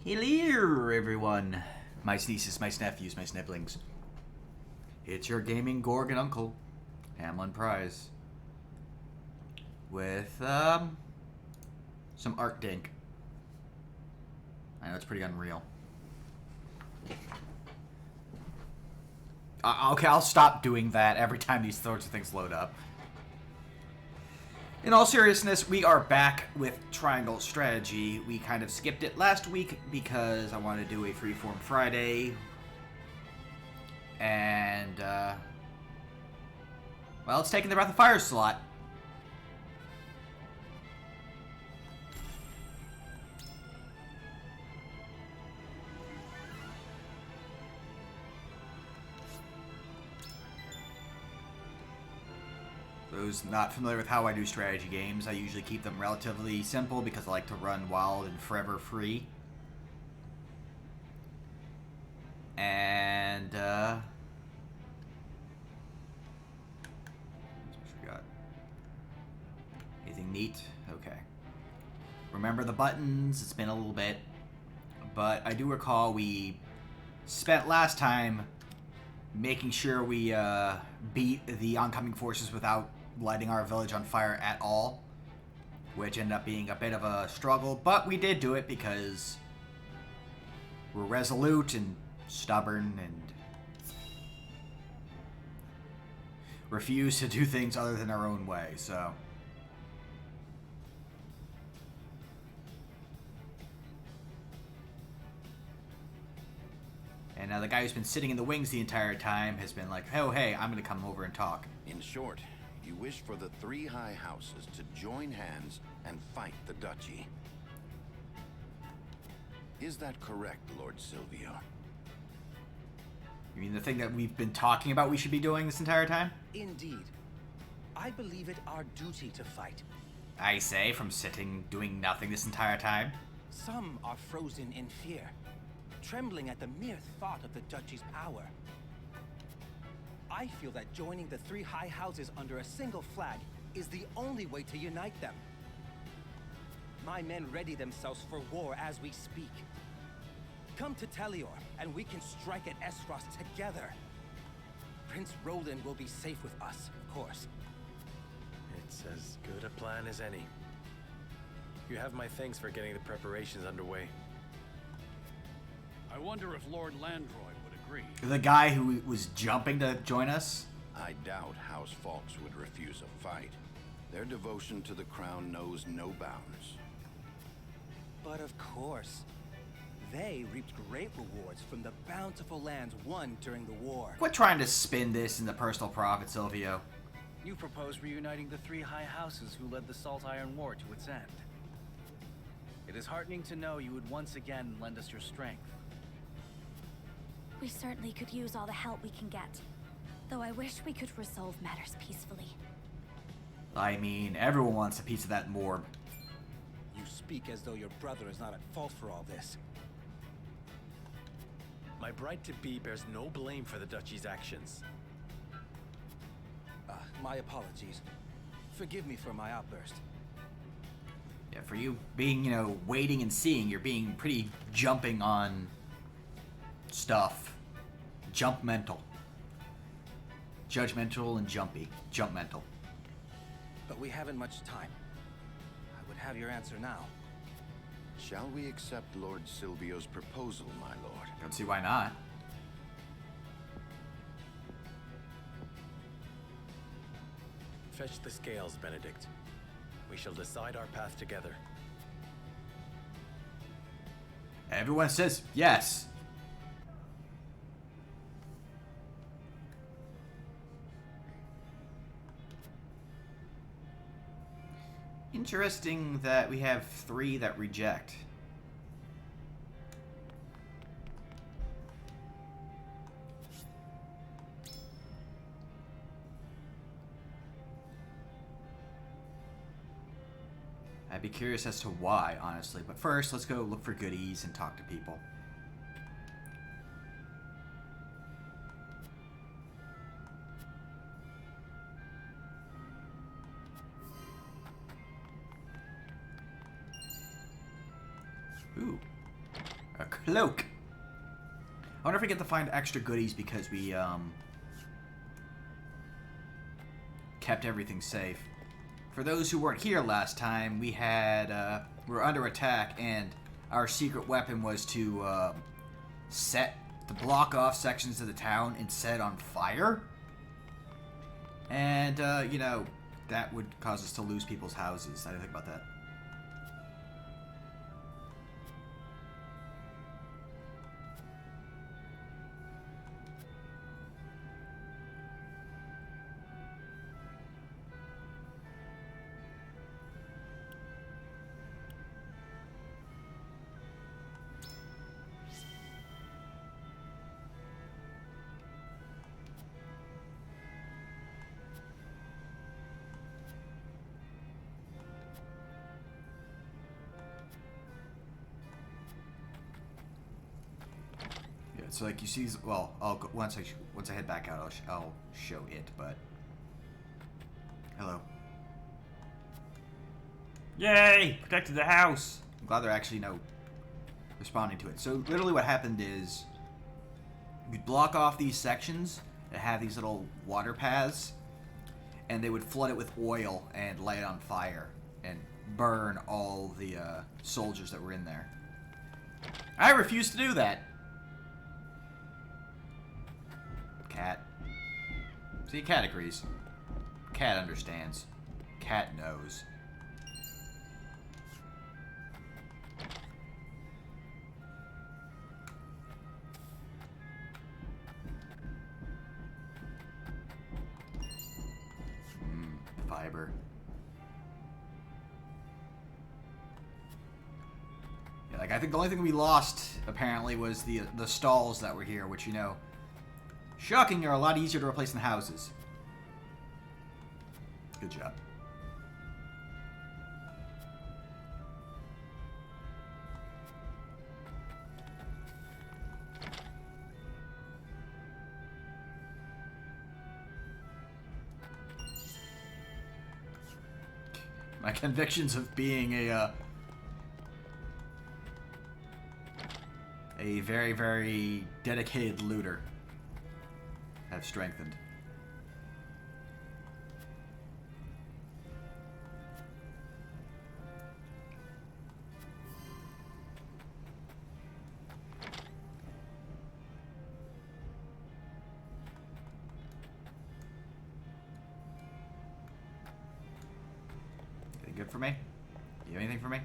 Hello, everyone. My nieces, my nephews, my sniblings. It's your gaming Gorgon uncle, Hamlin Prize, with some art dink. I know it's pretty unreal. Okay, I'll stop doing that every time these sorts of things load up. In all seriousness, we are back with Triangle Strategy. We kind of skipped it last week because I wanted to do a Freeform Friday. And, well, it's taking the Breath of Fire slot. Those not familiar with how I do strategy games, I usually keep them relatively simple because I like to run wild and forever free. And, I forgot. Anything neat? Okay. Remember the buttons, it's been a little bit. But I do recall we spent last time making sure we beat the oncoming forces without lighting our village on fire at all, which ended up being a bit of a struggle, but we did do it because we're resolute and stubborn and refuse to do things other than our own way, so. And now the guy who's been sitting in the wings the entire time has been like, oh, hey, I'm going to come over and talk. In short, you wish for the three high houses to join hands and fight the duchy. Is that correct, Lord Silvio? You mean the thing that we've been talking about we should be doing this entire time? Indeed. I believe it our duty to fight. I say, from sitting doing nothing this entire time. Some are frozen in fear, trembling at the mere thought of the duchy's power. I feel that joining the three high houses under a single flag is the only way to unite them. My men ready themselves for war as we speak. Come to Telliore, and we can strike at Esros together. Prince Roland will be safe with us, of course. It's as good a plan as any. You have my thanks for getting the preparations underway. I wonder if Lord Landroy would agree. The guy who was jumping to join us? I doubt House Fawkes would refuse a fight. Their devotion to the crown knows no bounds. But of course, they reaped great rewards from the bountiful lands won during the war. Quit trying to spin this into personal profit, Silvio. You propose reuniting the three high houses who led the Salt Iron War to its end. It is heartening to know you would once again lend us your strength. We certainly could use all the help we can get, though I wish we could resolve matters peacefully. I mean, everyone wants a piece of that morb. You speak as though your brother is not at fault for all this. My bride-to-be bears no blame for the duchy's actions. My apologies. Forgive me for my outburst. Yeah, for you being, waiting and seeing, you're being pretty jumping on stuff. Jump mental. Judgmental and jumpy. Jump mental. But we haven't much time. I would have your answer now. Shall we accept Lord Silvio's proposal, my lord? Don't see why not. Fetch the scales, Benedict. We shall decide our path together. Everyone says yes. Interesting that we have 3 that reject. I'd be curious as to why, honestly. But first, let's go look for goodies and talk to people. Ooh. A cloak. I wonder if we get to find extra goodies because we kept everything safe. For those who weren't here last time, we were under attack, and our secret weapon was to block off sections of the town and set it on fire. And you know, that would cause us to lose people's houses. I didn't think about that. So like you see, well, I'll go, once I head back out, I'll show it. But hello. Yay! Protected the house. I'm glad they're actually responding to it. So literally, what happened is you'd block off these sections that have these little water paths, and they would flood it with oil and light it on fire and burn all the soldiers that were in there. I refuse to do that. Cat. See, Cat agrees. Cat understands. Cat knows. Fiber. Yeah, like I think the only thing we lost apparently was the stalls that were here, which, you know, shocking, are a lot easier to replace than houses. Good job. My convictions of being a very, very dedicated looter have strengthened. Anything good for me? You have anything for me?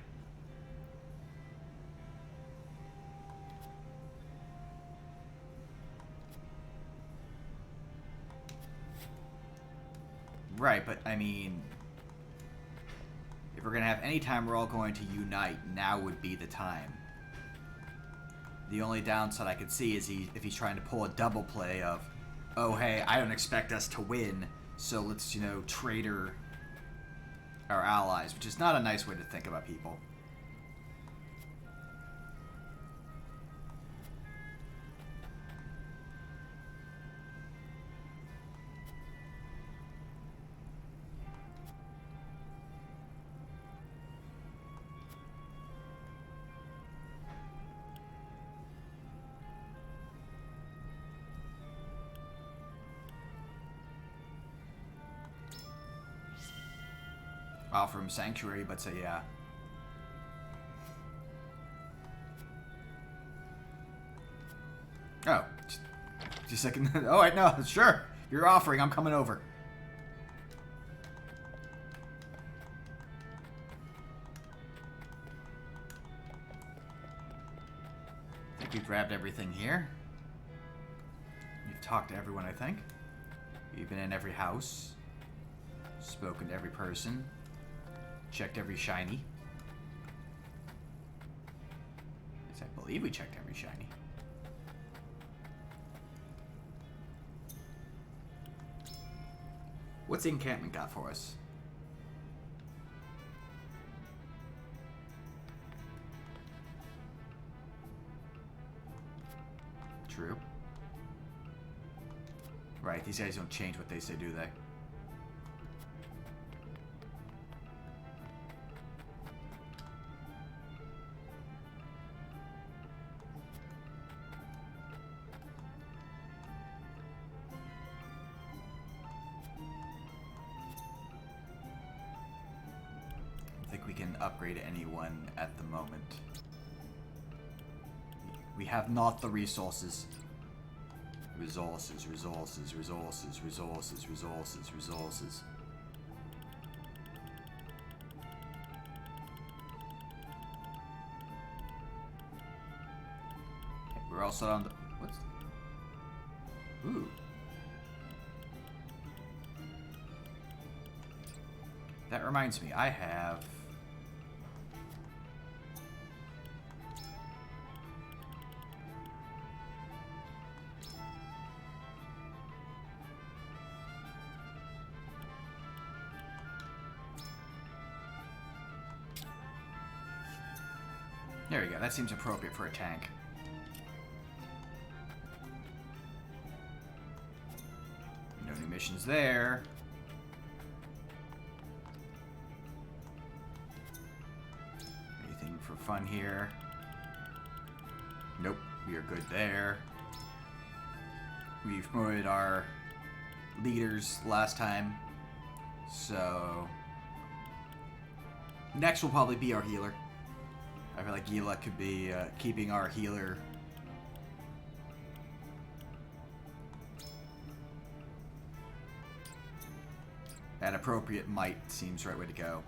Right, but I mean, if we're gonna have any time we're all going to unite, now would be the time. The only downside I could see is if he's trying to pull a double play of, oh hey, I don't expect us to win, so let's, you know, traitor our allies, which is not a nice way to think about people. Offer him sanctuary, but say yeah. Oh, just a second. Oh, wait, no, sure. You're offering. I'm coming over. I think we've grabbed everything here. You've talked to everyone, I think. You've been in every house. Spoken to every person. Checked every shiny. Yes, I believe we checked every shiny. What's the encampment got for us? True. Right, these guys don't change what they say, do they? we can upgrade anyone at the moment. We have not the resources. Resources. We're also on the... What's... Ooh. That reminds me, I have... There we go. That seems appropriate for a tank. No new missions there. Anything for fun here? Nope. We are good there. We've promoted our leaders last time. So... next will probably be our healer. I feel like Gila could be keeping our healer. At appropriate might seems the right way to go.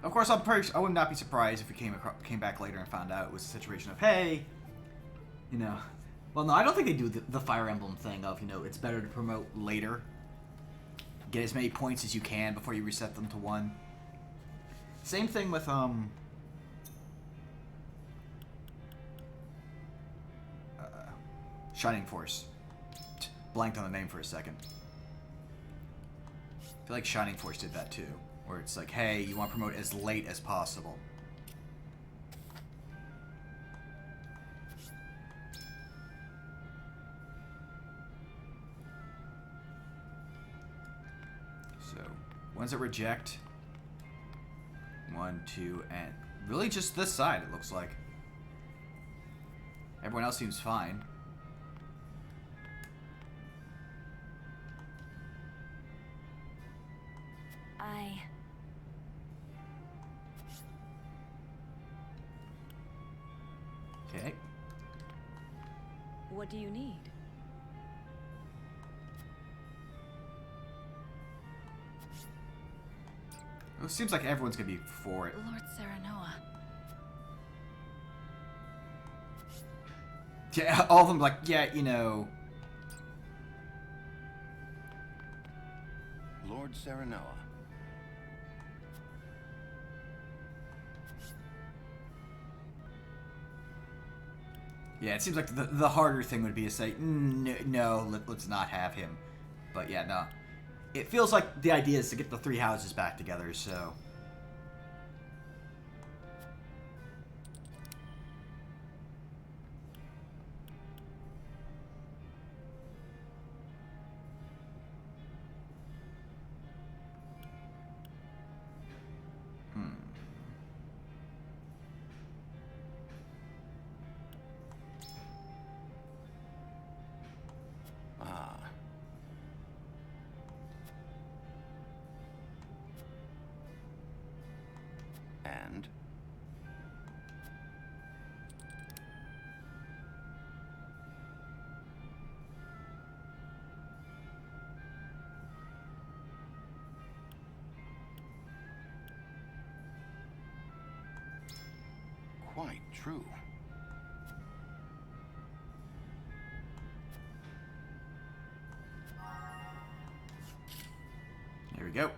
Of course, I would not be surprised if we came back later and found out it was a situation of, hey, you know, well, no, I don't think they do the Fire Emblem thing of, you know, it's better to promote later. Get as many points as you can before you reset them to 1. Same thing with Shining Force. Blanked on the name for a second. I feel like Shining Force did that too. Where it's like, hey, you want to promote as late as possible. So, ones that reject. 1, 2, and... really just this side, it looks like. Everyone else seems fine. Okay. What do you need? It seems like everyone's gonna be for it. Lord Serenoa. Yeah, all of them like, yeah, you know. Lord Serenoa. Yeah, it seems like the harder thing would be to say, no, let's not have him. But yeah, no. It feels like the idea is to get the 3 houses back together, so... And quite true. There we go.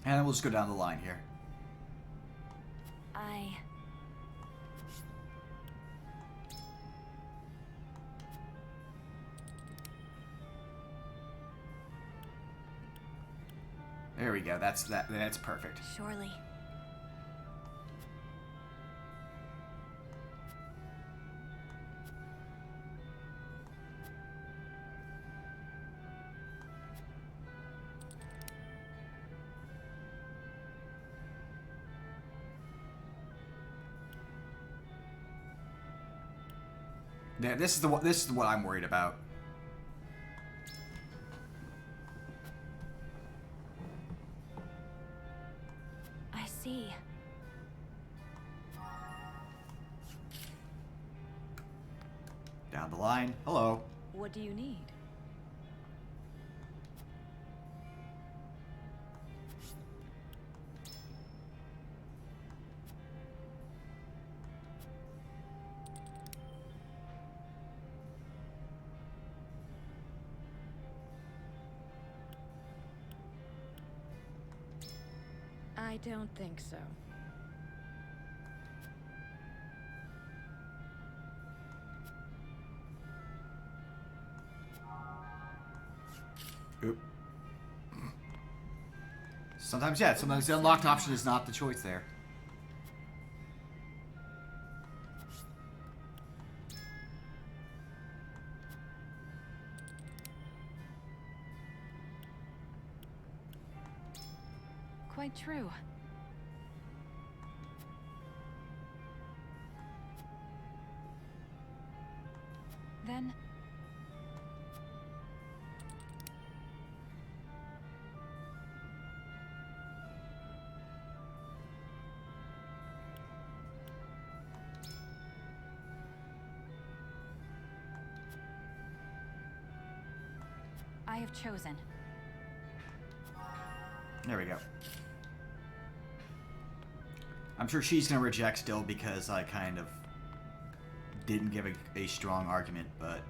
And we'll just go down the line here. There we go. That's perfect. Surely. Yeah, this is what I'm worried about. I see. Down the line. Hello. What do you need? I don't think so. Oop. Sometimes, yeah. Sometimes the unlocked option is not the choice there. Quite true. Then... I have chosen. There we go. I'm sure she's going to reject still because I kind of didn't give a strong argument, but...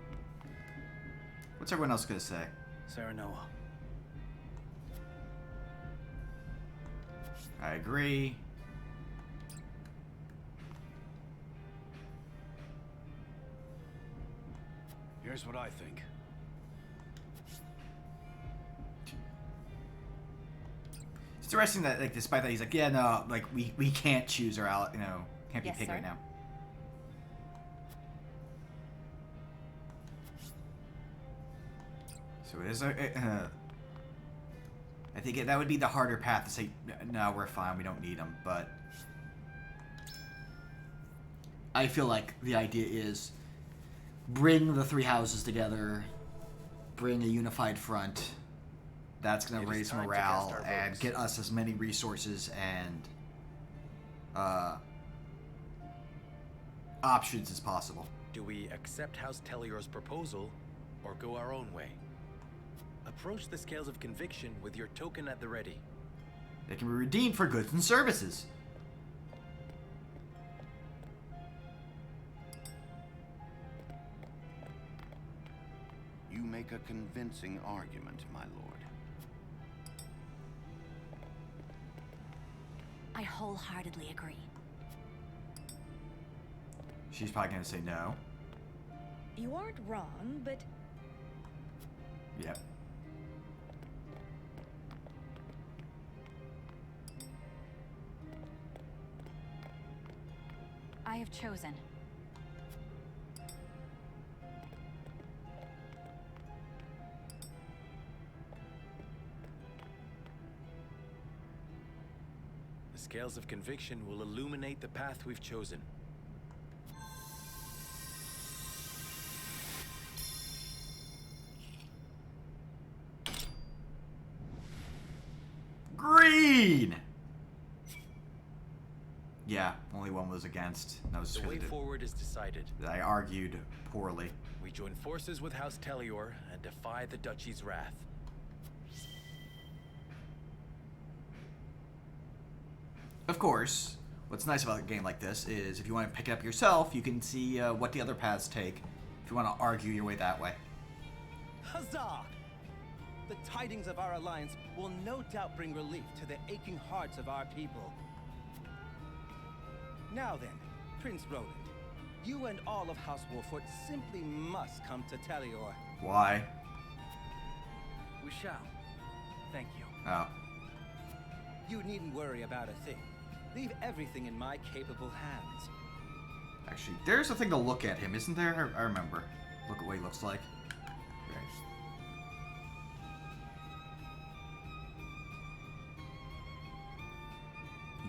What's everyone else going to say? Serenoa. I agree. Here's what I think. It's interesting that, like, despite that, he's like, yeah, no, like, we can't choose our ally, you know, can't be Yes, picked sir. right now. So it is I think that would be the harder path to say, no, we're fine, we don't need them, but I feel like the idea is bring the three houses together, bring a unified front. That's going to It is raise time to morale cast our and votes. get us as many resources and options as possible. Do we accept House Telliore's proposal, or go our own way? Approach the scales of conviction with your token at the ready. They can be redeemed for goods and services. You make a convincing argument, my lord. I wholeheartedly agree. She's probably going to say no. You aren't wrong, but Yep. I have chosen. The scales of conviction will illuminate the path we've chosen. Green! Yeah, only one was against. That was The just way because forward is decided. I argued poorly. We join forces with House Telliore and defy the Duchy's wrath. Of course, what's nice about a game like this is if you want to pick it up yourself, you can see what the other paths take if you want to argue your way that way. Huzzah! The tidings of our alliance will no doubt bring relief to the aching hearts of our people. Now then, Prince Roland, you and all of House Wolford simply must come to Telliore. Why? We shall. Thank you. Oh. You needn't worry about a thing. Leave everything in my capable hands. Actually, there's a thing to look at him, isn't there? I remember. Look at what he looks like. Right.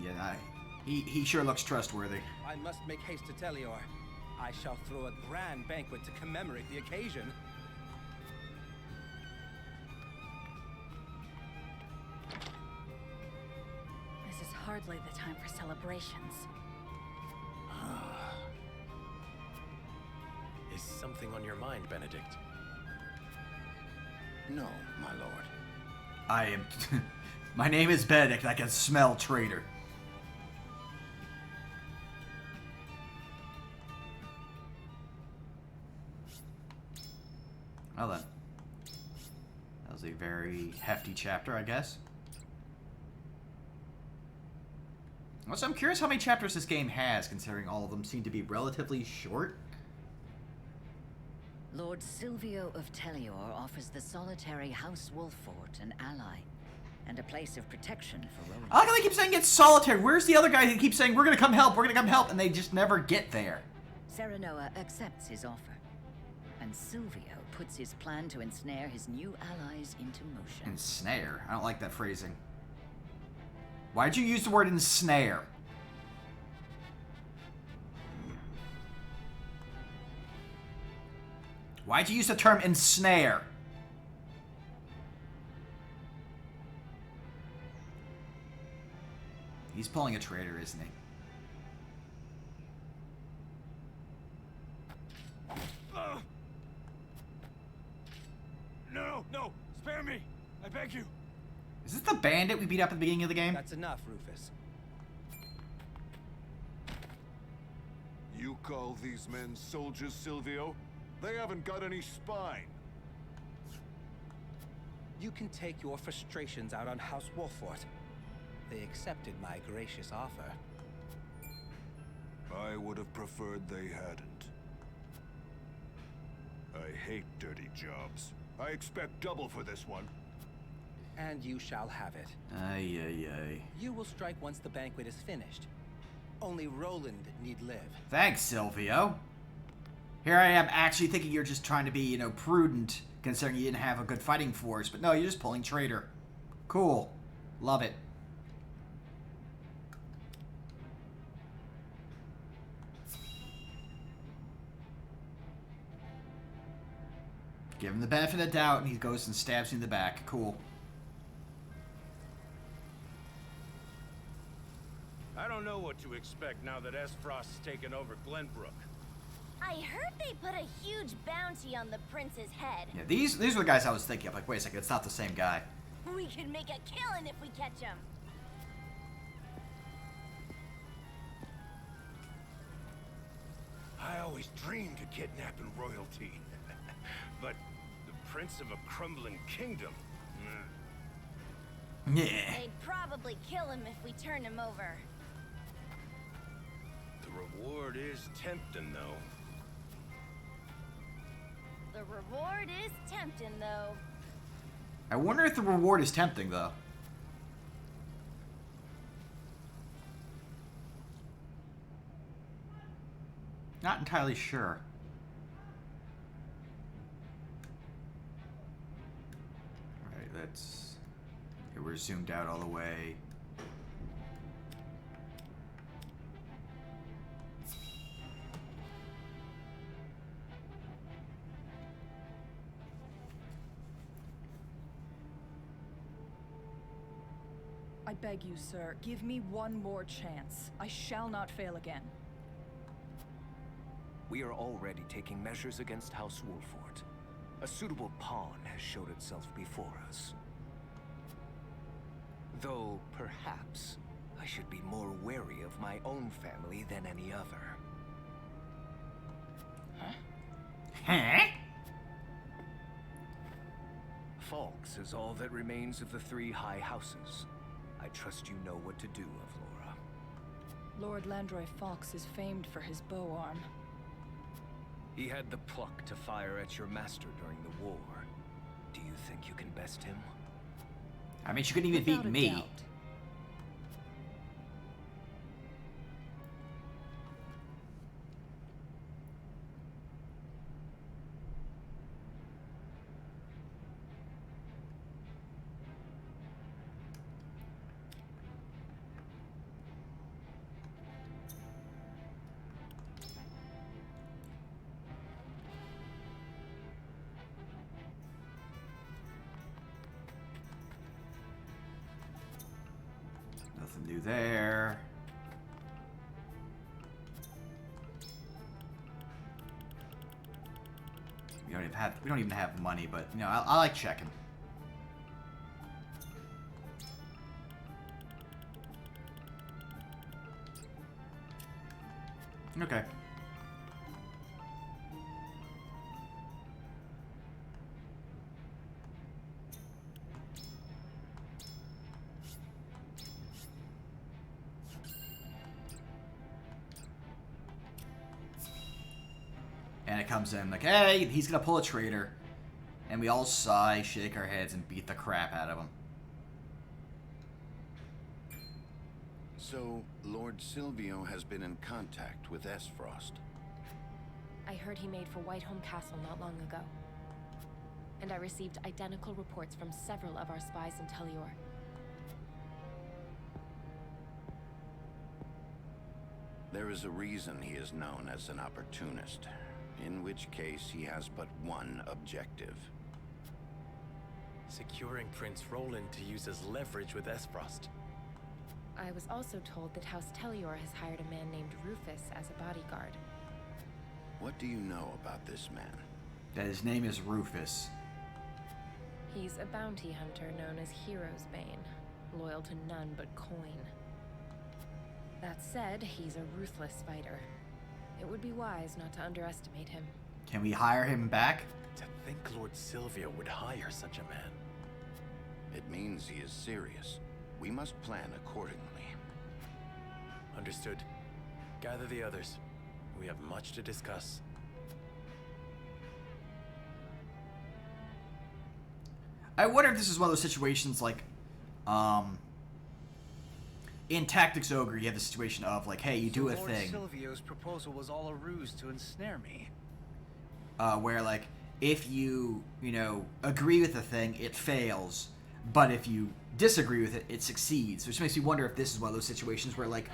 Yeah, he sure looks trustworthy. I must make haste to Telliore. I shall throw a grand banquet to commemorate the occasion. This is hardly the time for celebrations. Is something on your mind, Benedict? No, my lord. I am... My name is Benedict. I can smell traitor. Well then. That was a very hefty chapter, I guess. Also, I'm curious how many chapters this game has, considering all of them seem to be relatively short. Lord Silvio of Telliore offers the solitary House Wolffort an ally and a place of protection for Roland. I like how they keep saying it's solitary. Where's the other guy who keeps saying, we're gonna come help, and they just never get there? Serenoa accepts his offer, and Silvio puts his plan to ensnare his new allies into motion. Ensnare? I don't like that phrasing. Why'd you use the word ensnare? Why'd you use the term ensnare? He's pulling a traitor, isn't he? No, no! Spare me! I beg you! Is this the bandit we beat up at the beginning of the game? That's enough, Rufus. You call these men soldiers, Silvio? They haven't got any spine. You can take your frustrations out on House Wolffort. They accepted my gracious offer. I would have preferred they hadn't. I hate dirty jobs. I expect double for this one. And you shall have it. Ay, ay, ay. You will strike once the banquet is finished. Only Roland need live. Thanks, Silvio. Here I am actually thinking you're just trying to be, prudent, considering you didn't have a good fighting force. But no, you're just pulling traitor. Cool. Love it. Give him the benefit of the doubt, and he goes and stabs you in the back. Cool. I don't know what to expect now that Frost's taken over Glenbrook. I heard they put a huge bounty on the prince's head. Yeah, these were the guys I was thinking of. Like, wait a second, it's not the same guy. We could make a killing if we catch him. I always dreamed of kidnapping royalty. But the prince of a crumbling kingdom? Yeah. They'd probably kill him if we turn him over. The reward is tempting, though. The reward is tempting, though. I wonder if the reward is tempting, though. Not entirely sure. Alright, let's... Okay, we're zoomed out all the way. I beg you, sir, give me one more chance. I shall not fail again. We are already taking measures against House Wolffort. A suitable pawn has showed itself before us. Though, perhaps, I should be more wary of my own family than any other. Huh? Falks is all that remains of the three high houses. I trust you know what to do, Avlora. Lord Landroy Fox is famed for his bow arm. He had the pluck to fire at your master during the war. Do you think you can best him? I mean, she couldn't even Without beat a me. doubt. Nothing new there. We don't even have money, but you know, I like checking. Okay. And it comes in like, hey, he's gonna pull a traitor. And we all sigh, shake our heads, and beat the crap out of him. So, Lord Silvio has been in contact with Esfrost. I heard he made for Whitehome Castle not long ago. And I received identical reports from several of our spies in Telliore. There is a reason he is known as an opportunist, in which case he has but one objective. Securing Prince Roland to use as leverage with Esfrost. I was also told that House Telliore has hired a man named Rufus as a bodyguard. What do you know about this man? That his name is Rufus. He's a bounty hunter known as Hero's Bane, loyal to none but coin. That said, he's a ruthless fighter. It would be wise not to underestimate him. Can we hire him back? To think Lord Silvio would hire such a man. It means he is serious. We must plan accordingly. Understood. Gather the others. We have much to discuss. I wonder if this is one of those situations like, in Tactics Ogre, you have the situation of like, hey, you do a Lord thing. Silvio's proposal was all a ruse to ensnare me. Where like, if you agree with the thing, it fails. But if you disagree with it, it succeeds. Which makes me wonder if this is one of those situations where like,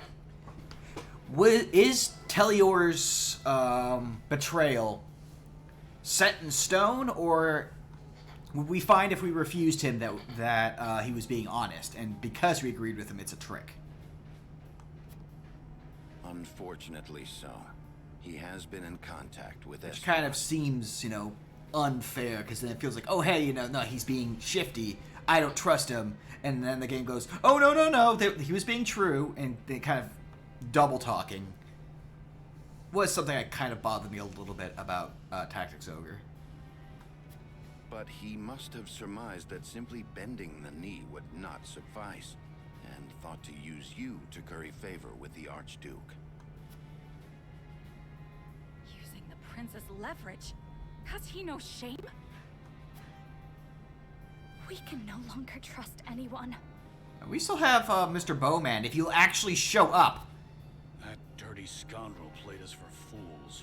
is Telliore's betrayal set in stone, or would we find if we refused him that he was being honest, and because we agreed with him, it's a trick? Unfortunately so. He has been in contact with Esfrost. Which kind of seems, unfair, because then it feels like, oh, hey, no, he's being shifty. I don't trust him. And then the game goes, oh, no, he was being true, and they kind of double talking. Was something that kind of bothered me a little bit about Tactics Ogre. But he must have surmised that simply bending the knee would not suffice, and thought to use you to curry favor with the Archduke. Using the prince's leverage? Has he no shame? We can no longer trust anyone. We still have Mr. Bowman, if you'll actually show up. That dirty scoundrel played us for fools.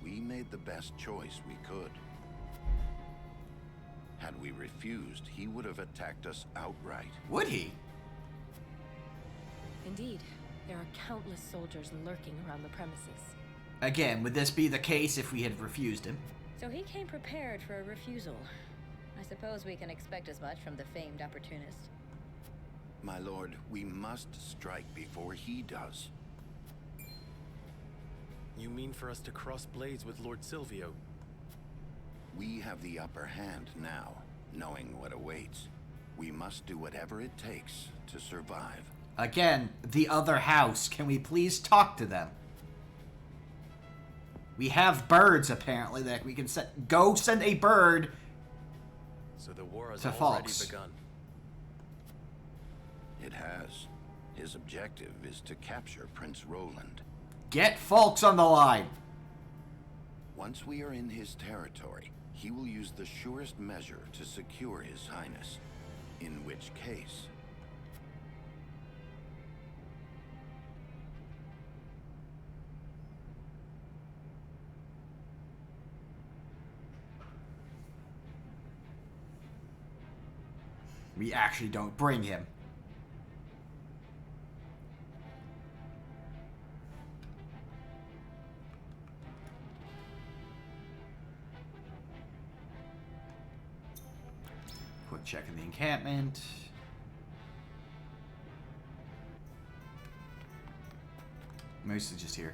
We made the best choice we could. Had we refused, he would have attacked us outright. Would he? Indeed, there are countless soldiers lurking around the premises. Again, would this be the case if we had refused him? So he came prepared for a refusal. I suppose we can expect as much from the famed opportunist. My lord, we must strike before he does. You mean for us to cross blades with Lord Silvio? We have the upper hand now, knowing what awaits. We must do whatever it takes to survive. Again, the other house. Can we please talk to them? We have birds, apparently, that we can send. Go send a bird. So the war has to already Falks. begun. It has. His objective is to capture Prince Roland. Get Falks on the line. Once we are in his territory, he will use the surest measure to secure His Highness. In which case... We actually don't bring him. Quick check in the encampment. Mostly just here.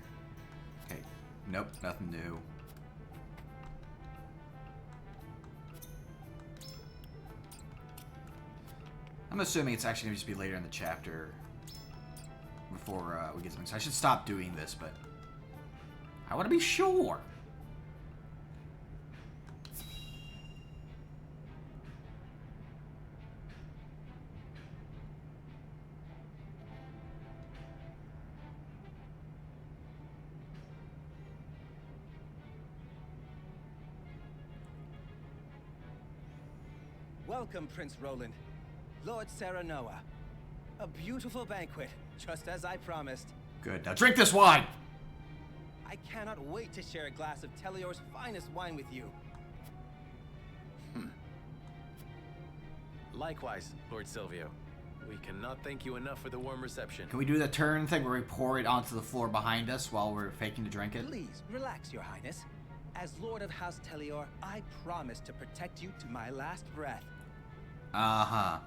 Okay. Nope, nothing new. I'm assuming it's actually going to just be later in the chapter before we get something. So I should stop doing this, but I want to be sure. Welcome, Prince Roland. Lord Serenoa. A beautiful banquet, just as I promised. Good. Now drink this wine! I cannot wait to share a glass of Telliore's finest wine with you. Likewise, Lord Silvio. We cannot thank you enough for the warm reception. Can we do the turn thing where we pour it onto the floor behind us while we're faking to drink it? Please, relax, Your Highness. As Lord of House Telliore, I promise to protect you to my last breath. Uh-huh.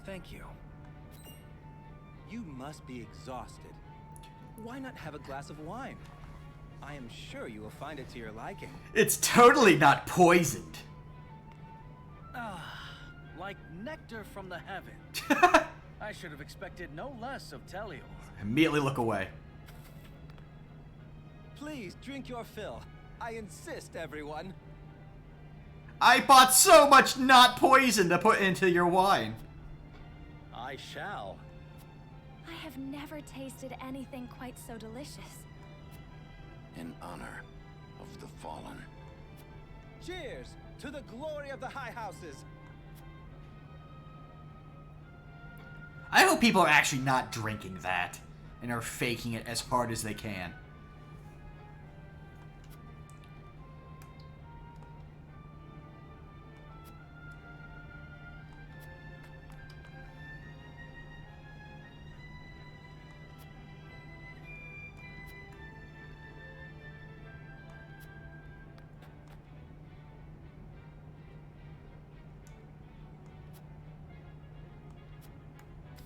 Thank you. You must be exhausted. Why not have a glass of wine? I am sure you will find it to your liking. It's totally not poisoned. Ah, like nectar from the heavens. I should have expected no less of Telliore. Immediately look away. Please drink your fill. I insist, everyone. I bought so much not poison to put into your wine. I shall. I have never tasted anything quite so delicious. In honor of the fallen. Cheers to the glory of the High Houses. I hope people are actually not drinking that and are faking it as hard as they can.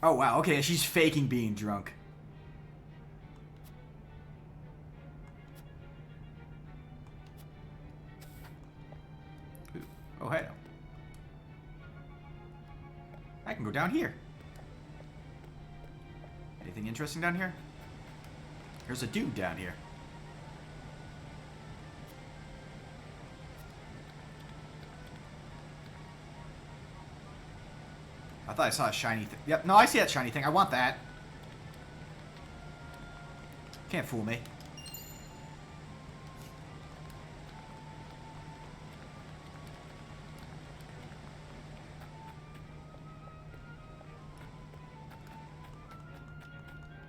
Oh, wow. Okay, she's faking being drunk. Ooh. Oh, hey. I can go down here. Anything interesting down here? There's a dude down here. I thought I saw a shiny thing. Yep, no, I see that shiny thing. I want that. Can't fool me.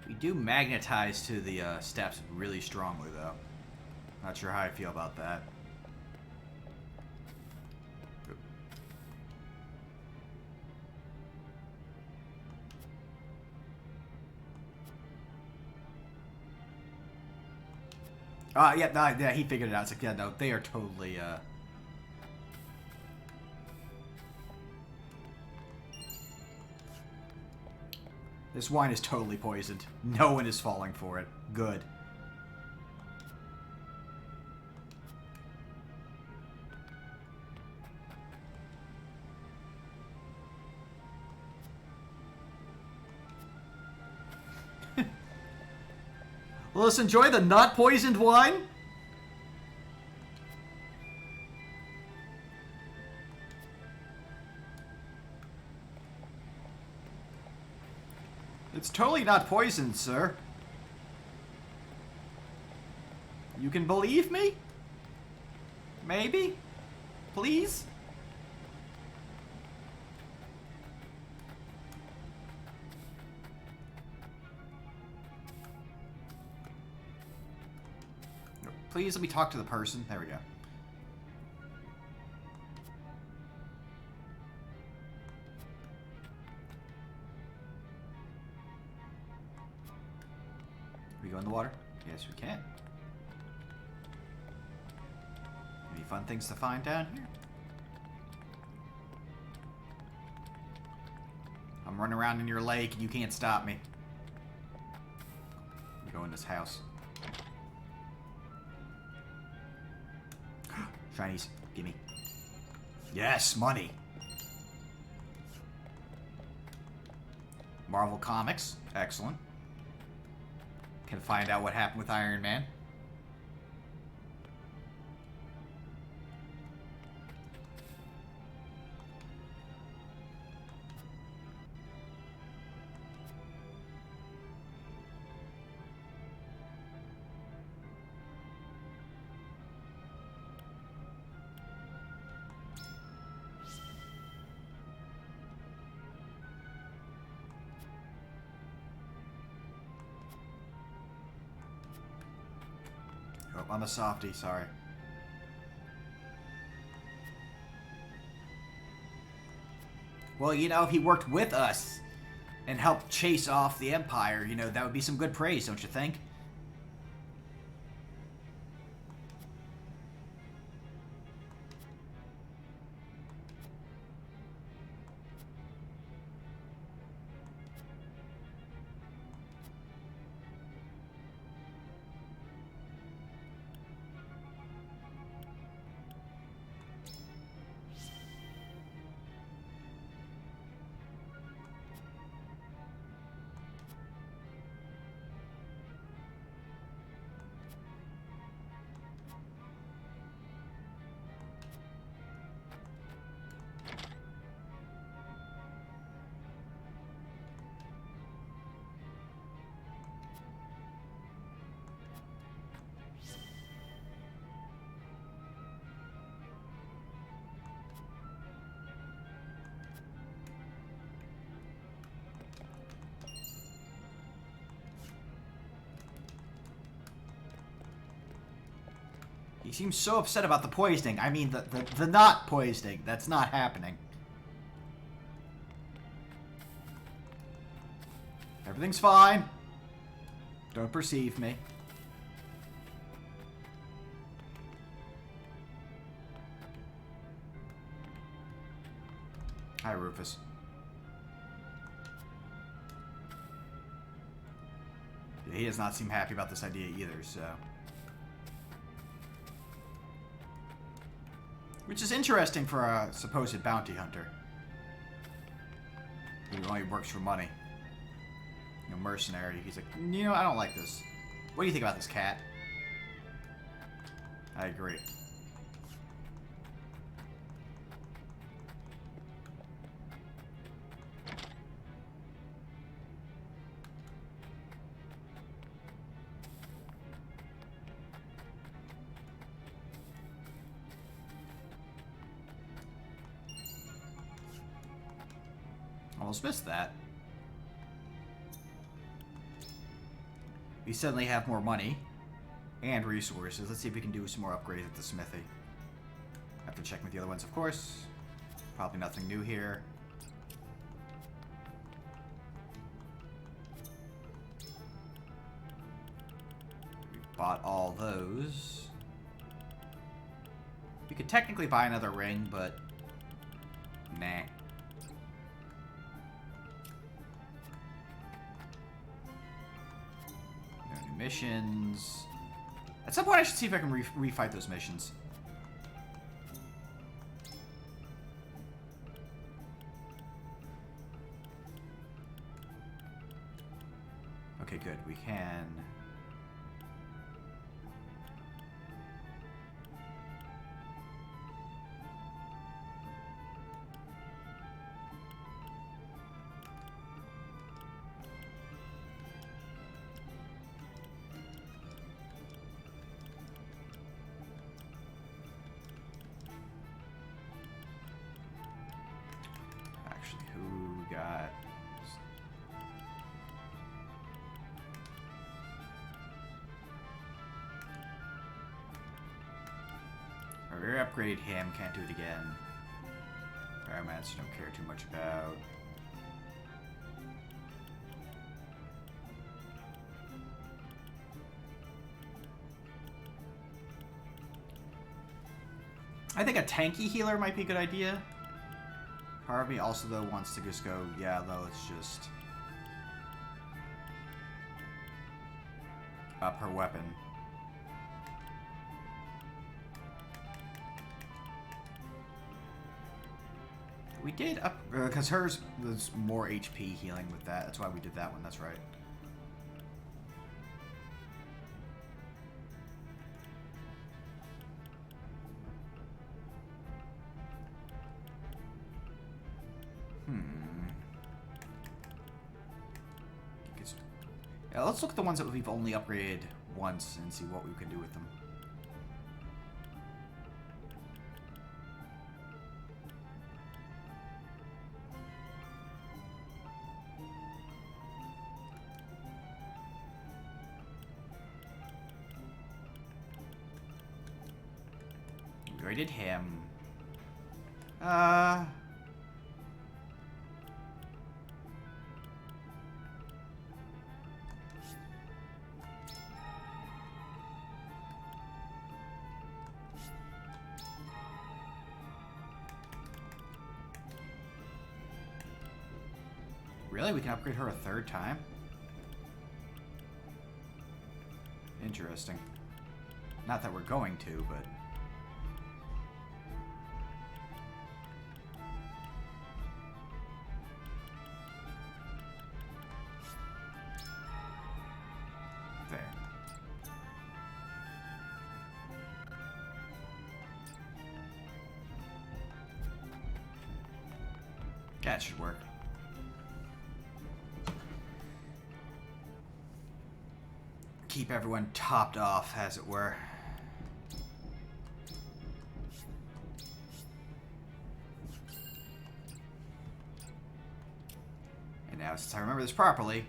We do magnetize to the steps really strongly, though. Not sure how I feel about that. Yeah, he figured it out. It's like, yeah, no, they are totally, This wine is totally poisoned. No one is falling for it. Good. Let's enjoy the not poisoned wine. It's totally not poisoned, sir. You can believe me? Maybe? Please? Please let me talk to the person. There we go. Can we go in the water? Yes, we can. Any fun things to find down here? I'm running around in your lake and you can't stop me. We go in this house. Shinies, gimme. Yes, money. Marvel Comics. Excellent. Can find out what happened with Iron Man. Oh, I'm a softie, sorry. Well, you know, if he worked with us and helped chase off the Empire, you know, that would be some good praise, don't you think? He seems so upset about the poisoning. I mean, the not poisoning. That's not happening. Everything's fine. Don't perceive me. Hi, Rufus. Yeah, he does not seem happy about this idea either, so... Which is interesting for a supposed bounty hunter. Who only works for money. You know, mercenary. He's like, you know, I don't like this. What do you think about this cat? I agree. Almost missed that. We suddenly have more money and resources. Let's see if we can do some more upgrades at the smithy. Have to check with the other ones, of course. Probably nothing new here. We bought all those. We could technically buy another ring, but nah. Missions. At some point, I should see if I can refight those missions. Okay, good. We can. We upgraded him, can't do it again. Paramats don't care too much about. I think a tanky healer might be a good idea. Part of me also, though, wants to just go, yeah, though, let's just up her weapon. We did up because hers was more HP healing with that. That's why we did that one. That's right. Yeah, let's look at the ones that we've only upgraded once and see what we can do with them. We already did him. Really? We can upgrade her a third time? Interesting. Not that we're going to, but... There. That should work. Keep everyone topped off, as it were. And now, since I remember this properly...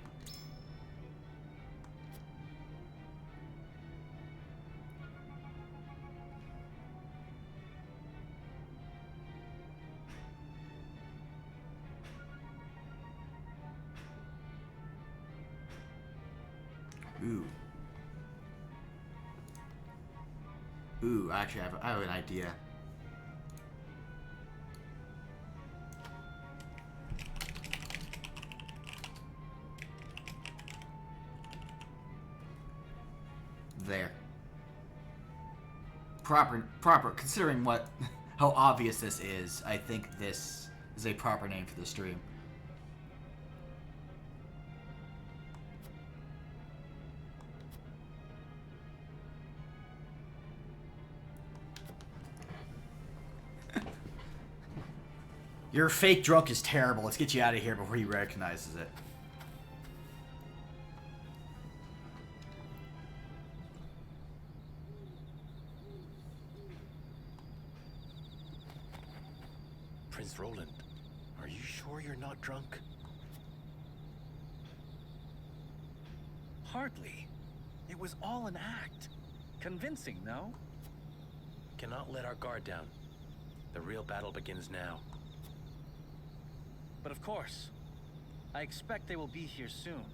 Ooh. Ooh, actually, I have an idea. There. Proper, considering what, how obvious this is, I think this is a proper name for the stream. Your fake drunk is terrible. Let's get you out of here before he recognizes it. Prince Roland, are you sure you're not drunk? Hardly. It was all an act. Convincing, no? Cannot let our guard down. The real battle begins now. But of course, I expect they will be here soon.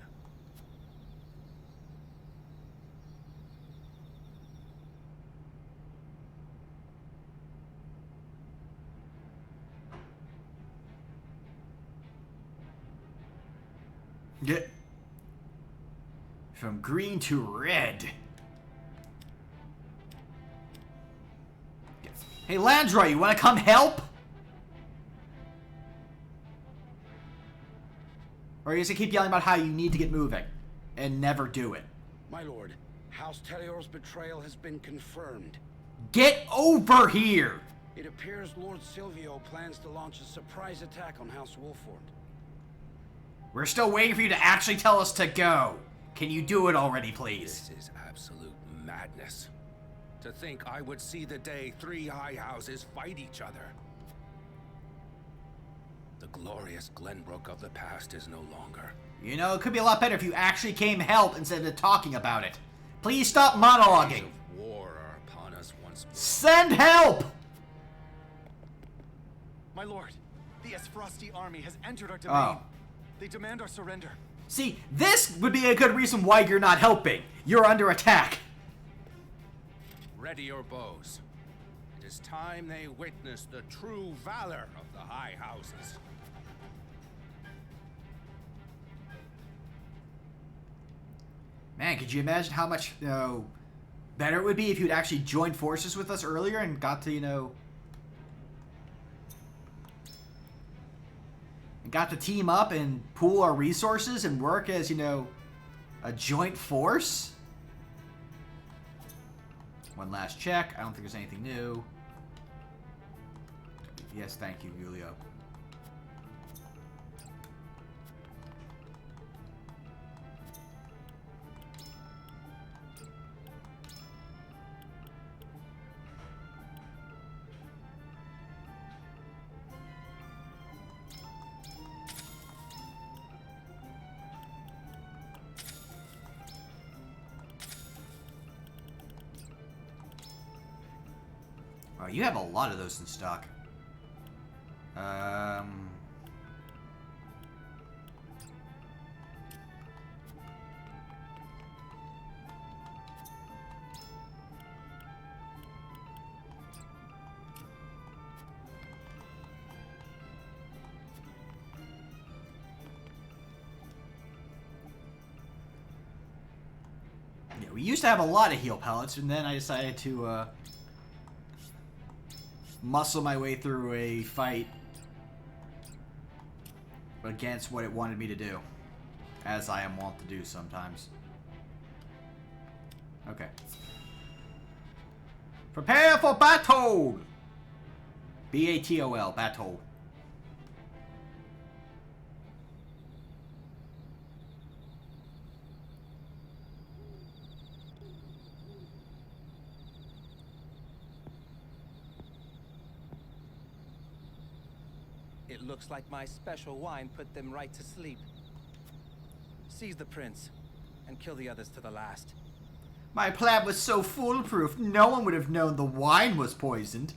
Get from green to red. Hey, Landroy, you want to come help? Or are you just gonna keep yelling about how you need to get moving and never do it? My lord, House Telliore's betrayal has been confirmed. Get over here! It appears Lord Silvio plans to launch a surprise attack on House Wolford. We're still waiting for you to actually tell us to go. Can you do it already, please? This is absolute madness. To think I would see the day 3 high houses fight each other. The glorious Glenbrook of the past is no longer. You know, it could be a lot better if you actually came help instead of talking about it. Please stop monologuing. War are upon us once more. Send help! My lord, the Esfrosti army has entered our domain. They demand our surrender. See, this would be a good reason why you're not helping. You're under attack. Ready your bows. It is time they witness the true valor of the high houses. Man, could you imagine how much, better it would be if you'd actually joined forces with us earlier and got to, got to team up and pool our resources and work as, you know, a joint force. One last check. I don't think there's anything new. Yes, thank you, Julio. Oh, you have a lot of those in stock. Yeah, we used to have a lot of heal pellets, and then I decided to muscle my way through a fight against what it wanted me to do, as I am wont to do sometimes. Okay. Prepare for battle! B-A-T-O-L, battle. It looks like my special wine put them right to sleep. Seize the prince, and kill the others to the last. My plan was so foolproof, no one would have known the wine was poisoned.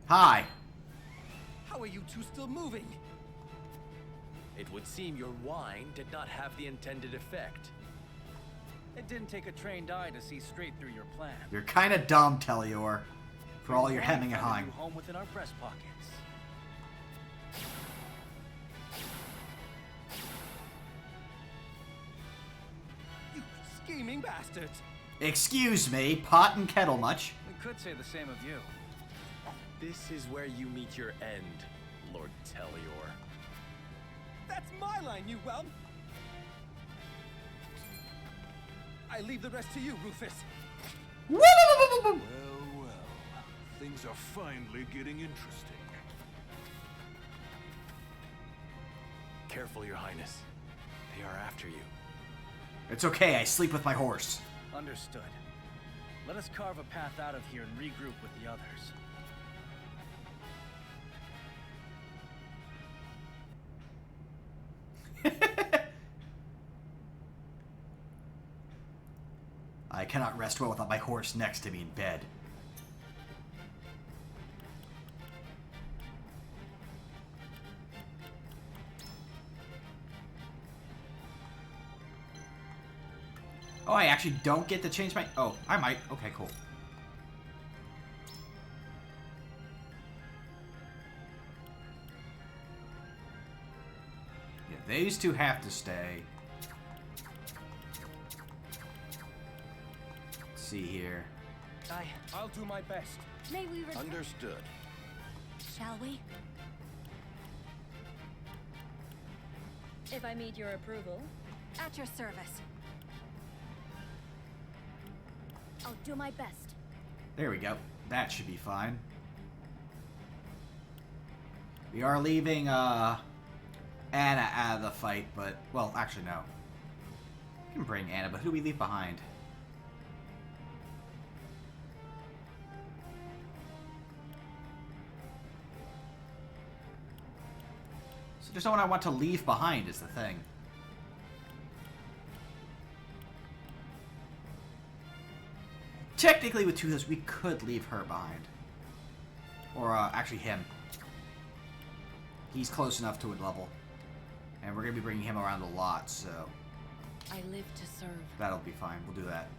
Hi. How are you two still moving? It would seem your wine did not have the intended effect. It didn't take a trained eye to see straight through your plan. You're kind of dumb, Telliore, for all your hemming and hawing. Home within our breast pockets. You scheming bastards! Excuse me, pot and kettle much? We could say the same of you. This is where you meet your end, Lord Telliore. That's my line, you whelp! I leave the rest to you, Rufus. Well, well. Things are finally getting interesting. Careful, Your Highness. They are after you. It's okay, I sleep with my horse. Understood. Let us carve a path out of here and regroup with the others. I cannot rest well without my horse next to me in bed. Oh, I actually don't get to change my... Oh, I might. Okay, cool. Yeah, these two have to stay. Let's see here. I'll do my best. May we return? Understood. Shall we? If I need your approval. At your service. I'll do my best. There we go. That should be fine. We are leaving Anna out of the fight, but... Well, actually, no. We can bring Anna, but who do we leave behind? So there's no one I want to leave behind is the thing. Technically, with two of those, we could leave her behind. Or, actually him. He's close enough to a level. And we're going to be bringing him around a lot, so... I live to serve. That'll be fine. We'll do that.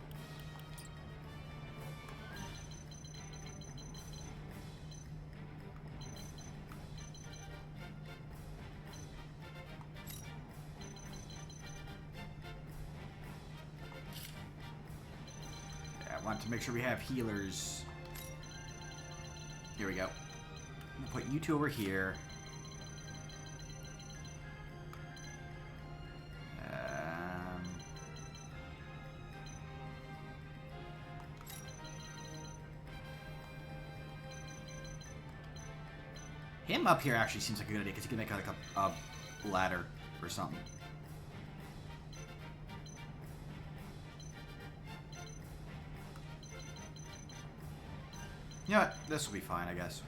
want to make sure we have healers. Here we go. We'll put you two over here. Him up here actually seems like a good idea because he can make like a ladder or something. You know what? This will be fine, I guess.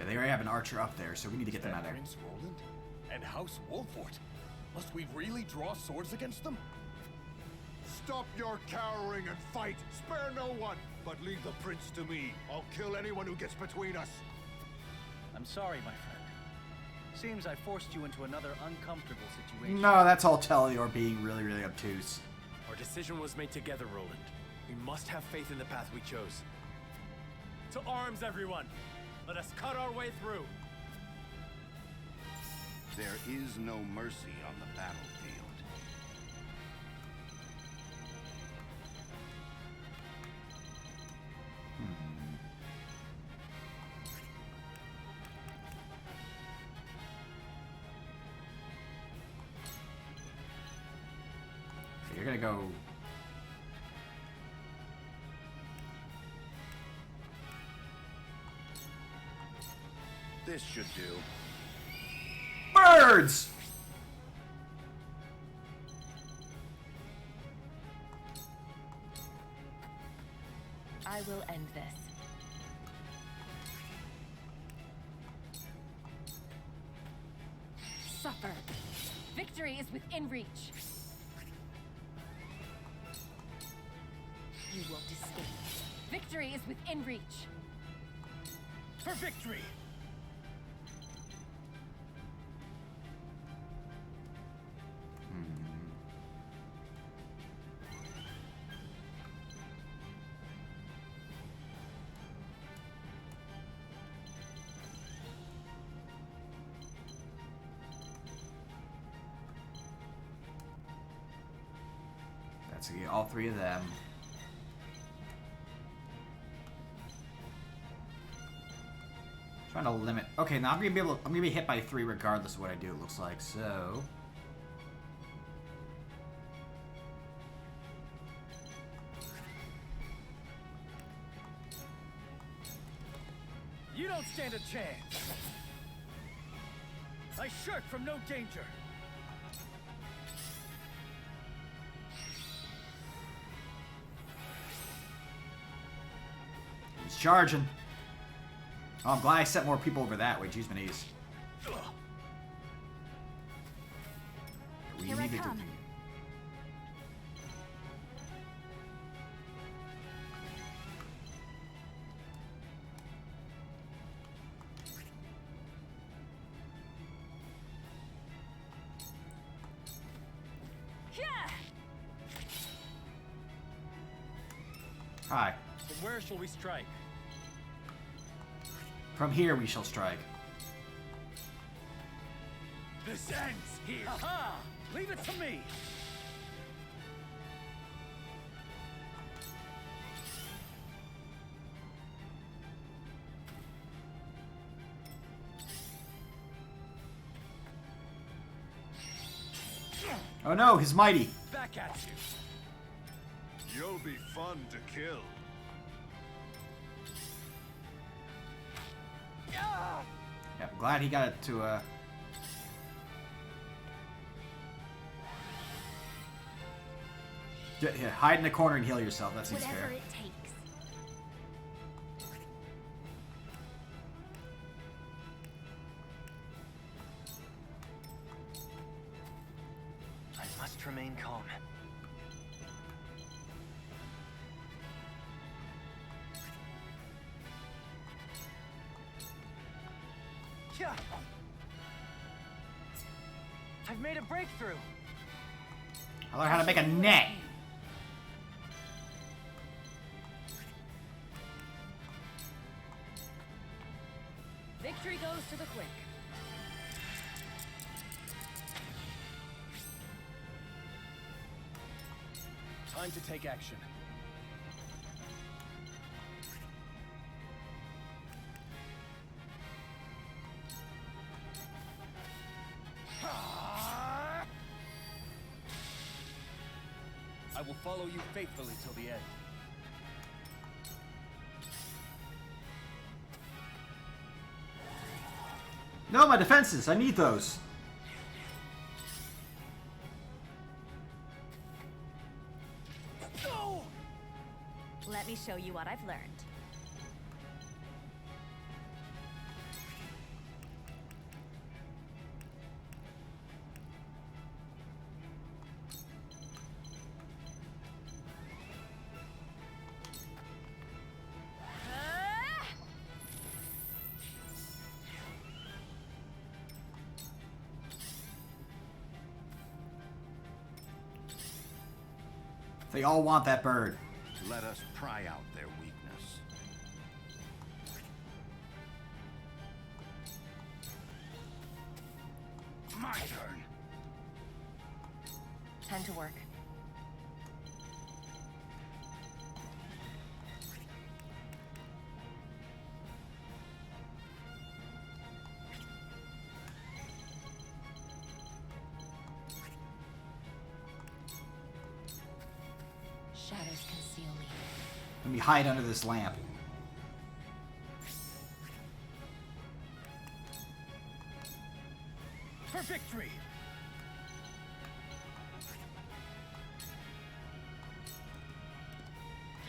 They already have an archer up there, so we need to get them out of there. Prince Roland and House Wolfort. Must we really draw swords against them? Stop your cowering and fight! Spare no one! But leave the prince to me. I'll kill anyone who gets between us. I'm sorry, my friend. Seems I forced you into another uncomfortable situation. No, that's all Telliore being really, really obtuse. Our decision was made together, Roland. We must have faith in the path we chose. To arms, everyone! Let us cut our way through. There is no mercy on the battlefield. You're gonna go. This should do. Birds! I will end this. Suffer. Victory is within reach. You won't escape. Victory is within reach. For victory! That's all three of them. Trying to limit. Okay, now I'm gonna be hit by 3 regardless of what I do. It looks like so. You don't stand a chance. I shirk from no danger. He's charging. Oh, I'm glad I sent more people over that way. Jeez, Manise. We Here I needed to. come. Hi. From where shall we strike? From here we shall strike. This ends here. Aha! Leave it to me. Oh no, his mighty. Back at you. You'll be fun to kill. Yeah, I'm glad he got it to yeah, hide in the corner and heal yourself. That seems Whatever fair. it takes. I must remain calm. I've made a breakthrough. I learned how to make a net. Victory goes to the quick. Time to take action. I will follow you faithfully till the end. No, my defenses. I need those. Let me show you what I've learned. They all want that bird. Let us pry out their weakness. My turn. Time to work. Shadows conceal me. Let me hide under this lamp. For victory!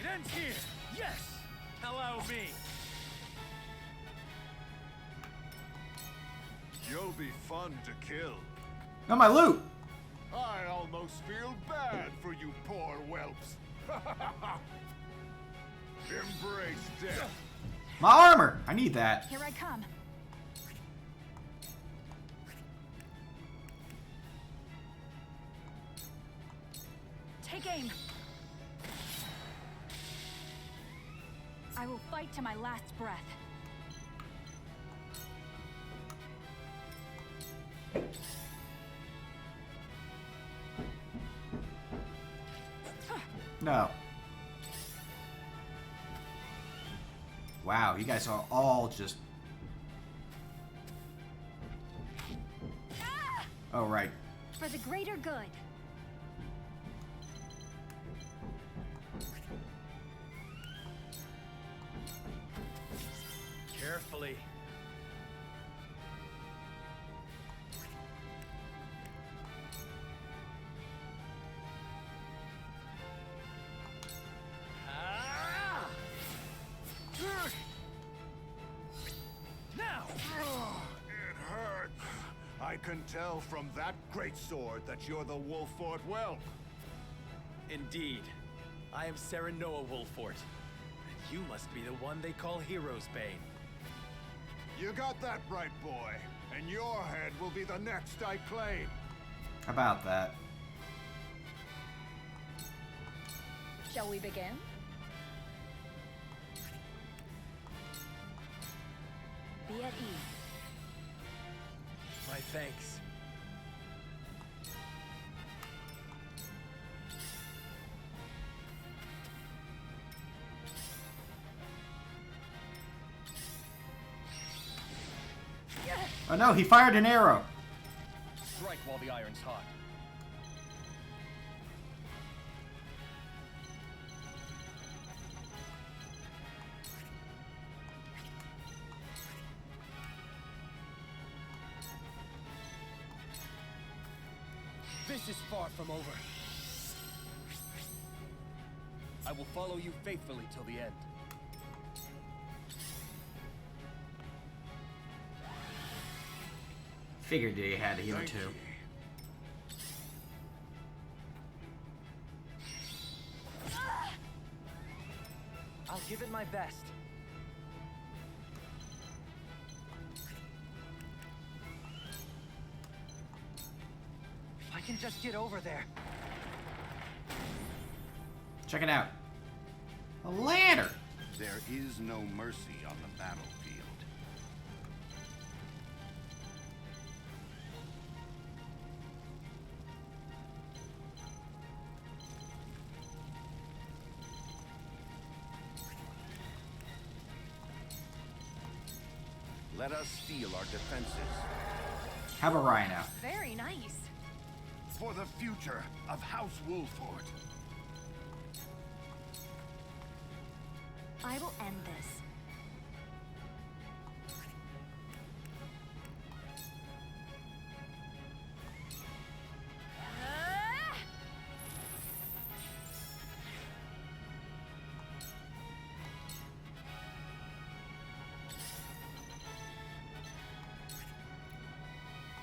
It ends here! Yes! Allow me! You'll be fun to kill. No, my loot. I almost feel bad for you poor whelps. Embrace death. My armor. I need that. Here I come. Take aim. I will fight to my last breath. No. Wow, you guys are all just... Oh, right. For the greater good. Carefully. Now! It hurts. I can tell from that great sword that you're the Wolfort whelp. Indeed. I am Serenoa Wolfort. And you must be the one they call Hero's Bane. You got that right, boy. And your head will be the next I claim. How about that? Shall we begin? Be at ease. My thanks. Oh no, he fired an arrow. Strike while the iron's hot. This is far from over. I will follow you faithfully till the end. Figured they had a hero too. I'll give it my best. get over there. Check it out. A ladder. There is no mercy on the battlefield. Let us steel our defenses. Have a rhino. Very nice. For the future of House Wolford. I will end this.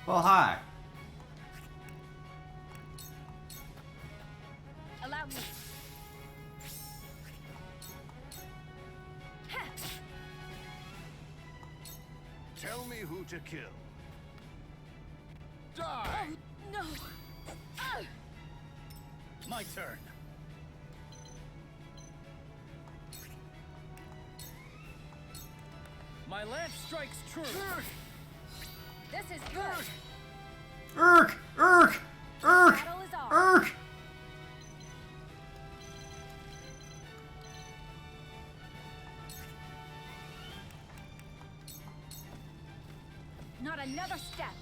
Well, hi. Allow me. Tell me who to kill. Die! Oh, no. My turn. My lance strikes true. This is good. Urk! Urk! Urk! Battle is ours. Urk! Not another step.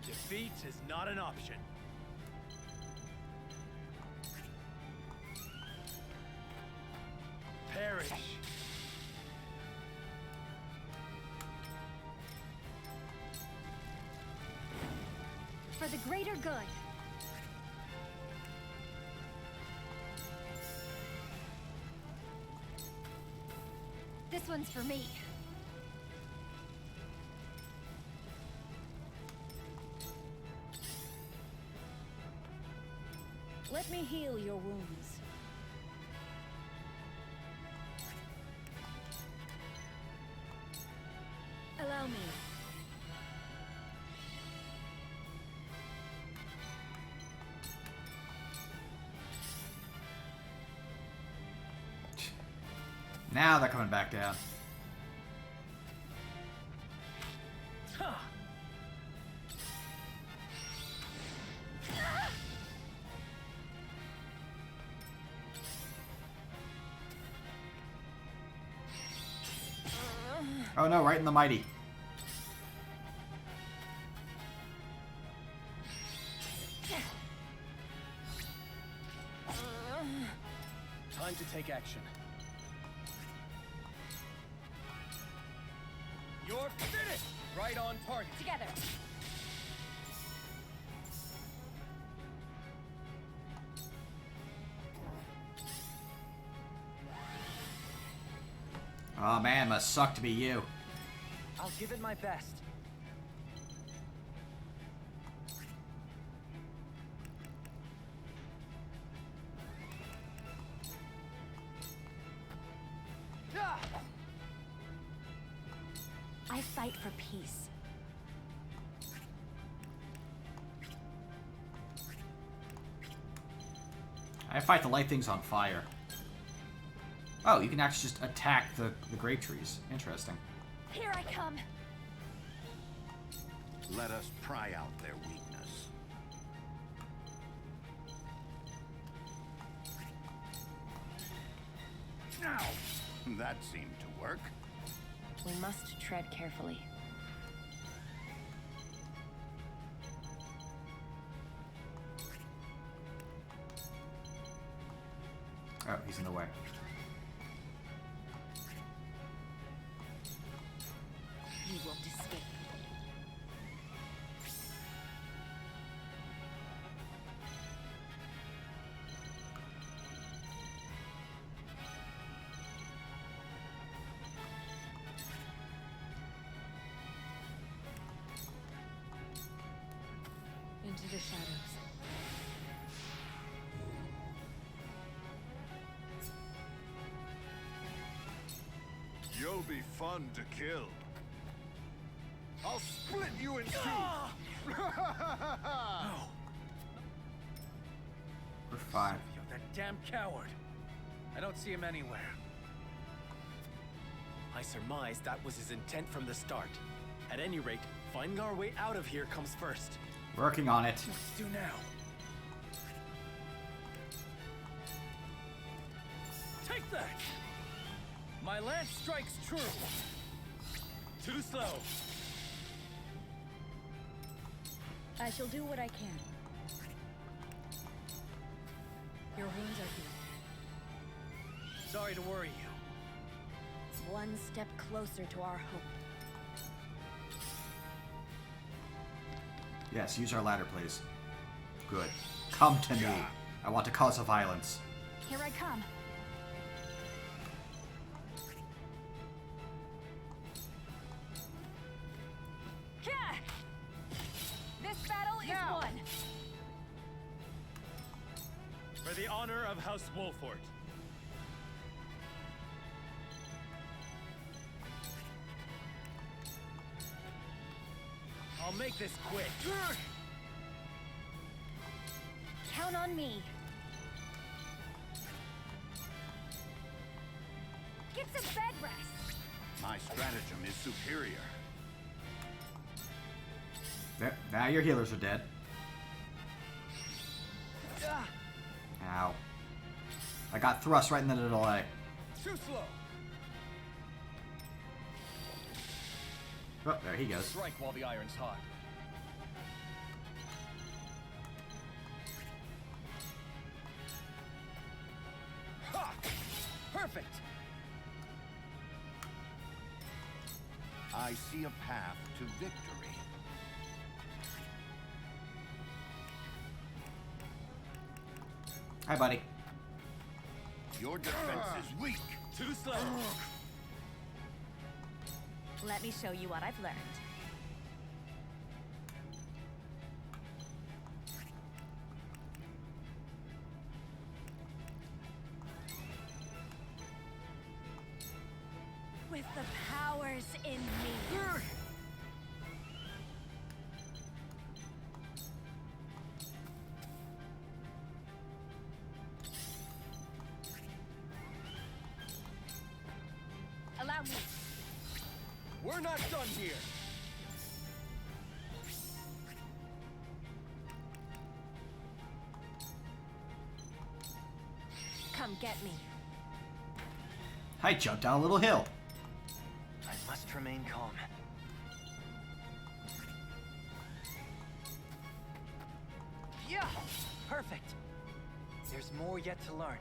Defeat is not an option. Perish. For the greater good. This one's for me. Let me heal your wounds. Allow me. Now they're coming back down. Oh no, right in the mighty. Time to take action. You're finished! Right on target. Together. Oh man, must suck to be you. I'll give it my best. I fight for peace. I fight to light things on fire. Oh, you can actually just attack the grape trees. Interesting. Here I come. Let us pry out their weakness. Now, that seemed to work. We must tread carefully. Oh, he's in the way. You won't escape. Into the shadows. You'll be fun to kill. I'll split you in two! We're fine. Silvio, that damn coward. I don't see him anywhere. I surmise that was his intent from the start. At any rate, finding our way out of here comes first. Working on it. Let's do now. Take that! My lance strikes true. Too slow. I shall do what I can. Your wounds are healed. Sorry to worry you. One step closer to our hope. Yes, use our ladder, please. Good. Come to me. I want to cause a violence. Here I come. This battle is won. For the honor of House Wolfort. I'll make this quick. Count on me. Get some bed rest. My stratagem is superior. There, now your healers are dead. Ow. I got thrust right in the delay. Too slow. Oh, there he goes. Strike while the iron's hot. Ha! Perfect. I see a path to victory. Hi, buddy. Your defense is weak. Too slow. Let me show you what I've learned. With the powers in me. Allow me. We're not done here. Come get me. I jumped down a little hill. I must remain calm. Yeah! Perfect. There's more yet to learn.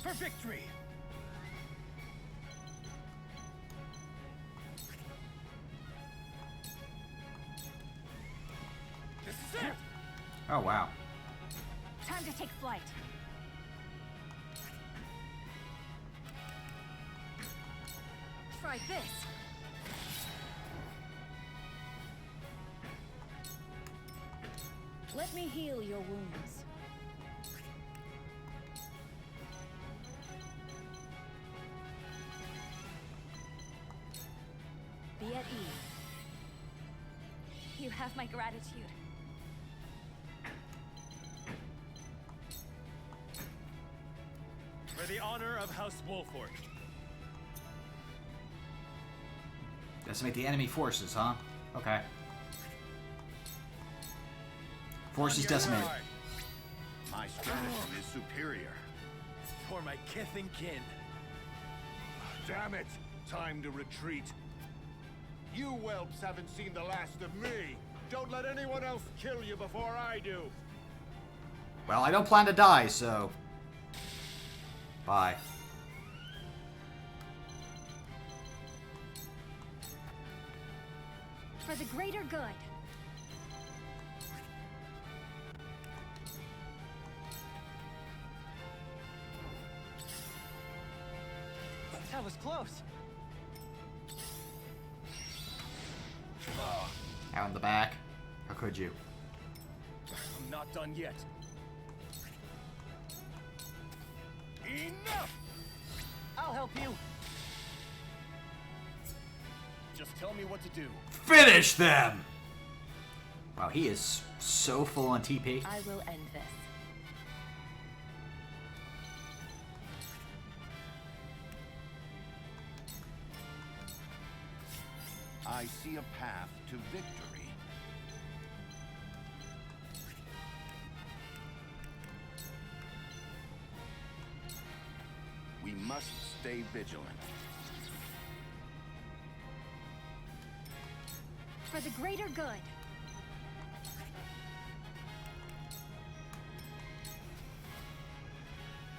For victory! This is it! Oh, wow. Time to take flight. Try this. Let me heal your wounds. Be at ease. You have my gratitude. For the honor of House Wolfort. Decimate the enemy forces, huh? Okay. Forces decimated. My stratagem is superior. For my kith and kin. Damn it! Time to retreat. You whelps haven't seen the last of me. Don't let anyone else kill you before I do. Well, I don't plan to die, so... Bye. For the greater good. That was close. Out in the back. How could you? I'm not done yet. Enough! I'll help you. Just tell me what to do. Finish them! Wow, he is so full on TP. I will end this. I see a path to victory. We must stay vigilant. For the greater good.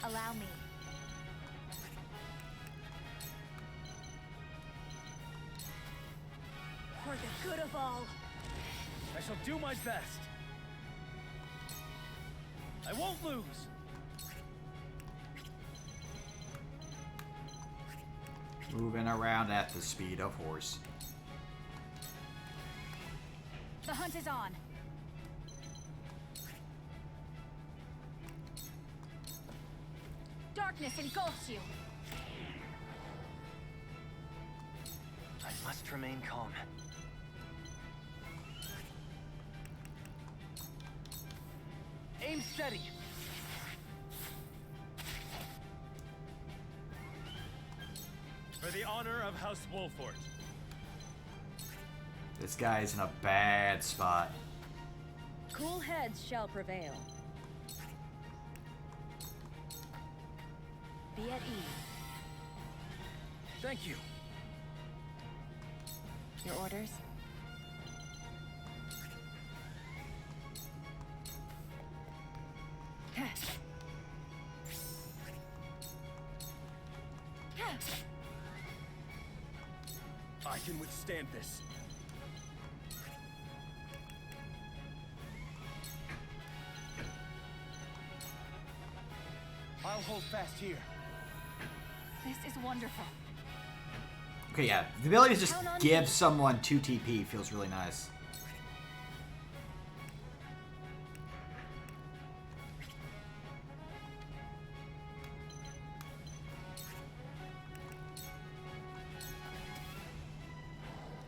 Allow me. For the good of all. I shall do my best. I won't lose. Moving around at the speed of horse. The hunt is on. Darkness engulfs you. I must remain calm. Aim steady. For the honor of House Wolfort. This guy's in a bad spot. Cool heads shall prevail. Be at ease. Thank you. Your orders? I can withstand this. I'll hold fast here. This is wonderful. Okay, yeah. The ability to just give someone 2 TP feels really nice.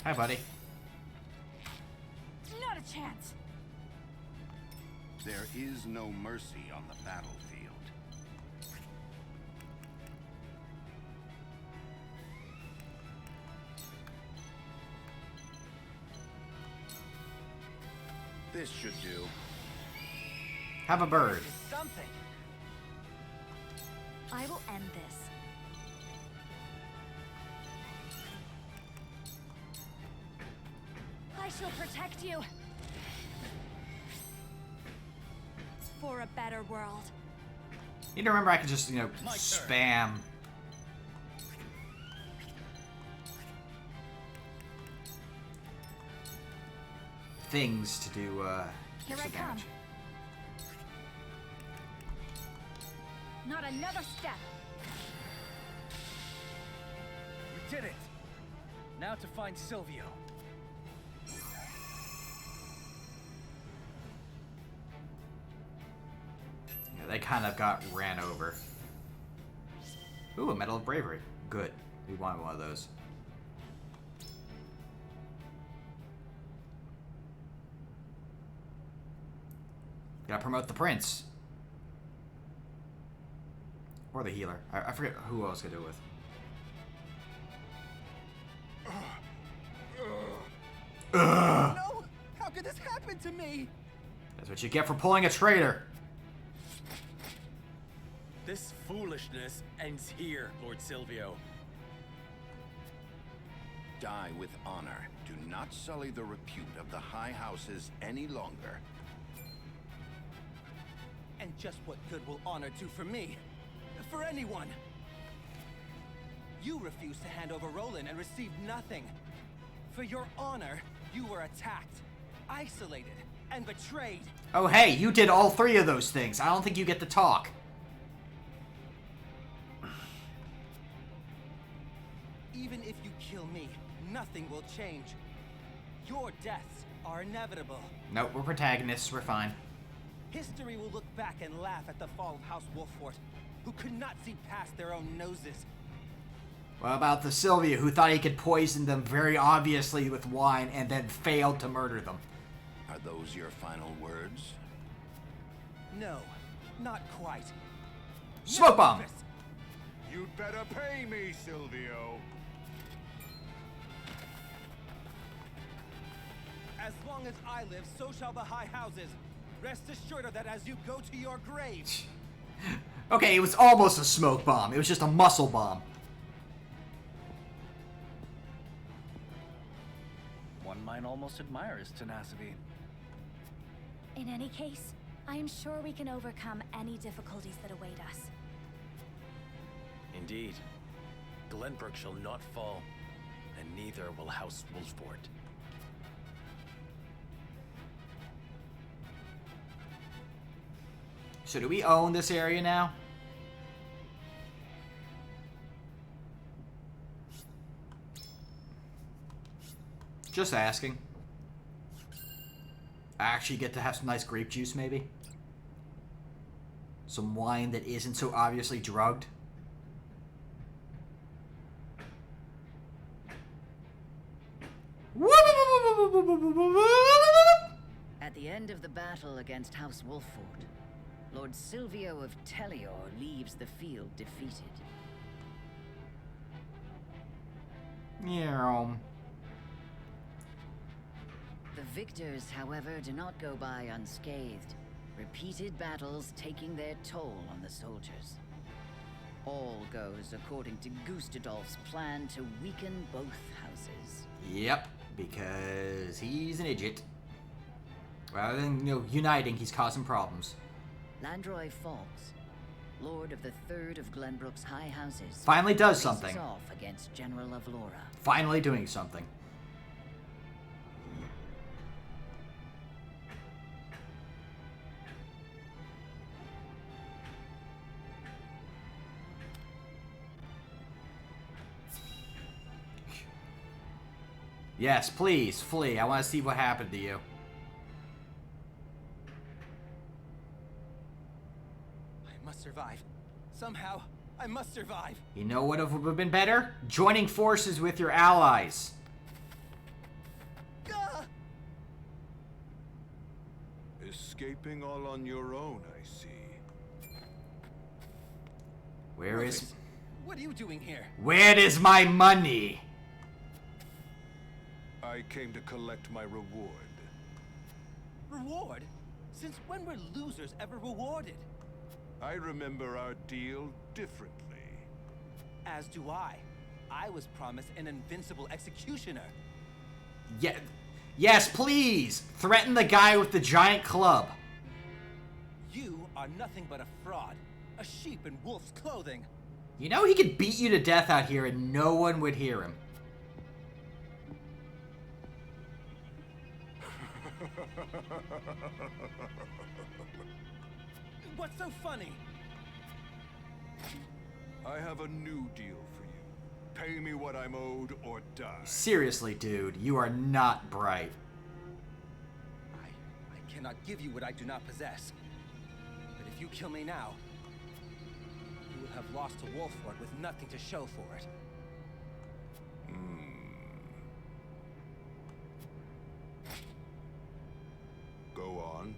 Hi, buddy. Not a chance. There is no mercy on the battlefield. This should do. Have a bird. Something. I will end this. I shall protect you. For a better world. You need to remember I can just, spam. Things to do, Here I extra come. damage. Not another step. We did it. Now to find Silvio. Yeah, they kind of got ran over. Ooh, a Medal of Bravery. Good. We wanted one of those. Gotta promote the prince. Or the healer. I forget who else could do it with. No! How could this happen to me? That's what you get for pulling a traitor. This foolishness ends here, Lord Silvio. Die with honor. Do not sully the repute of the high houses any longer. And just what good will honor do for me? For anyone? You refused to hand over Roland and received nothing. For your honor, you were attacked, isolated, and betrayed. Oh, hey, you did all 3 of those things. I don't think you get to talk. Even if you kill me, nothing will change. Your deaths are inevitable. Nope, we're protagonists. We're fine. History will look back and laugh at the fall of House Wolfort, who could not see past their own noses. What about the Sylvia who thought he could poison them very obviously with wine and then failed to murder them? Are those your final words? No, not quite. Smoke bomb! You'd better pay me, Silvio. As long as I live, so shall the high houses. Rest assured of that as you go to your grave. Okay, it was almost a smoke bomb. It was just a muscle bomb. One might almost admire his tenacity. In any case, I am sure we can overcome any difficulties that await us. Indeed. Glenbrook shall not fall, and neither will House Wolford. So do we own this area now? Just asking. I actually get to have some nice grape juice, maybe? Some wine that isn't so obviously drugged? At the end of the battle against House Wolford, Lord Silvio of Telliore leaves the field defeated. Yeah. The victors, however, do not go by unscathed, repeated battles taking their toll on the soldiers. All goes according to Gustadolf's plan to weaken both houses. Yep, because he's an idiot. Rather than, uniting, he's causing problems. Landroy Falks, Lord of the Third of Glenbrook's High Houses, Finally does faces something. off against General of Laura. Finally doing something. Yes, please, flee. I want to see what happened to you. I must survive. Somehow, I must survive. You know what would have been better? Joining forces with your allies. Escaping all on your own, I see. Where is... What are you doing here? Where is my money? I came to collect my reward. Reward? Since when were losers ever rewarded? I remember our deal differently. As do I. I was promised an invincible executioner. Yeah, yes, please! Threaten the guy with the giant club. You are nothing but a fraud. A sheep in wolf's clothing. You know he could beat you to death out here and no one would hear him. What's so funny? I have a new deal for you. Pay me what I'm owed or die. Seriously, dude, you are not bright. I cannot give you what I do not possess. But if you kill me now, you will have lost to Wolford with nothing to show for it. Go on.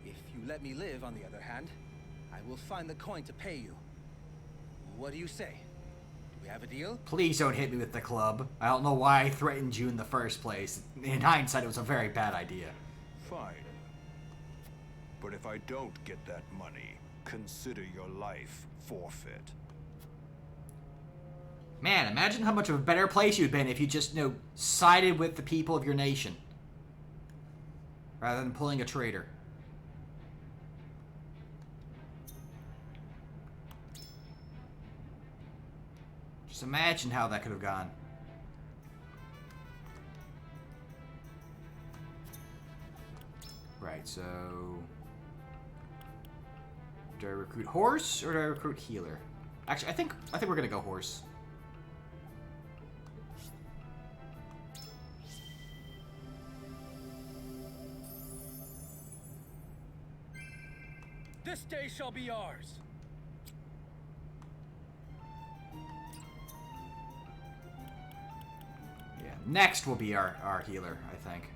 If you let me live, on the other hand, I will find the coin to pay you. What do you say? Do we have a deal? Please don't hit me with the club. I don't know why I threatened you in the first place. In hindsight, it was a very bad idea. Fine. But if I don't get that money, consider your life forfeit. Man, imagine how much of a better place you'd been if you just, sided with the people of your nation. Rather than pulling a traitor. Just imagine how that could have gone. Right, so... Do I recruit horse or do I recruit healer? Actually, I think we're gonna go horse. This day shall be ours. Next will be our healer, I think.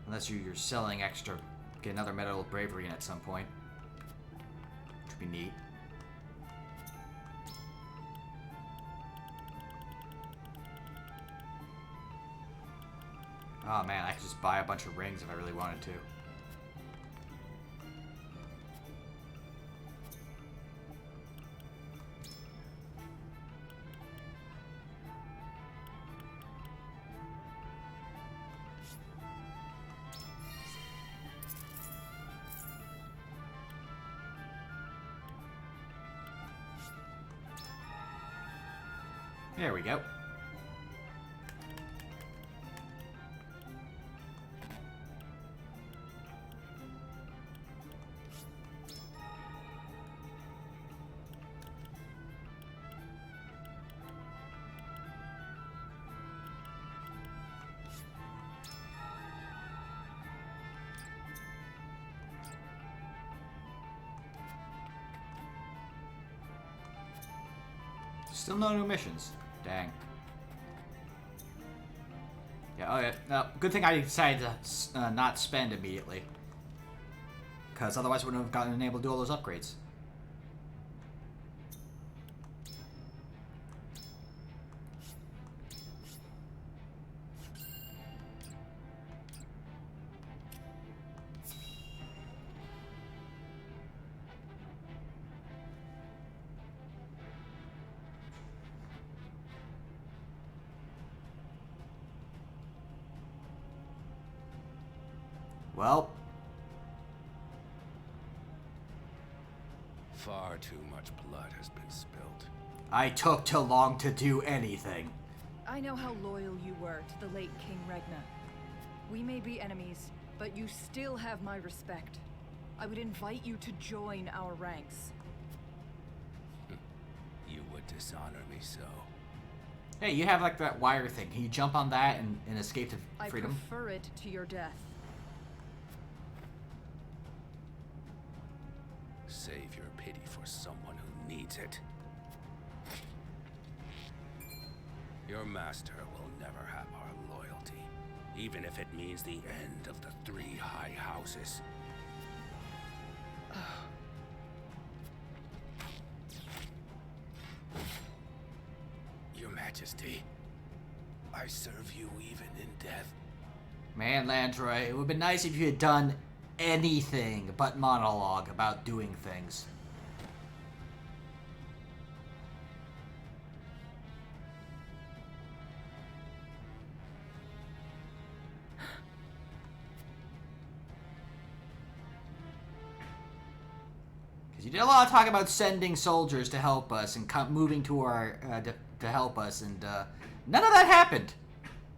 Unless you're selling extra, get another Medal of Bravery in at some point. Which would be neat. Oh man, I could just buy a bunch of rings if I really wanted to. There we go. Still no new missions. Dang. Yeah, oh yeah. No, good thing I decided to not spend immediately. Because otherwise I wouldn't have gotten able to do all those upgrades. Well, far too much blood has been spilled. I took too long to do anything. I know how loyal you were to the late King Regna. We may be enemies, but you still have my respect. I would invite you to join our ranks. You would dishonor me so. Hey, you have like that wire thing. Can you jump on that and escape to freedom? I prefer it to your death. Save your pity for someone who needs it. Your master will never have our loyalty, even if it means the end of the three high houses. Your Majesty, I serve you even in death. Man, Landroy, it would have been nice if you had done anything but monologue about doing things. Because you did a lot of talk about sending soldiers to help us and moving to our to help us, and none of that happened.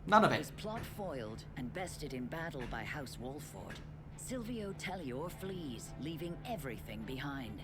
None of it. His plot foiled and bested in battle by House Wolford, Silvio Telliore flees, leaving everything behind.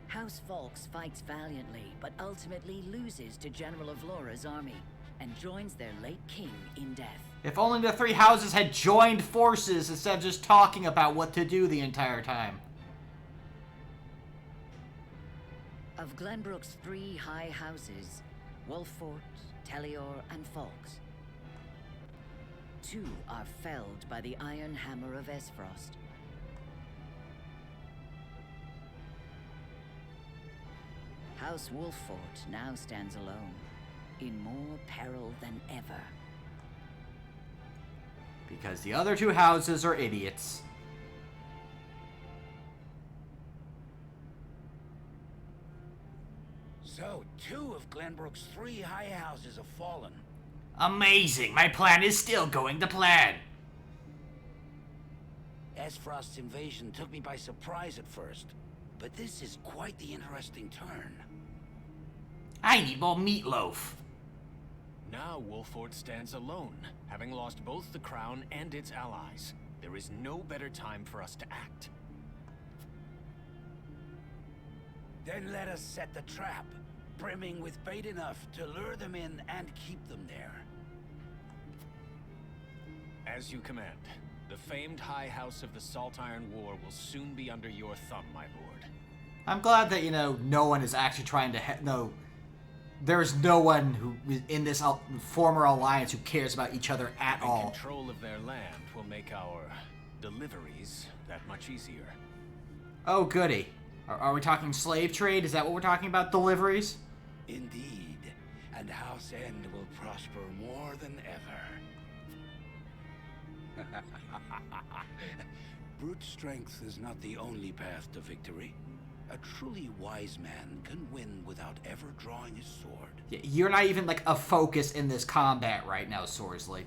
House Falks fights valiantly, but ultimately loses to General Avlora's army, and joins their late king in death. If only the three houses had joined forces instead of just talking about what to do the entire time. Of Glenbrook's three high houses, Wolfort, Telliore, and Falks, two are felled by the Iron Hammer of Esfrost. House Wolfort now stands alone, in more peril than ever. Because the other two houses are idiots. So, two of Glenbrook's three high houses have fallen. Amazing! My plan is still going to plan! Esfrost's invasion took me by surprise at first, but this is quite the interesting turn. I need more meatloaf. Now Wolford stands alone, having lost both the crown and its allies. There is no better time for us to act. Then let us set the trap. brimming with bait enough to lure them in and keep them there. As you command. The famed High House of the Salt Iron War will soon be under your thumb, my lord. I'm glad that, you know, no one is actually trying to... no, there's no one who in this former alliance who cares about each other at all. Control of their land will make our deliveries that much easier. Oh, goody. Are we talking slave trade? Is that what we're talking about? Deliveries? Indeed. And House End will prosper more than ever. Brute strength is not the only path to victory. A truly wise man can win without ever drawing his sword. Yeah, you're not even, like, a focus in this combat right now, Sorsley.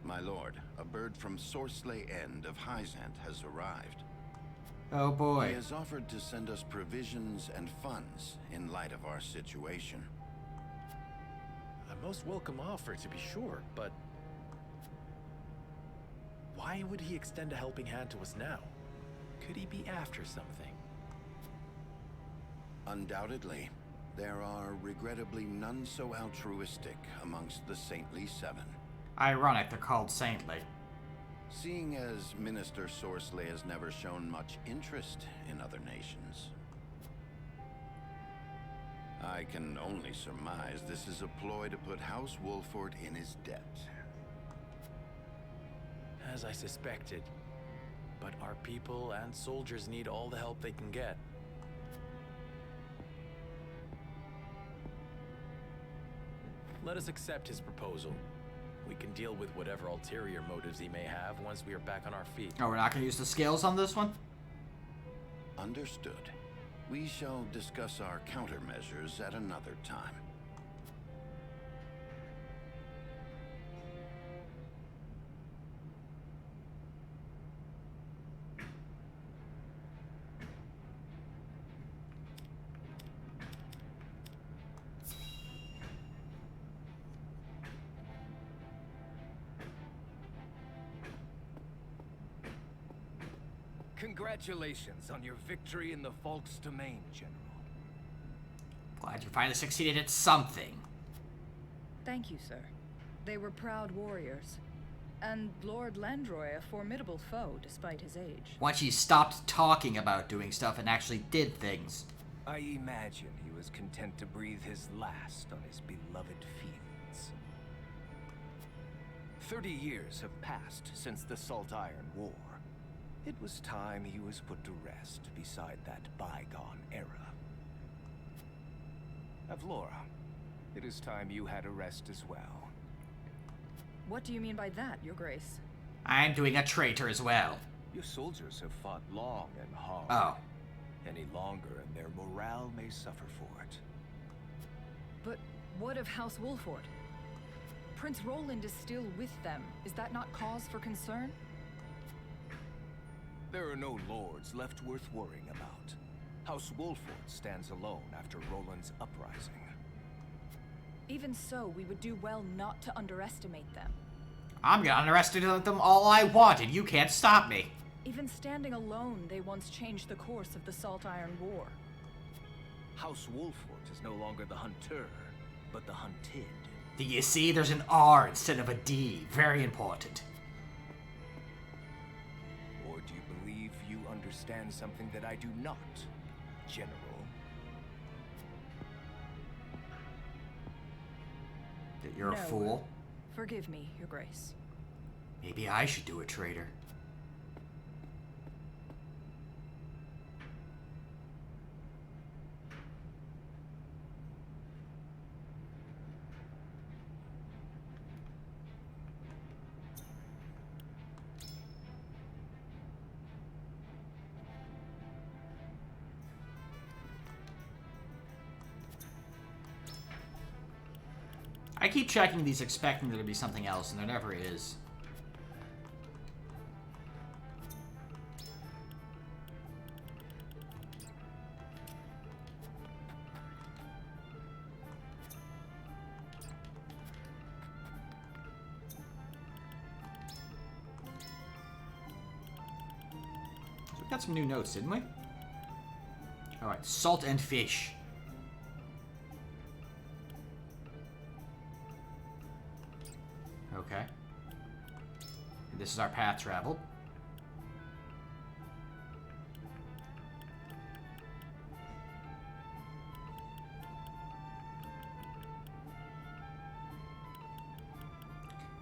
My lord, a bird from Sorsley End of Hyzant has arrived. Oh boy. He has offered to send us provisions and funds in light of our situation. A most welcome offer, to be sure, but why would he extend a helping hand to us now? Could he be after something? Undoubtedly. There are regrettably none so altruistic amongst the Saintly Seven. Ironic they're called saintly. Seeing as Minister Sorsley has never shown much interest in other nations, I can only surmise this is a ploy to put House Wolford in his debt. As I suspected. But our people and soldiers need all the help they can get. Let us accept his proposal. We can deal with whatever ulterior motives he may have once we are back on our feet. Oh, we're not going to use the scales on this one? Understood. We shall discuss our countermeasures at another time. Congratulations on your victory in the Volk's domain, General. Glad you finally succeeded at something. Thank you, sir. They were proud warriors. And Lord Landroy a formidable foe, despite his age. Once he stopped talking about doing stuff and actually did things. I imagine he was content to breathe his last on his beloved fields. 30 years have passed since the Salt Iron War. It was time he was put to rest beside that bygone era. Avlora, it is time you had a rest as well. What do you mean by that, Your Grace? I'm doing a traitor as well. Your soldiers have fought long and hard. Oh. Any longer and their morale may suffer for it. But what of House Wolford? Prince Roland is still with them. Is that not cause for concern? There are no lords left worth worrying about. House Wolford stands alone after Roland's uprising. Even so, we would do well not to underestimate them. I'm gonna underestimate them all I want, and you can't stop me. Even standing alone, they once changed the course of the Salt Iron War. House Wolford is no longer the hunter, but the hunted. Do you see? There's an R instead of a D. Very important. Or do you believe you understand something that I do not, General? That you're No. a fool? Forgive me, Your Grace. Maybe I should do a traitor. I keep checking these expecting there to be something else, and there never is. We got some new notes, didn't we? Alright, salt and fish. Okay. And this is our path traveled.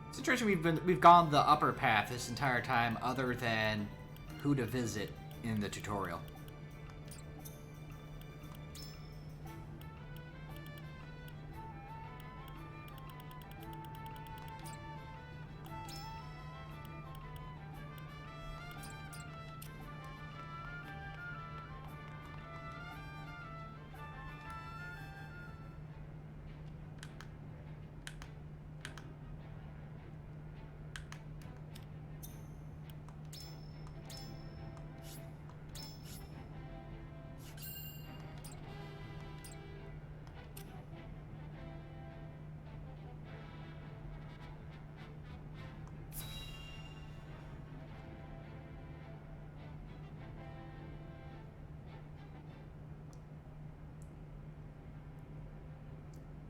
It's interesting we've gone the upper path this entire time other than who to visit in the tutorial.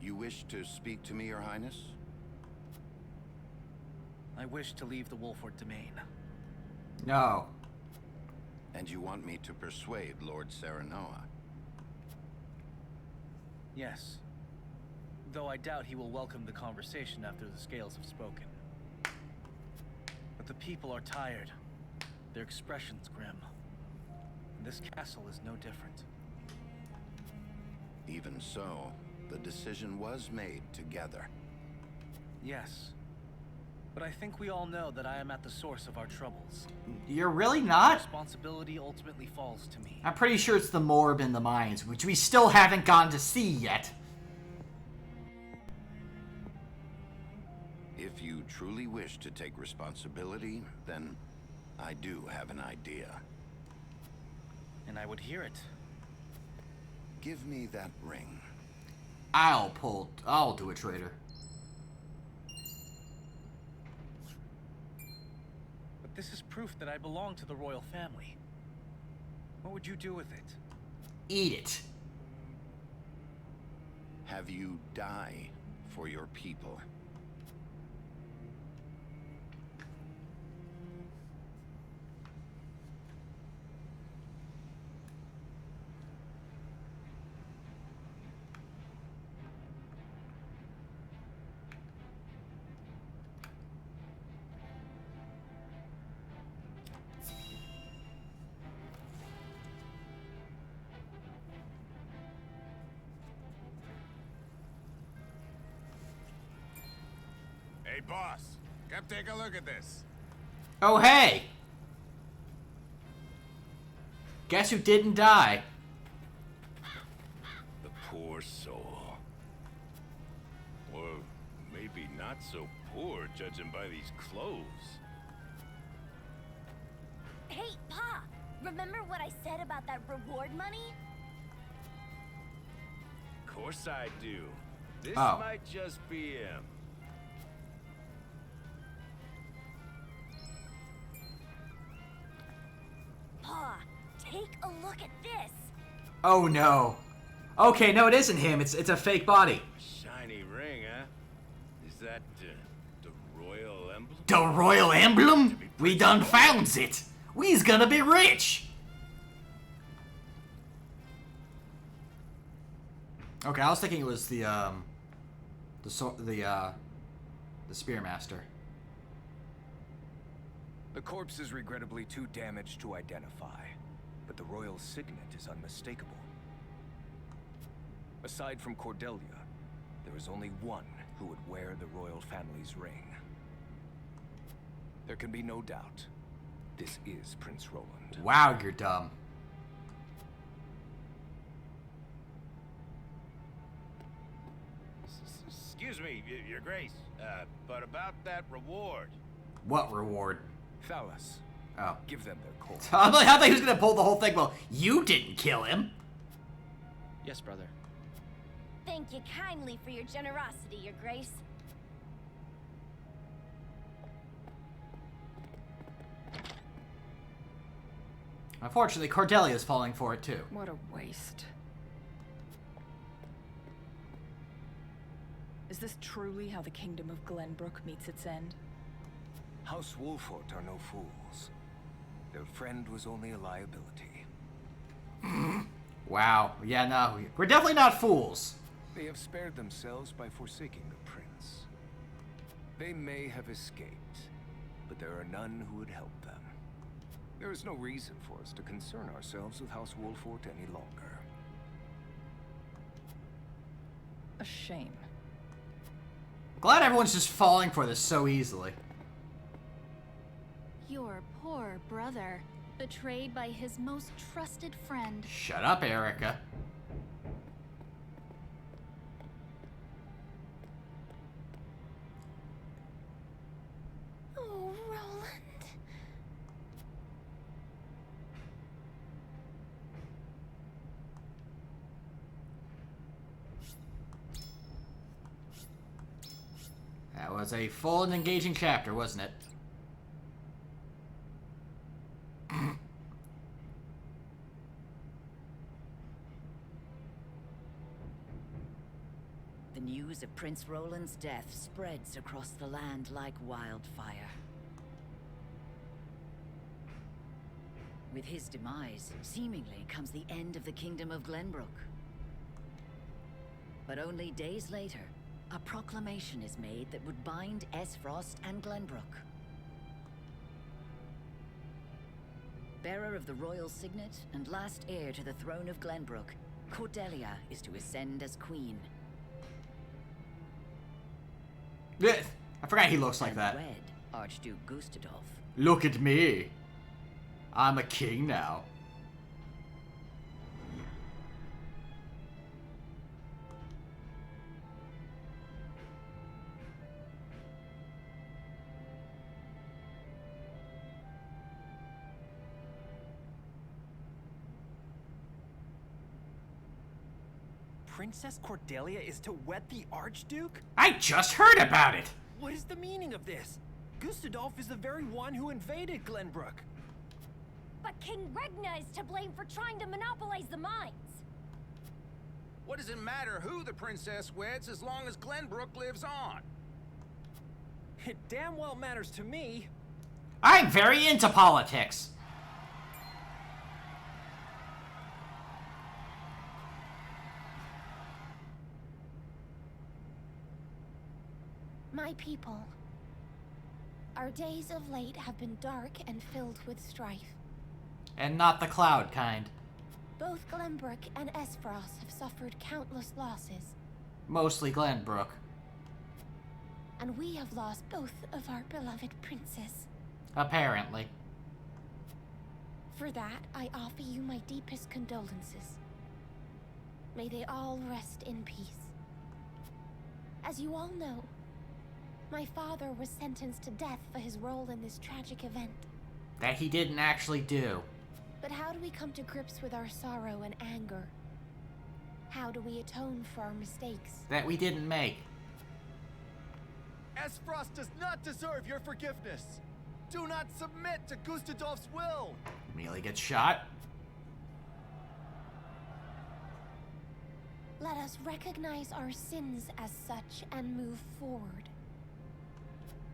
You wish to speak to me, Your Highness? I wish to leave the Wolford domain. No. And you want me to persuade Lord Serenoa? Yes. Though I doubt he will welcome the conversation after the scales have spoken. But the people are tired. Their expressions grim. And this castle is no different. Even so, the decision was made together. Yes. But I think we all know that I am at the source of our troubles. You're really not? Responsibility ultimately falls to me. I'm pretty sure it's the Morb in the mines, which we still haven't gotten to see yet. If you truly wish to take responsibility, then I do have an idea. And I would hear it. Give me that ring. I'll do it, traitor. But this is proof that I belong to the royal family. What would you do with it? Eat it. Have you die for your people? Hey, boss. Come take a look at this. Oh, hey! Guess who didn't die? The poor soul. Or maybe not so poor, judging by these clothes. Hey, Pa! Remember what I said about that reward money? Of course I do. This Oh. might just be him. Pa, take a look at this! Oh no. Okay, no, it isn't him. It's a fake body. Shiny ring, huh? Is that the royal emblem? The royal emblem? We done found it. We's gonna be rich. Okay, I was thinking it was the Spearmaster. The corpse is regrettably too damaged to identify, but the royal signet is unmistakable. Aside from Cordelia, there is only one who would wear the royal family's ring. There can be no doubt. This is Prince Roland. Wow, you're dumb. Excuse me, Your Grace, but about that reward. What reward? Thalas. Oh. Give them their coal. I thought he was gonna pull the whole thing. Well, you didn't kill him. Yes, brother. Thank you kindly for your generosity, Your Grace. Unfortunately, Cordelia's falling for it too. What a waste. Is this truly how the kingdom of Glenbrook meets its end? House Wolfort are no fools. Their friend was only a liability. Wow. Yeah, no. We're definitely not fools. They have spared themselves by forsaking the prince. They may have escaped, but there are none who would help them. There is no reason for us to concern ourselves with House Wolfort any longer. A shame. Glad everyone's just falling for this so easily. Your poor brother, betrayed by his most trusted friend. Shut up, Erica. Oh, Roland. That was a full and engaging chapter, wasn't it? The news of Prince Roland's death spreads across the land like wildfire. With his demise, seemingly comes the end of the Kingdom of Glenbrook. But only days later, a proclamation is made that would bind Esfrost and Glenbrook. Bearer of the royal signet and last heir to the throne of Glenbrook, Cordelia is to ascend as queen. I forgot he looks like And that. wed Archduke Gustadolf. Look at me. I'm a king now. Princess Cordelia is to wed the Archduke? I just heard about it! What is the meaning of this? Gustadolf is the very one who invaded Glenbrook. But King Regna is to blame for trying to monopolize the mines. What does it matter who the princess weds as long as Glenbrook lives on? It damn well matters to me. I'm very into politics. My people, our days of late have been dark and filled with strife. And not the cloud kind. Both Glenbrook and Esfrost have suffered countless losses. Mostly Glenbrook. And we have lost both of our beloved princes. Apparently. For that, I offer you my deepest condolences. May they all rest in peace. As you all know, my father was sentenced to death for his role in this tragic event. That he didn't actually do. But how do we come to grips with our sorrow and anger? How do we atone for our mistakes? That we didn't make. Esfrost does not deserve your forgiveness. Do not submit to Gustadolf's will. Immediately gets shot. Let us recognize our sins as such and move forward.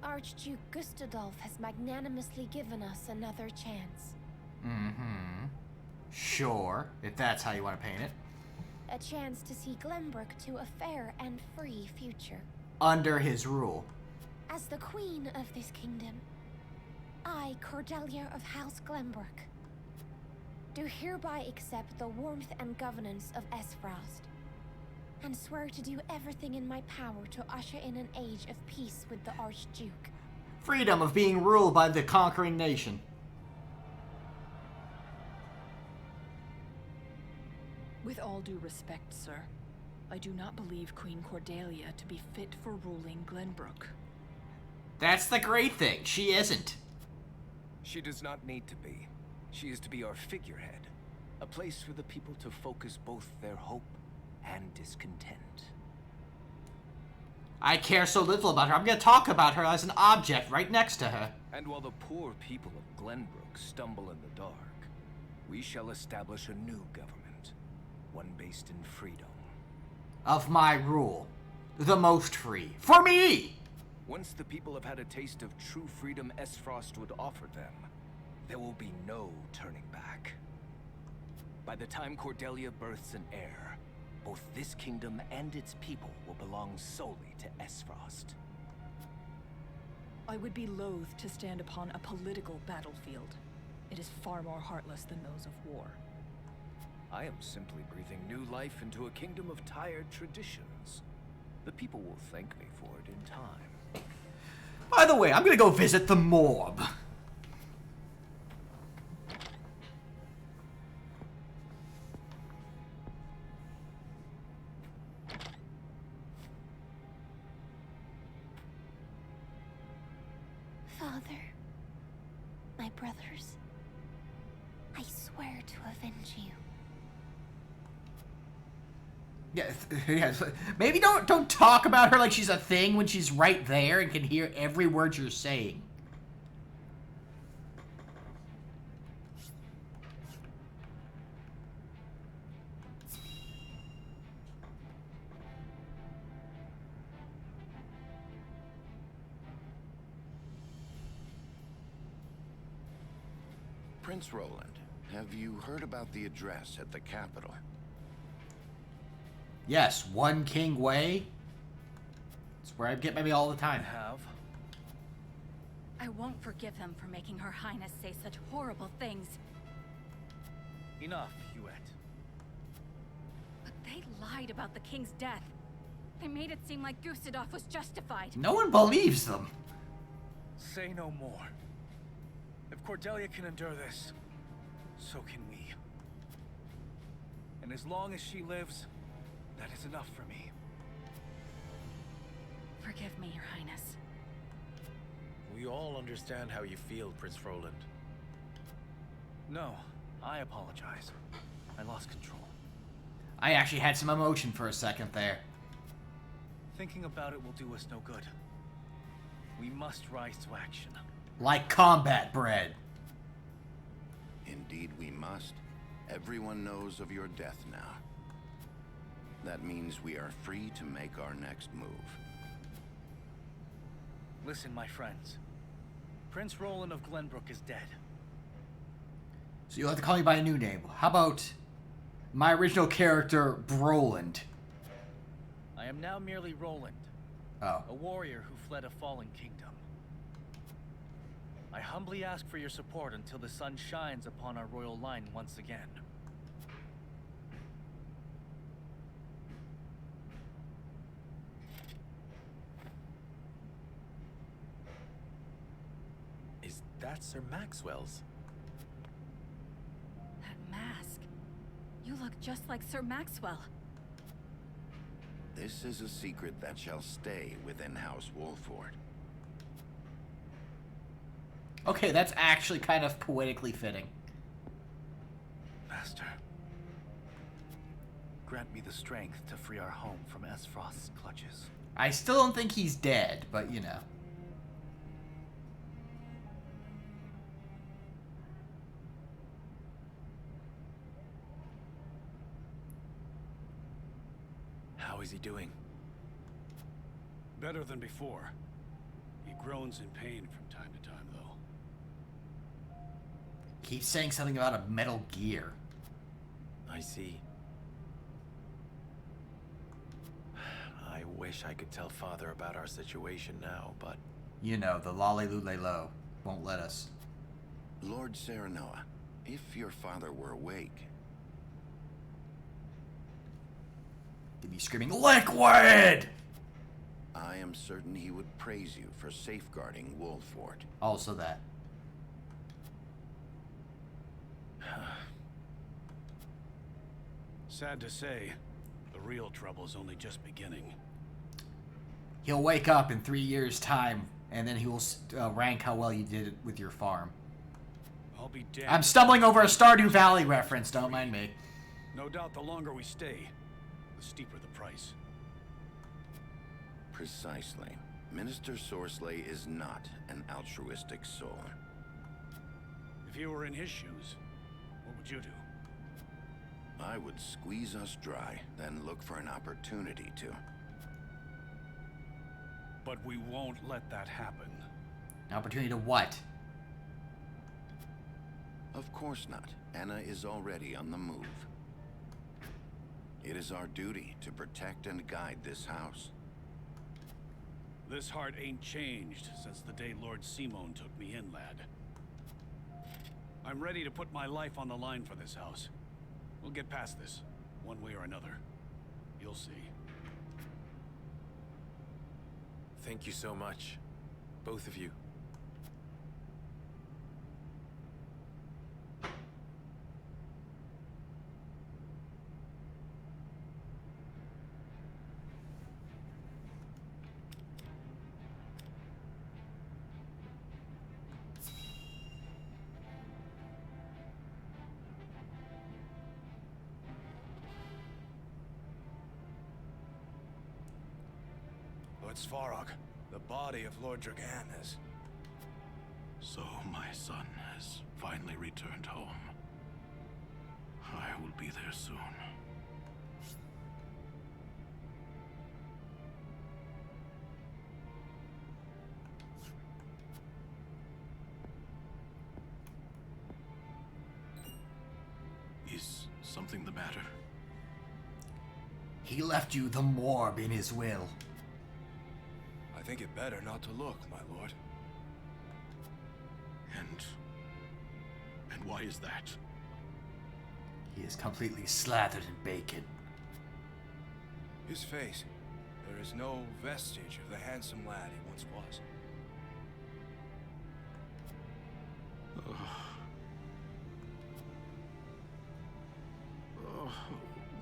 Archduke Gustadolf has magnanimously given us another chance. Mm-hmm. Sure, if that's how you want to paint it. A chance to see Glenbrook to a fair and free future. Under his rule. As the queen of this kingdom, I, Cordelia of House Glenbrook, do hereby accept the warmth and governance of Esfrost, and swear to do everything in my power to usher in an age of peace with the Archduke. Freedom of being ruled by the conquering nation. With all due respect, sir, I do not believe Queen Cordelia to be fit for ruling Glenbrook. That's the great thing. She isn't. She does not need to be. She is to be our figurehead. A place for the people to focus both their hope and discontent. I care so little about her. I'm going to talk about her as an object right next to her. And while the poor people of Glenbrook stumble in the dark, We shall establish a new government, one based in freedom. Of my rule. The most free. For me! Once the people have had a taste of true freedom Esfrost would offer them, there will be no turning back. By the time Cordelia births an heir, both this kingdom and its people will belong solely to Esfrost. I would be loath to stand upon a political battlefield. It is far more heartless than those of war. I am simply breathing new life into a kingdom of tired traditions. The people will thank me for it in time. By the way, I'm gonna go visit the morgue. Father, my brothers, I swear to avenge you. Yes. Maybe don't talk about her like she's a thing when she's right there and can hear every word you're saying. Prince Roland, have you heard about the address at the capital? Yes, One King Way. It's where I get maybe all the time. I won't forgive them for making Her Highness say such horrible things. Enough, Huet. But they lied about the king's death. They made it seem like Gustadolf was justified. No one believes them. Say no more. If Cordelia can endure this, so can we. And as long as she lives, that is enough for me. Forgive me, Your Highness. We all understand how you feel, Prince Roland. No, I apologize. I lost control. I actually had some emotion for a second there. Thinking about it will do us no good. We must rise to action. Like combat bread. Indeed we must. Everyone knows of your death now. That means we are free to make our next move. Listen, my friends. Prince Roland of Glenbrook is dead. So you'll have to call me by a new name. How about my original character, Broland? I am now merely Roland. Oh. A warrior who fled a fallen kingdom. I humbly ask for your support until the sun shines upon our royal line once again. Is that Sir Maxwell's? That mask. You look just like Sir Maxwell. This is a secret that shall stay within House Wolford. Okay, that's actually kind of poetically fitting. Master, grant me the strength to free our home from Esfrost's clutches. I still don't think he's dead, but you know. How is he doing? Better than before. He groans in pain from time to time, though. Keeps saying something about a Metal Gear. I see. I wish I could tell Father about our situation now, but... You know, the Lolly-Lulay-Lo won't let us. Lord Serenoa, if your father were awake... He'd be screaming, Liquid! I am certain he would praise you for safeguarding Wolford. Also that. Sad to say, the real trouble's only just beginning. He'll wake up in 3 years' time, and then he will rank how well you did it with your farm. I'll be damned. I'm stumbling over a Stardew Valley reference, don't mind me. No doubt the longer we stay, the steeper the price. Precisely. Minister Sorsley is not an altruistic soul. If you were in his shoes, what would would you do? I would squeeze us dry, then look for an opportunity to. But we won't let that happen. An opportunity to what? Of course not. Anna is already on the move. It is our duty to protect and guide this house. This heart ain't changed since the day Lord Simon took me in, lad. I'm ready to put my life on the line for this house. We'll get past this, one way or another. You'll see. Thank you so much, both of you. Lord Svarog, the body of Lord Dragan has... So my son has finally returned home. I will be there soon. Is something the matter? He left you the morb in his will. I think it better not to look, my lord. And why is that? He is completely slathered in bacon. His face. There is no vestige of the handsome lad he once was. Oh,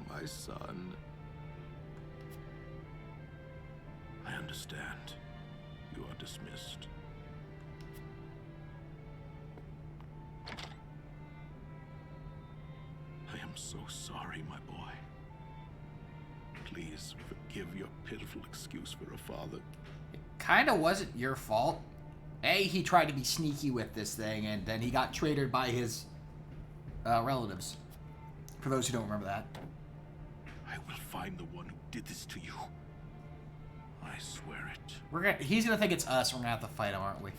my son. I understand. You are dismissed. I am so sorry, my boy. Please forgive your pitiful excuse for a father. It kind of wasn't your fault. He tried to be sneaky with this thing, and then he got traitored by his relatives. For those who don't remember that. I will find the one who did this to you. I swear it. He's gonna think it's us. We're gonna have to fight him, aren't we?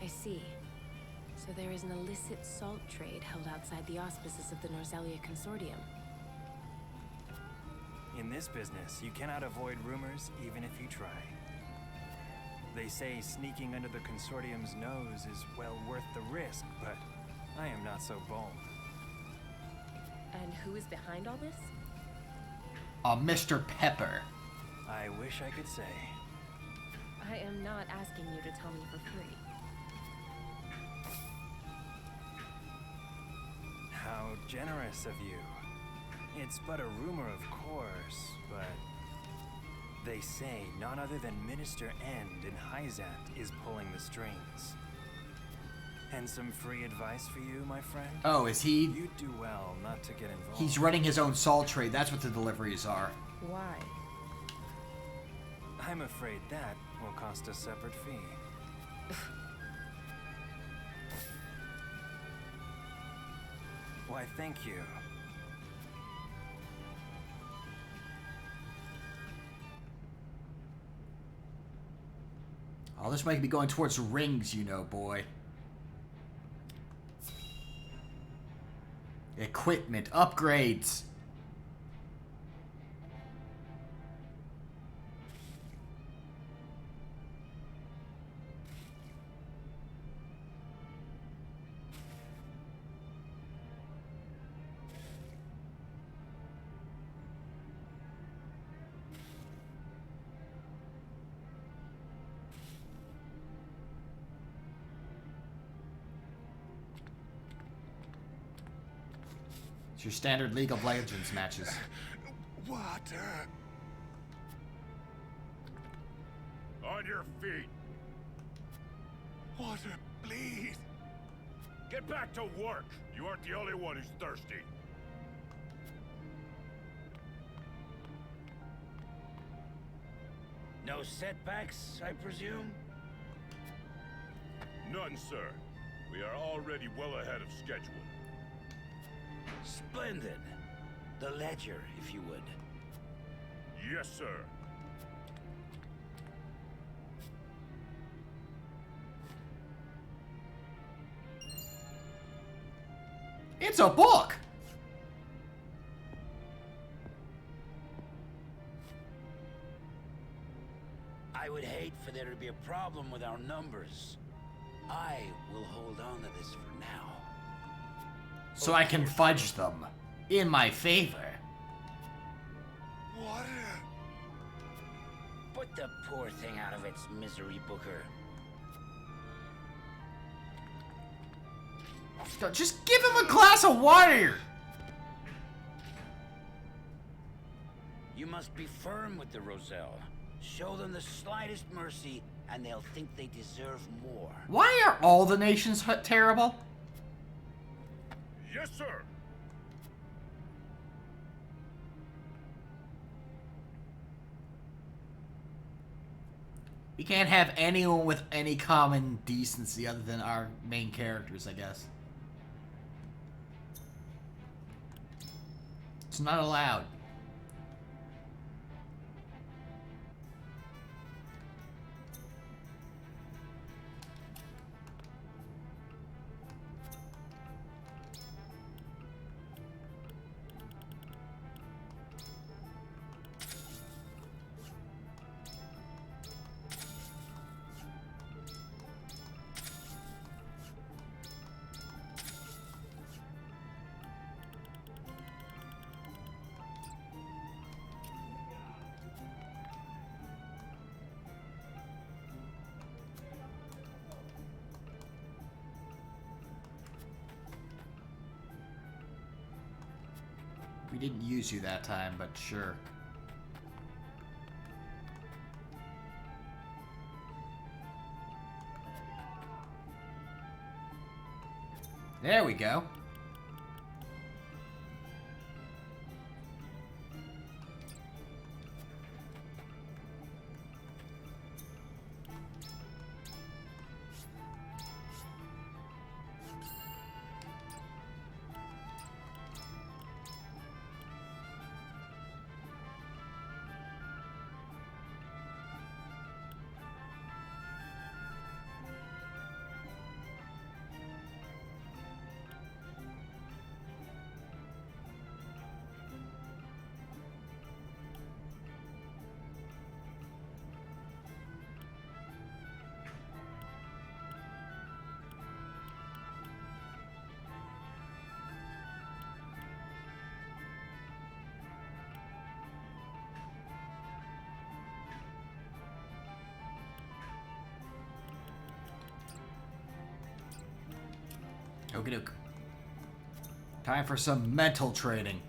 I see. So there is an illicit salt trade held outside the auspices of the Norzelia Consortium. In this business, you cannot avoid rumors even if you try. They say sneaking under the Consortium's nose is well worth the risk, but I am not so bold. And who is behind all this? Mr. Pepper. I wish I could say. I am not asking you to tell me for free. How generous of you. It's but a rumor, of course, but they say none other than Minister End in Hyzant is pulling the strings. And some free advice for you, my friend? Oh, is he? You'd do well not to get involved. He's running his own salt trade. That's what the deliveries are. Why? I'm afraid that will cost a separate fee. Why, thank you. Oh, this might be going towards rings, you know, boy. Equipment, upgrades. It's your standard League of Legends matches. Water! On your feet! Water, please! Get back to work! You aren't the only one who's thirsty. No setbacks, I presume? None, sir. We are already well ahead of schedule. Splendid. The ledger, if you would. Yes, sir. It's a book! I would hate for there to be a problem with our numbers. I will hold on to this for now. So I can fudge them in my favor. Water! Put the poor thing out of its misery, Booker. Just give him a glass of water! You must be firm with the Roselle. Show them the slightest mercy, and they'll think they deserve more. Why are all the nations terrible? Yes, sir. We can't have anyone with any common decency other than our main characters, I guess. It's not allowed. We didn't use you that time, but sure. There we go. Okie doke. Time for some mental training.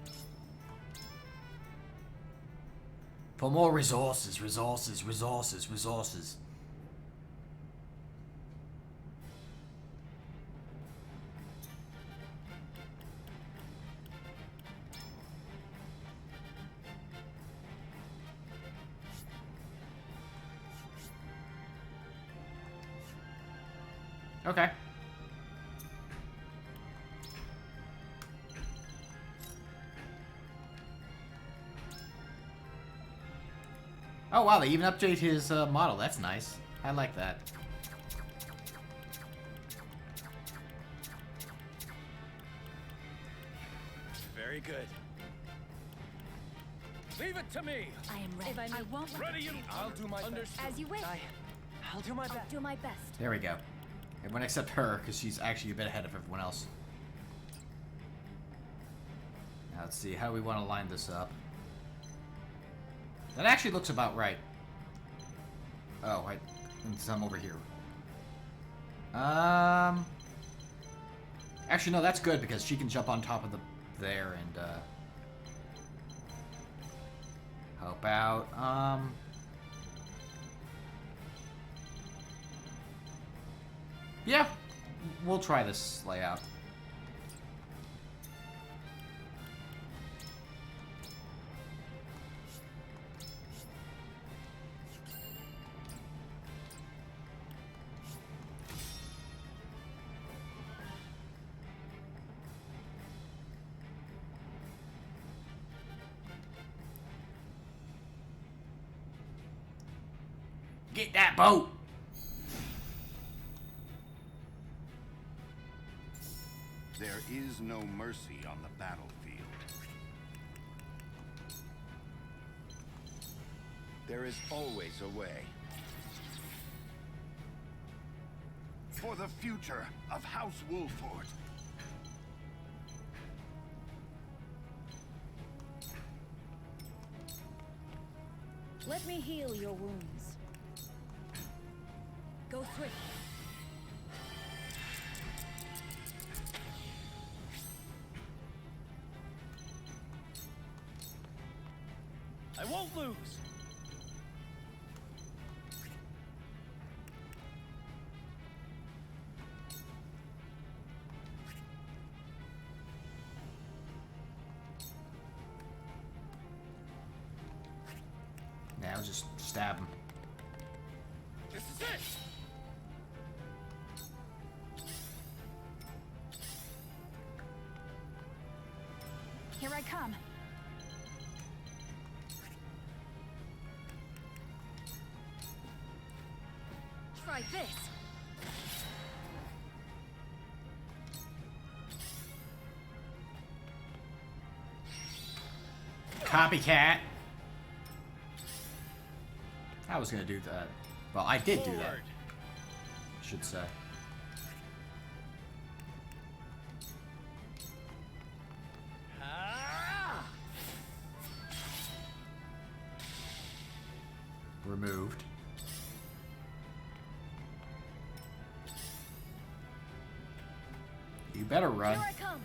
For more resources, resources, resources, resources. Okay. Oh wow, they even update his model. That's nice. I like that. Very good. Leave it to me. I am ready. If I won't Ready, you. I'll do my best. As you wish. I'll do my best. I'll do my best. There we go. Everyone except her, because she's actually a bit ahead of everyone else. Now let's see, how do we want to line this up? That actually looks about right. Oh, I'm over here. Actually, no, that's good because she can jump on top of there and Help out. Yeah, we'll try this layout. Get that boat! There is no mercy on the battlefield. There is always a way. For the future of House Wolford. Let me heal your wounds. Go swift. I won't lose. Now just stab him. This is it. Here I come. Try this. Copycat. I was gonna do that. Well, I did do that. I should say. Removed. You better run. Here I come.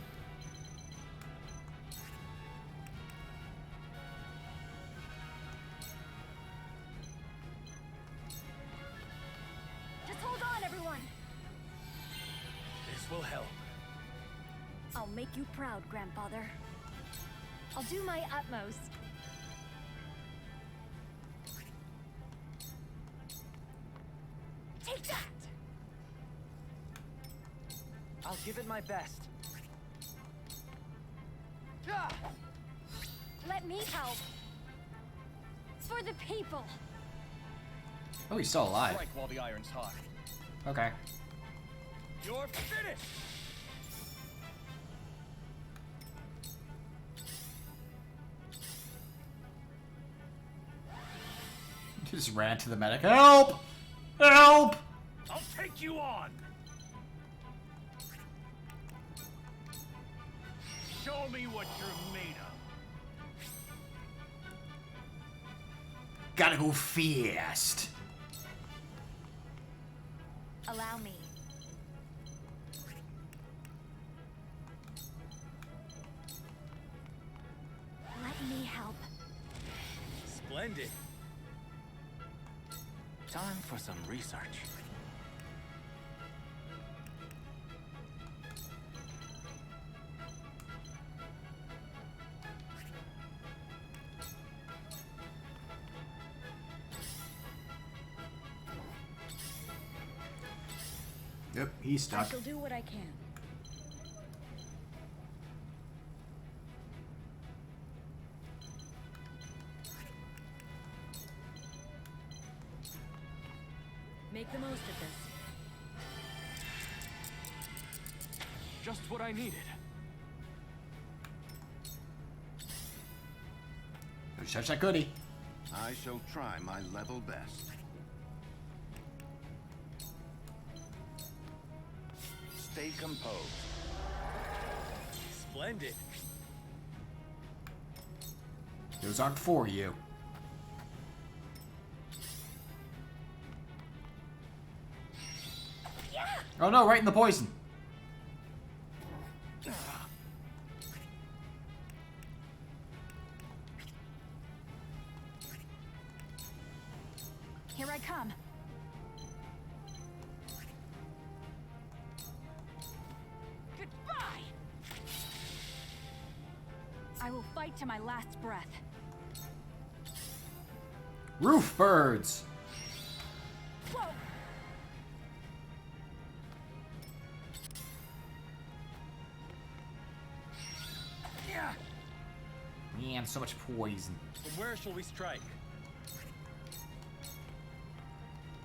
Just hold on, everyone. This will help. I'll make you proud, Grandfather. I'll do my utmost. Take that! I'll give it my best. Let me help. For the people. Oh, he's still alive. Strike while the iron's hot. Okay. You're finished. Just ran to the medic. Help! Help! I'll take you on. Show me what you're made of. Gotta go fast. Allow me. Let me help. Splendid. Time for some research. Yep, he's I stuck. shall do what I can. Make the most of this. Just what I needed. Don't touch that goodie. I shall try my level best. Stay composed. Splendid. Those aren't for you. Oh no, right in the poison. Here I come. Goodbye! I will fight to my last breath. Roof birds! Whoa! Yeah. Man, so much poison. From where shall we strike?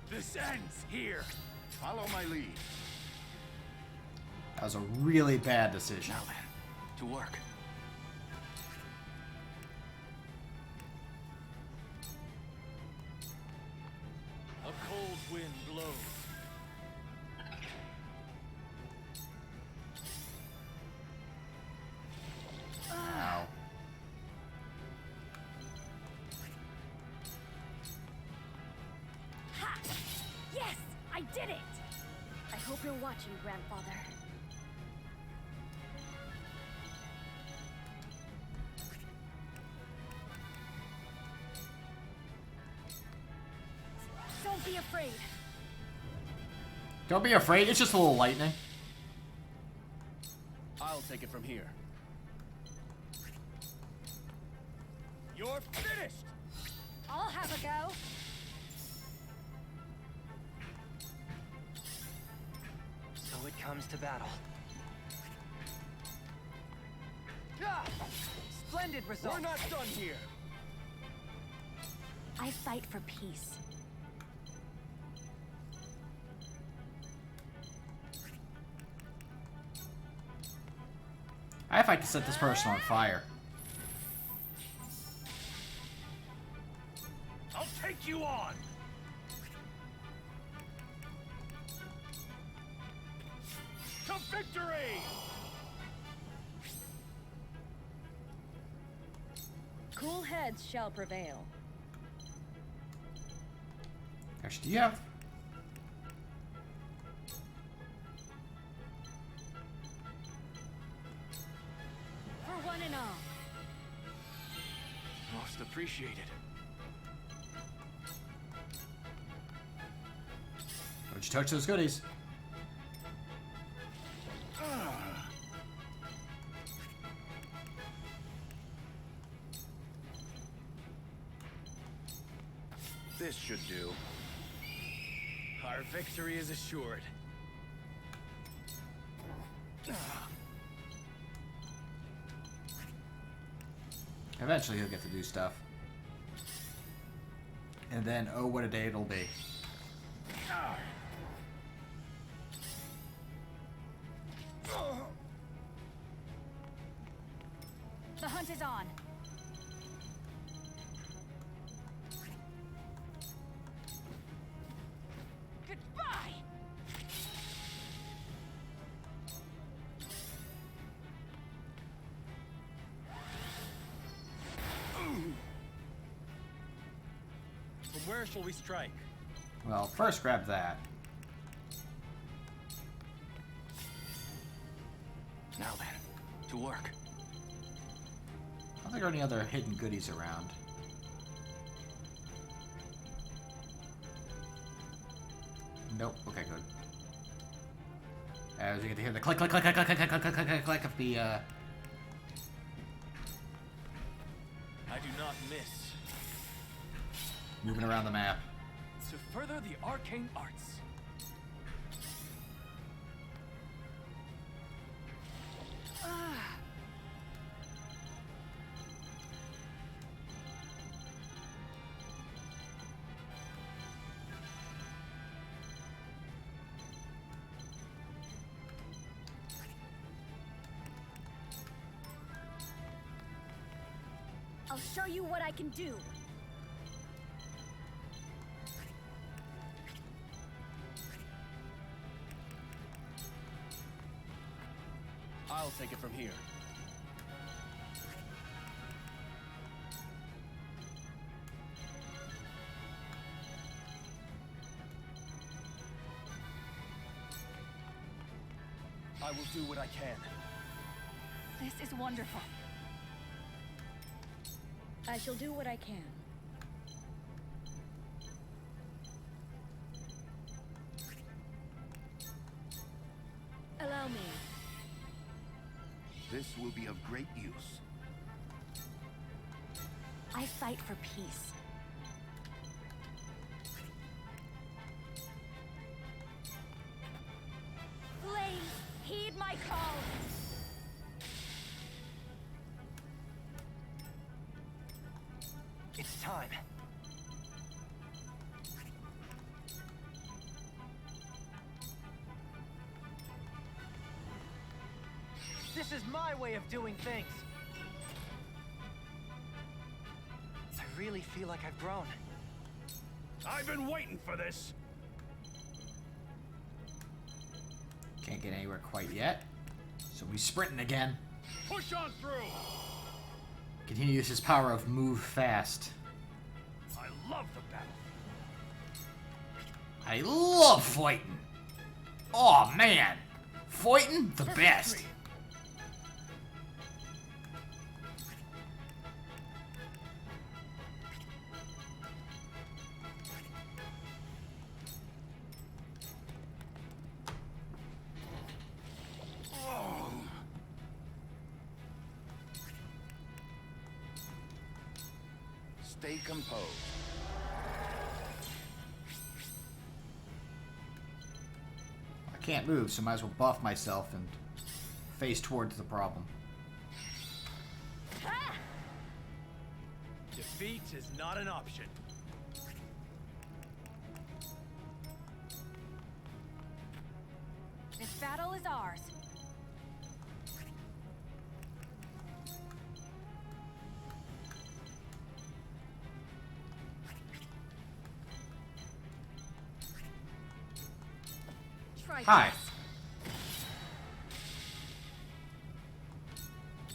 This ends here. Follow my lead. That was a really bad decision. Now then, to work. A cold wind blows. Ow. Ha! Yes! I did it! I hope you're watching, Grandfather. Don't be afraid. Don't be afraid, it's just a little lightning. I'll take it from here. You're finished! I'll have a go. So it comes to battle. Ah! Splendid result! We're not done here! I fight for peace. I fight to set this person on fire. I'll take you on. To victory! Cool heads shall prevail. Actually, do you have... For one and all. Most appreciated. Don't you touch those goodies. This should do. Our victory is assured. Eventually he'll get to do stuff. And then, oh, what a day it'll be. The hunt is on. Goodbye! From where shall we strike? Well, first grab that. Now then, to work. I don't think there are any other hidden goodies around. Nope. Okay, good. As you get to hear the click, click, click, click, click, click, click, click, click, click, click of the, I do not miss. moving around the map. To further the arcane arts. I'll show you what I can do. I'll take it from here. I will do what I can. This is wonderful. I shall do what I can. Allow me. This will be of great use. I fight for peace. Flames, heed my call! It's time. This is my way of doing things. I really feel like I've grown. I've been waiting for this. Can't get anywhere quite yet. So we sprinting again. Push on through. Continue to use his power of move fast. I love the battle. I love fighting. Oh man, fighting the best. Stay composed. I can't move, so might as well buff myself and face towards the problem. Defeat is not an option. This battle is ours. Hi.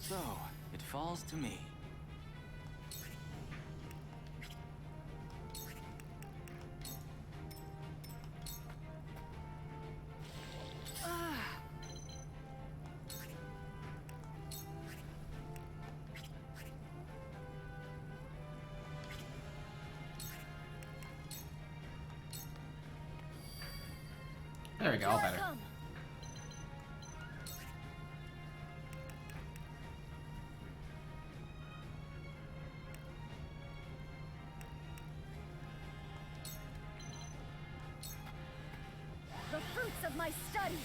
So, it falls to me. There we go, all better. The fruits of my studies.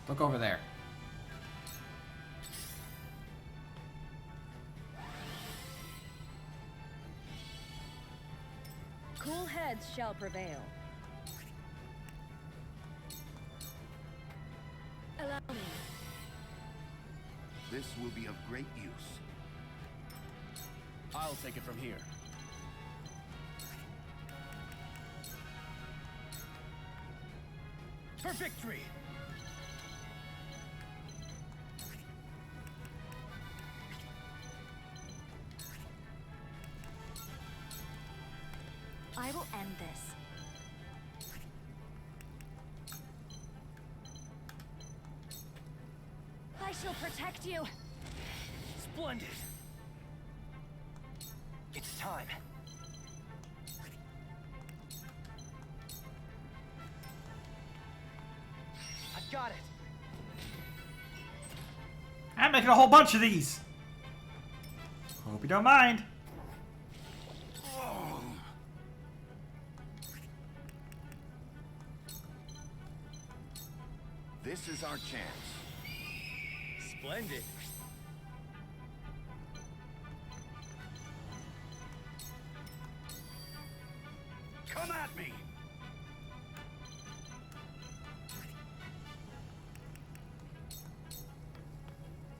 Look over there. Cool heads shall prevail. Allow me. This will be of great use. I'll take it from here. For victory! I will end this. I shall protect you. Splendid! It's time. I've got it. I'm making a whole bunch of these. Hope you don't mind. This is our chance. Splendid. Come at me.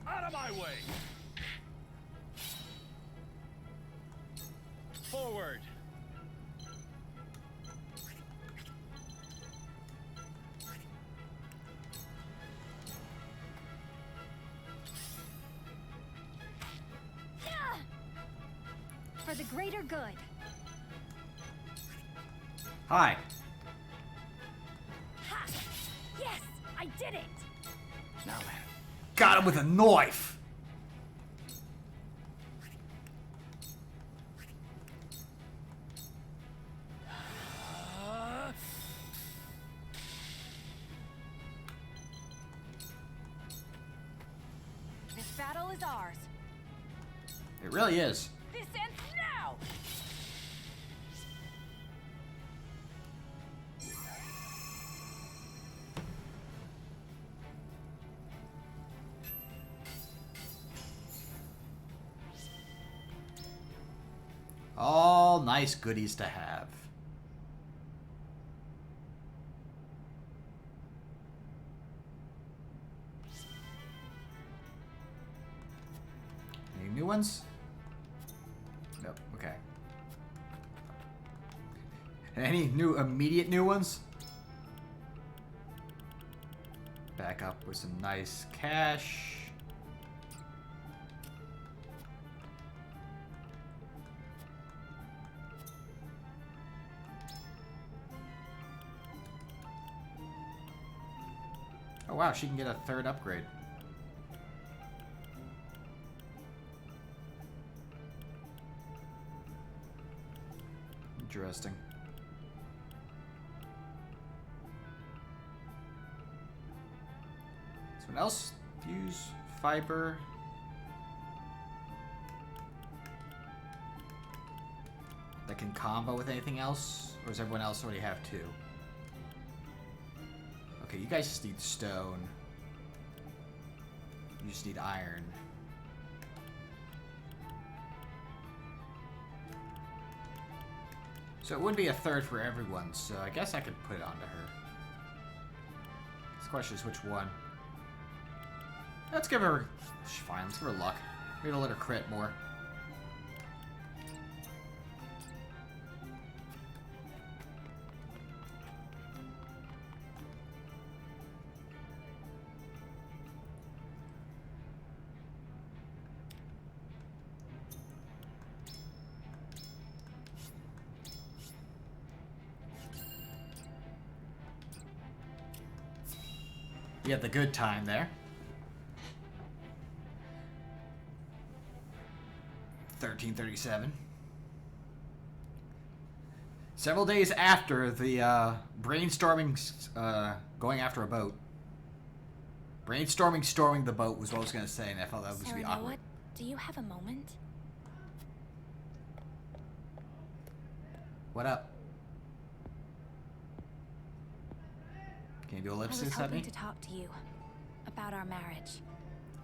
Out of my way. Forward. For the greater good. Hi. Ha! Yes, I did it. Now then. Got him with a knife. stars. It really is. This ends now! All nice goodies to have. Any new ones? Nope, okay. Any new immediate new ones? Back up with some nice cash. Oh wow, she can get a third upgrade. Interesting. Someone else use fiber? That can combo with anything else? Or does everyone else already have two? Okay, you guys just need stone. You just need iron. So it would be a third for everyone, so I guess I could put it onto her. This question is which one. Let's give her... Fine, let's give her luck. Maybe let her crit more. You had the good time there. 1337. Several days after the brainstorming, going after a boat. Brainstorming, storming the boat was what I was going to say, and I thought that was going to be awkward. Do you have a moment? What up? Can you do ellipsis at me? I was hoping to talk to you about our marriage.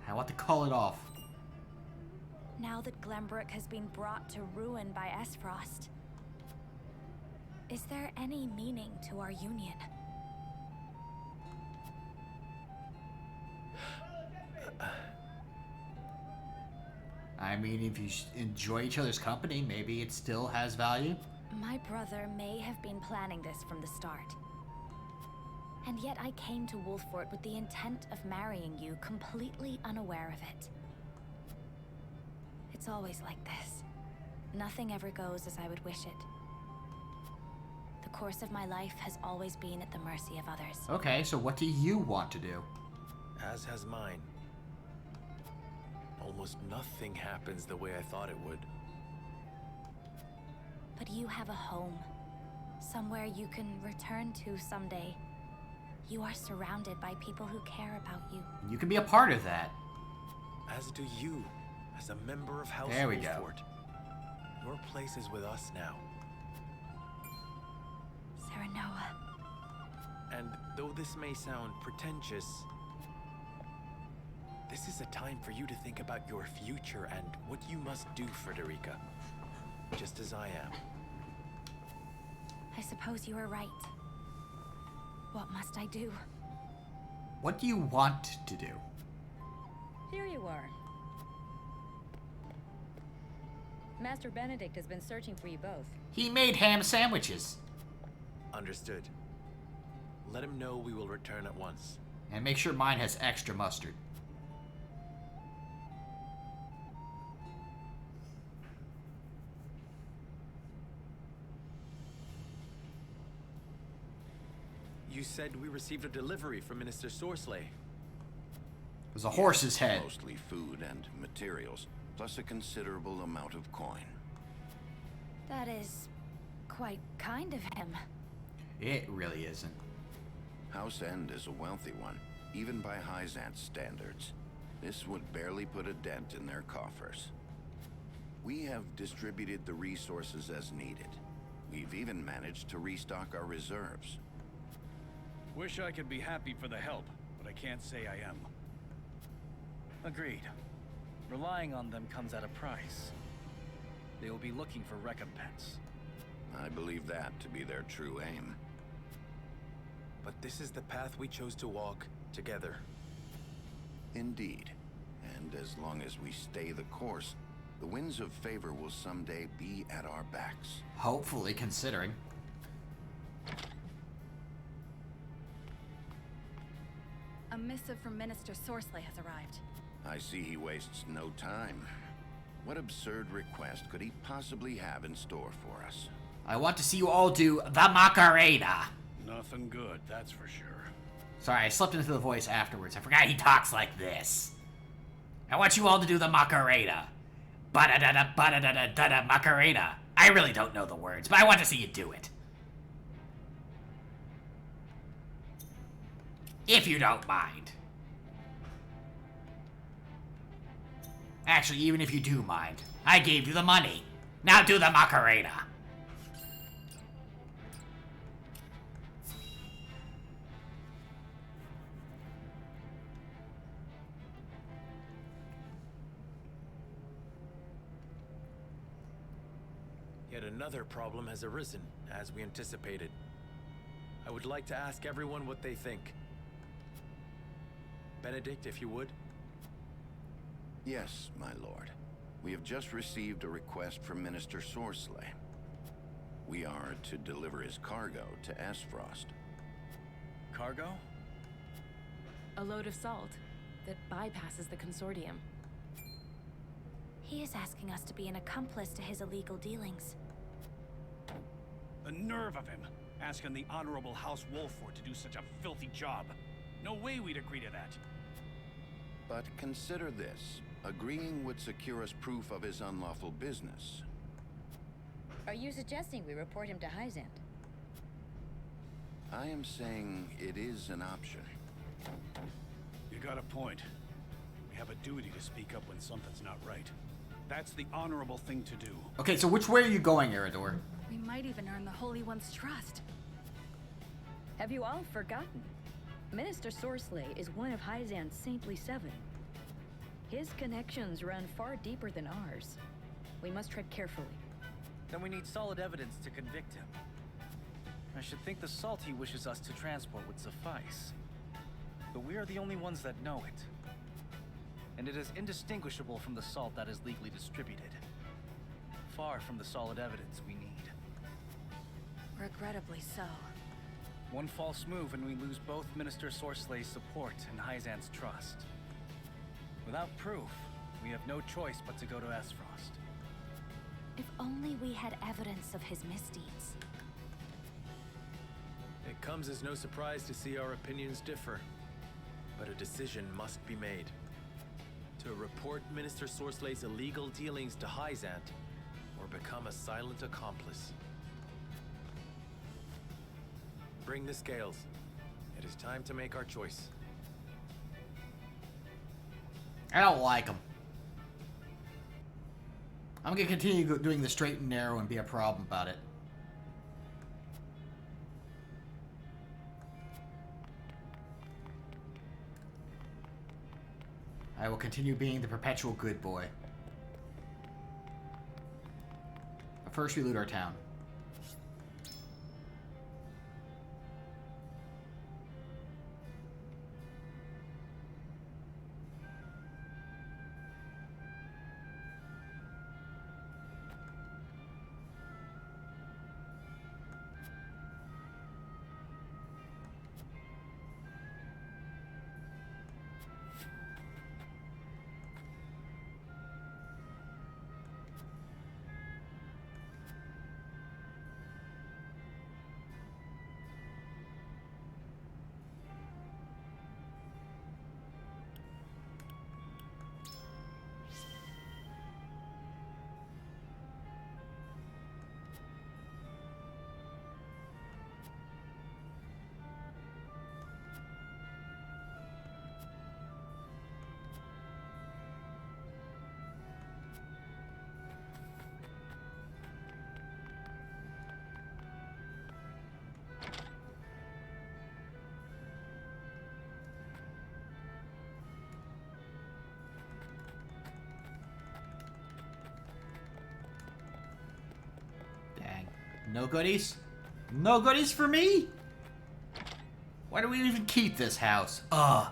I want to call it off. Now that Glenbrook has been brought to ruin by Esfrost, is there any meaning to our union? I mean, if you enjoy each other's company, maybe it still has value. My brother may have been planning this from the start. And yet I came to Wolffort with the intent of marrying you, completely unaware of it. It's always like this. Nothing ever goes as I would wish it. The course of my life has always been at the mercy of others. Okay, so what do you want to do? As has mine. Almost nothing happens the way I thought it would. But you have a home. Somewhere you can return to someday. You are surrounded by people who care about you. You can be a part of that. As do you, as a member of House There we go. Wolffort. Your place is with us now. Serenoa. And though this may sound pretentious, this is a time for you to think about your future and what you must do, Frederica. Just as I am. I suppose you are right. What must I do? What do you want to do? Here you are. Master Benedict has been searching for you both. He made ham sandwiches. Understood. Let him know we will return at once. And make sure mine has extra mustard. You said we received a delivery from Minister Sorsley. It was a horse's head. Mostly food and materials, plus a considerable amount of coin. That is quite kind of him. It really isn't. House End is a wealthy one, even by Hyzant's standards. This would barely put a dent in their coffers. We have distributed the resources as needed. We've even managed to restock our reserves. Wish I could be happy for the help, but I can't say I am. Agreed. Relying on them comes at a price. They will be looking for recompense. I believe that to be their true aim. But this is the path we chose to walk together. Indeed. And as long as we stay the course, the winds of favor will someday be at our backs. Hopefully, considering. A missive from Minister Sorcelet has arrived. I see he wastes no time. What absurd request could he possibly have in store for us? I want to see you all do the Macarena. Nothing good, that's for sure. Sorry, I slipped into the voice afterwards. I forgot he talks like this. I want you all to do the Macarena. Ba-da-da-da, ba-da-da-da-da-da, Macarena. I really don't know the words, but I want to see you do it. If you don't mind. Actually, even if you do mind, I gave you the money. Now do the Macarena. Yet another problem has arisen, as we anticipated. I would like to ask everyone what they think. Benedict, if you would. Yes, my lord. We have just received a request from Minister Sorcelet. We are to deliver his cargo to Esfrost. Cargo? A load of salt that bypasses the consortium. He is asking us to be an accomplice to his illegal dealings. The nerve of him, asking the Honorable House Wolford to do such a filthy job. No way we'd agree to that. But consider this. Agreeing would secure us proof of his unlawful business. Are you suggesting we report him to Hyzant? I am saying it is an option. You got a point. We have a duty to speak up when something's not right. That's the honorable thing to do. Okay, so which way are you going, Eridor? We might even earn the Holy One's trust. Have you all forgotten? Minister Sorcelet is one of Hyzant's saintly seven. His connections run far deeper than ours. We must tread carefully. Then we need solid evidence to convict him. I should think the salt he wishes us to transport would suffice. But we are the only ones that know it. And it is indistinguishable from the salt that is legally distributed. Far from the solid evidence we need. Regrettably so. One false move and we lose both Minister Sorcelet's support and Hyzant's trust. Without proof, we have no choice but to go to Esfrost. If only we had evidence of his misdeeds. It comes as no surprise to see our opinions differ. But a decision must be made. To report Minister Sorcelet's illegal dealings to Hyzant, or become a silent accomplice. Bring the scales. It is time to make our choice. I don't like him. I'm gonna continue doing the straight and narrow and be a problem about it. I will continue being the perpetual good boy. But first we loot our town. No goodies? No goodies for me? Why do we even keep this house? Ugh.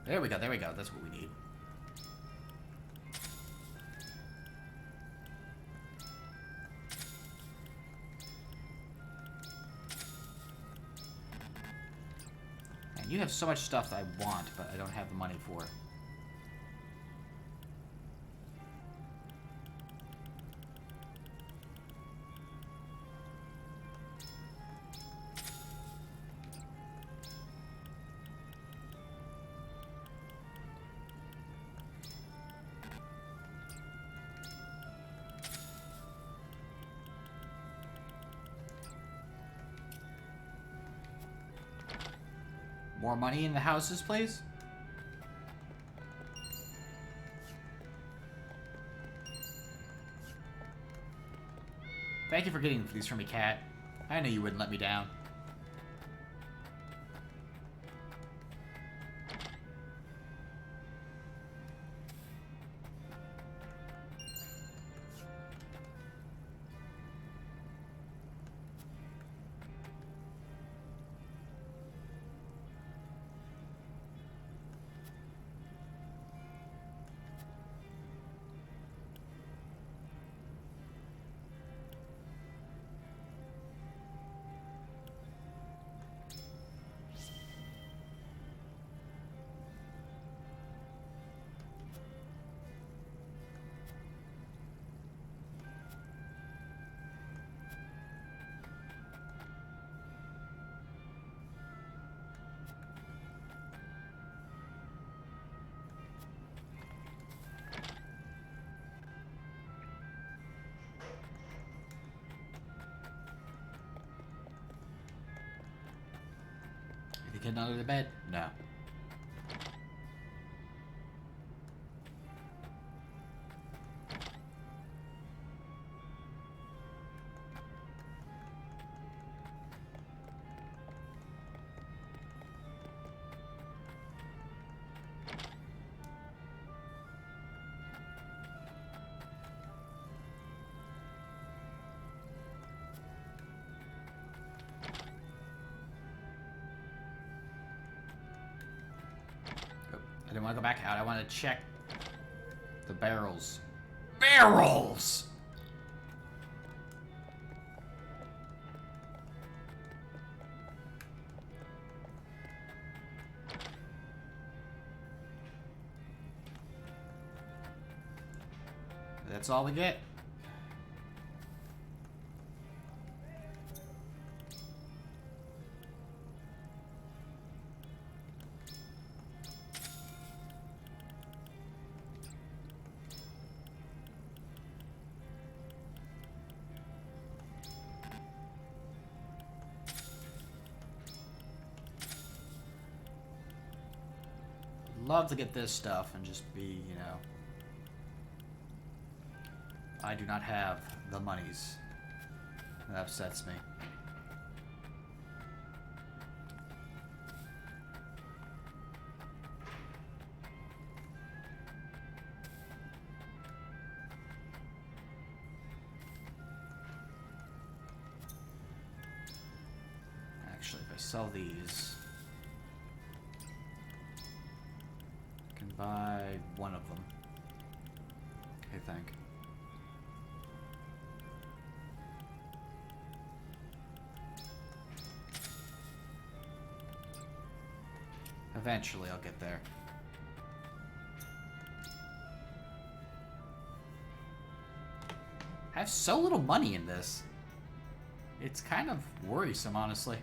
There we go, there we go. That's what we need. And you have so much stuff that I want, but I don't have the money for. More money in the houses, please? Thank you for getting these for me, Cat. I knew you wouldn't let me down. You getting under the bed? No. I didn't want to go back out. I want to check the barrels. Barrels! That's all we get. Love to get this stuff and just be, you know, I do not have the monies. That upsets me. Actually, if I sell these, I can buy one of them, I think. Eventually, I'll get there. I have so little money in this. It's kind of worrisome, honestly.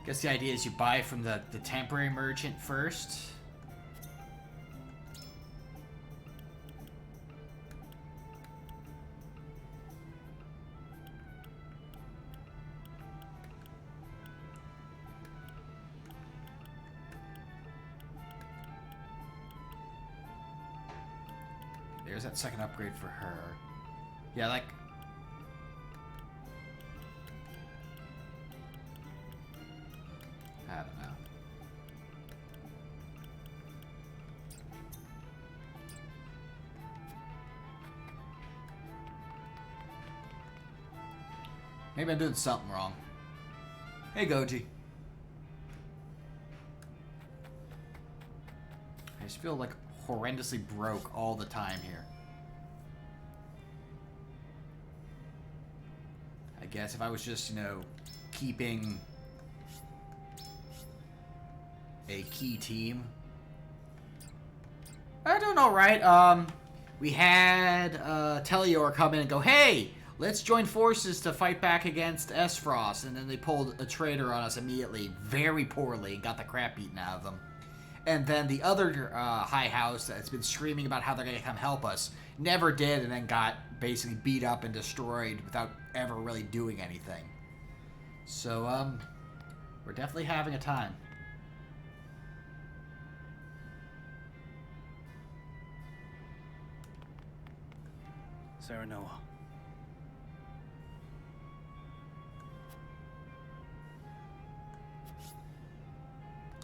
Guess the idea is you buy from the temporary merchant first. There's that second upgrade for her. Yeah, like... I don't know. Maybe I'm doing something wrong. Hey, Goji. I just feel like horrendously broke all the time here. I guess if I was just, you know, keeping a key team. I don't know, right? We had Telliore come in and go, hey, let's join forces to fight back against Esfrost. And then they pulled a traitor on us immediately, very poorly, and got the crap beaten out of them. And then the other high house that's been screaming about how they're going to come help us never did, and then got basically beat up and destroyed without ever really doing anything. So, we're definitely having a time. Serenoa.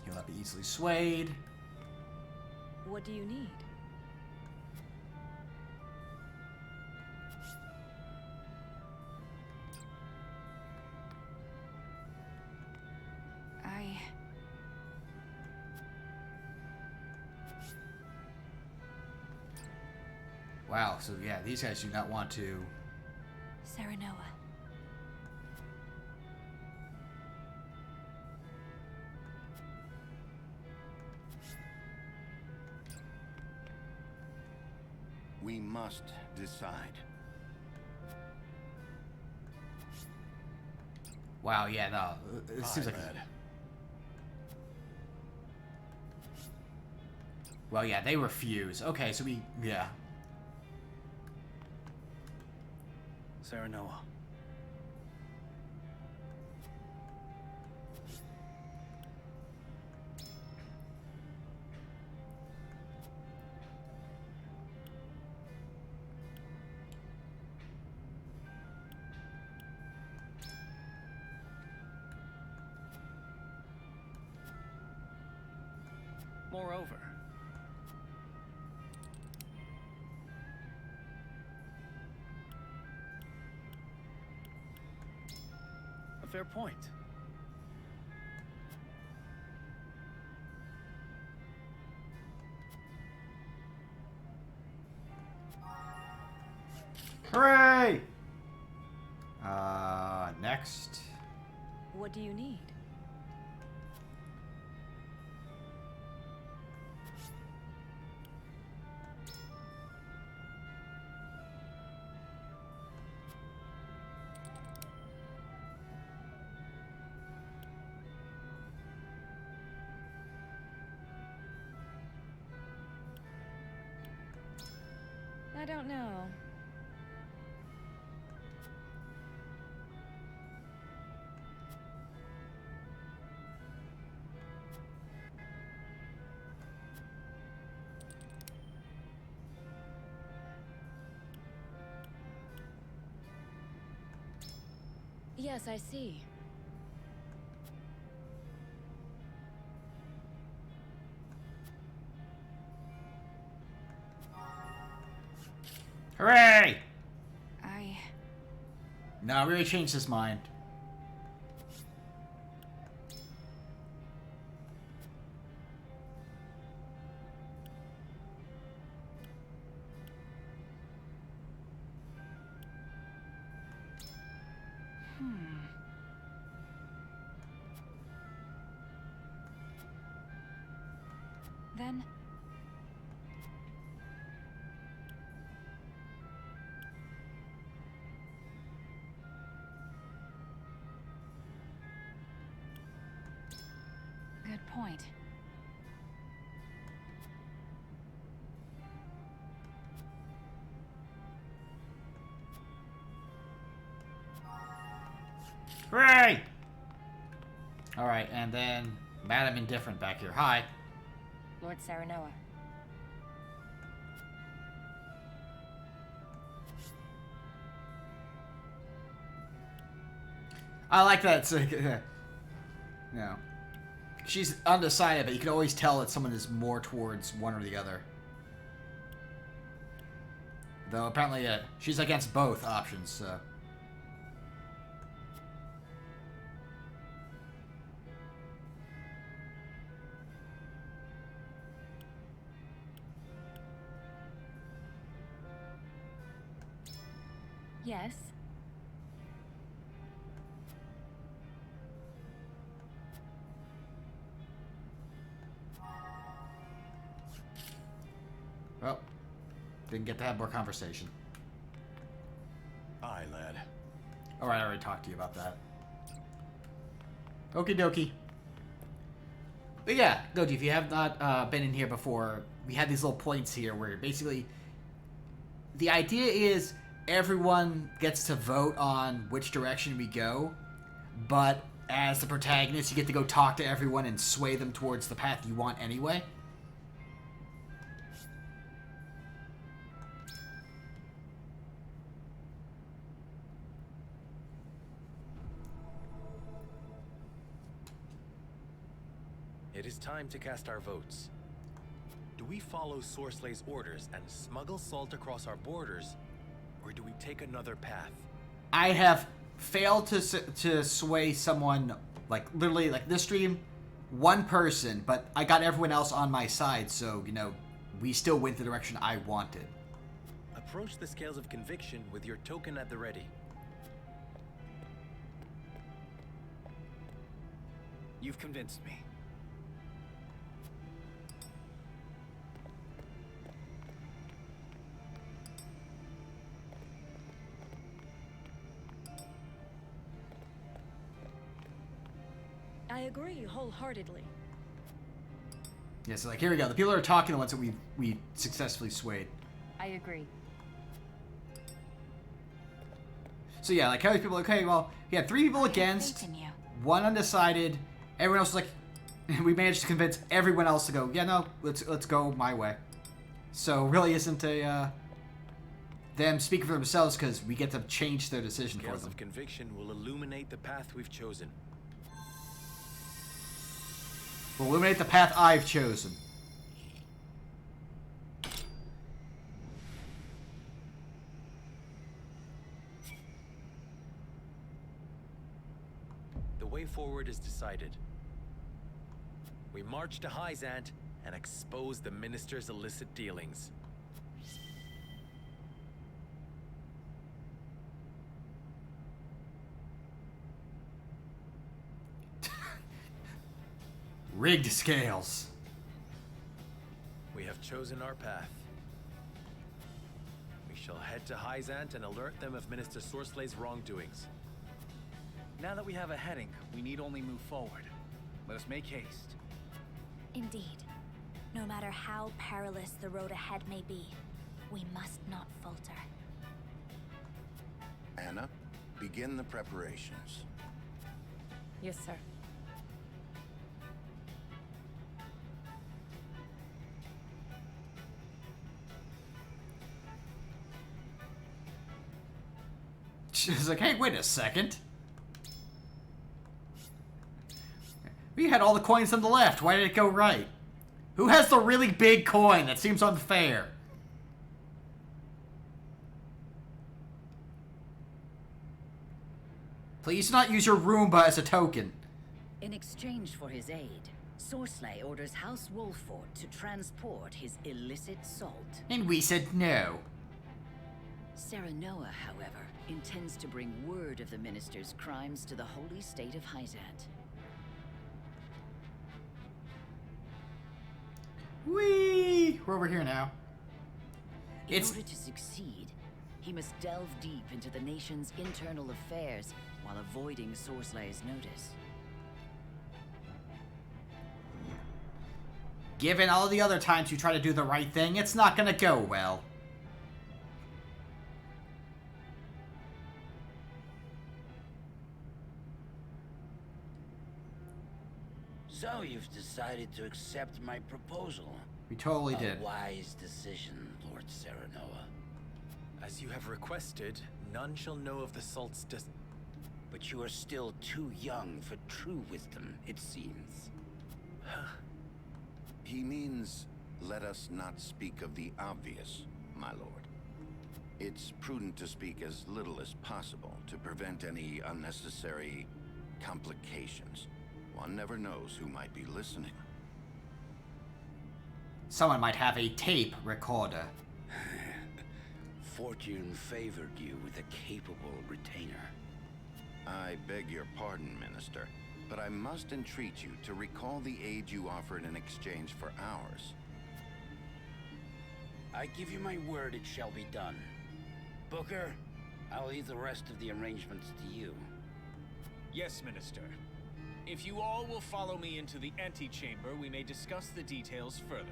He'll not be easily swayed. What do you need? Wow, so yeah, these guys do not want to... Serenoa. We must decide. Wow, yeah, no, it seems like... Well, yeah, they refuse. Okay, so we... yeah. Serenoa. Moreover, a fair point. Hooray! Next. What do you need? I don't know. Yes, I see. Hooray! No, really changed his mind. Then... point. Hooray! Alright, and then Madam Indifferent back here. Hi. Lord Saranoa. I like that. It's like, no. She's undecided, but you can always tell that someone is more towards one or the other. Though apparently she's against both options, so. Yes. Well, didn't get to have more conversation. Aye, lad. Alright, I already talked to you about that. Okie dokie. But yeah, Goji, if you have not been in here before, we had these little points here where basically the idea is everyone gets to vote on which direction we go, but as the protagonist, you get to go talk to everyone and sway them towards the path you want anyway. It is time to cast our votes. Do we follow Sorslay's orders and smuggle salt across our borders, or do we take another path? I have failed to sway someone, like, literally, like, this stream, one person, but I got everyone else on my side, so, you know, we still went the direction I wanted. Approach the scales of conviction with your token at the ready. You've convinced me. I agree wholeheartedly. Yeah, so, like, here we go. The people that are talking are the ones that we successfully swayed. I agree. So, yeah, like, how many people, okay, well, we had 3 people against, 1 undecided, everyone else was like, we managed to convince everyone else to go, yeah, no, let's go my way. So, really isn't a, them speaking for themselves, because we get to change their decision for Scales them. of conviction will illuminate the path we've chosen. We'll illuminate the path I've chosen. The way forward is decided. We march to Hyzant and expose the minister's illicit dealings. Rigged scales. We have chosen our path. We shall head to Hyzant and alert them of Minister Sorslay's wrongdoings. Now that we have a heading, we need only move forward. Let us make haste. Indeed. No matter how perilous the road ahead may be, we must not falter. Anna, begin the preparations. Yes, sir. She's like, hey, wait a second. We had all the coins on the left. Why did it go right? Who has the really big coin? That seems unfair. Please not use your Roomba as a token. In exchange for his aid, Sorsley orders House Wolford to transport his illicit salt. And we said no. Saranoa, however, intends to bring word of the minister's crimes to the holy state of Hyzant. Whee! We're over here now. In order to succeed, he must delve deep into the nation's internal affairs while avoiding Sorslay's notice. Given all the other times you try to do the right thing, it's not gonna go well. So you've decided to accept my proposal. We totally did. A wise decision, Lord Serenoa. As you have requested, none shall know of the Salt's But you are still too young for true wisdom, it seems. He means, let us not speak of the obvious, my lord. It's prudent to speak as little as possible to prevent any unnecessary complications. One never knows who might be listening. Someone might have a tape recorder. Fortune favored you with a capable retainer. I beg your pardon, Minister, but I must entreat you to recall the aid you offered in exchange for ours. I give you my word it shall be done. Booker, I'll leave the rest of the arrangements to you. Yes, Minister. If you all will follow me into the antechamber, we may discuss the details further.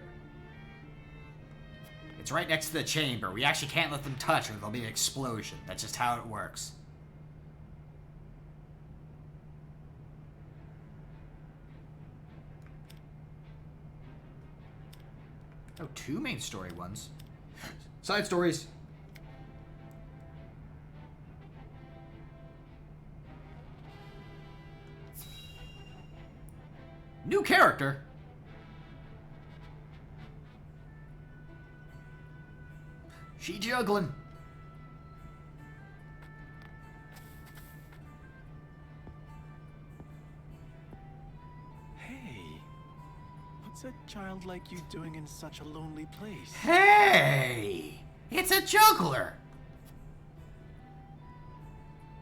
It's right next to the chamber. We actually can't let them touch or there'll be an explosion. That's just how it works. Oh, 2 main story ones. Side stories. New character. She juggling. Hey, what's a child like you doing in such a lonely place? Hey! It's a juggler!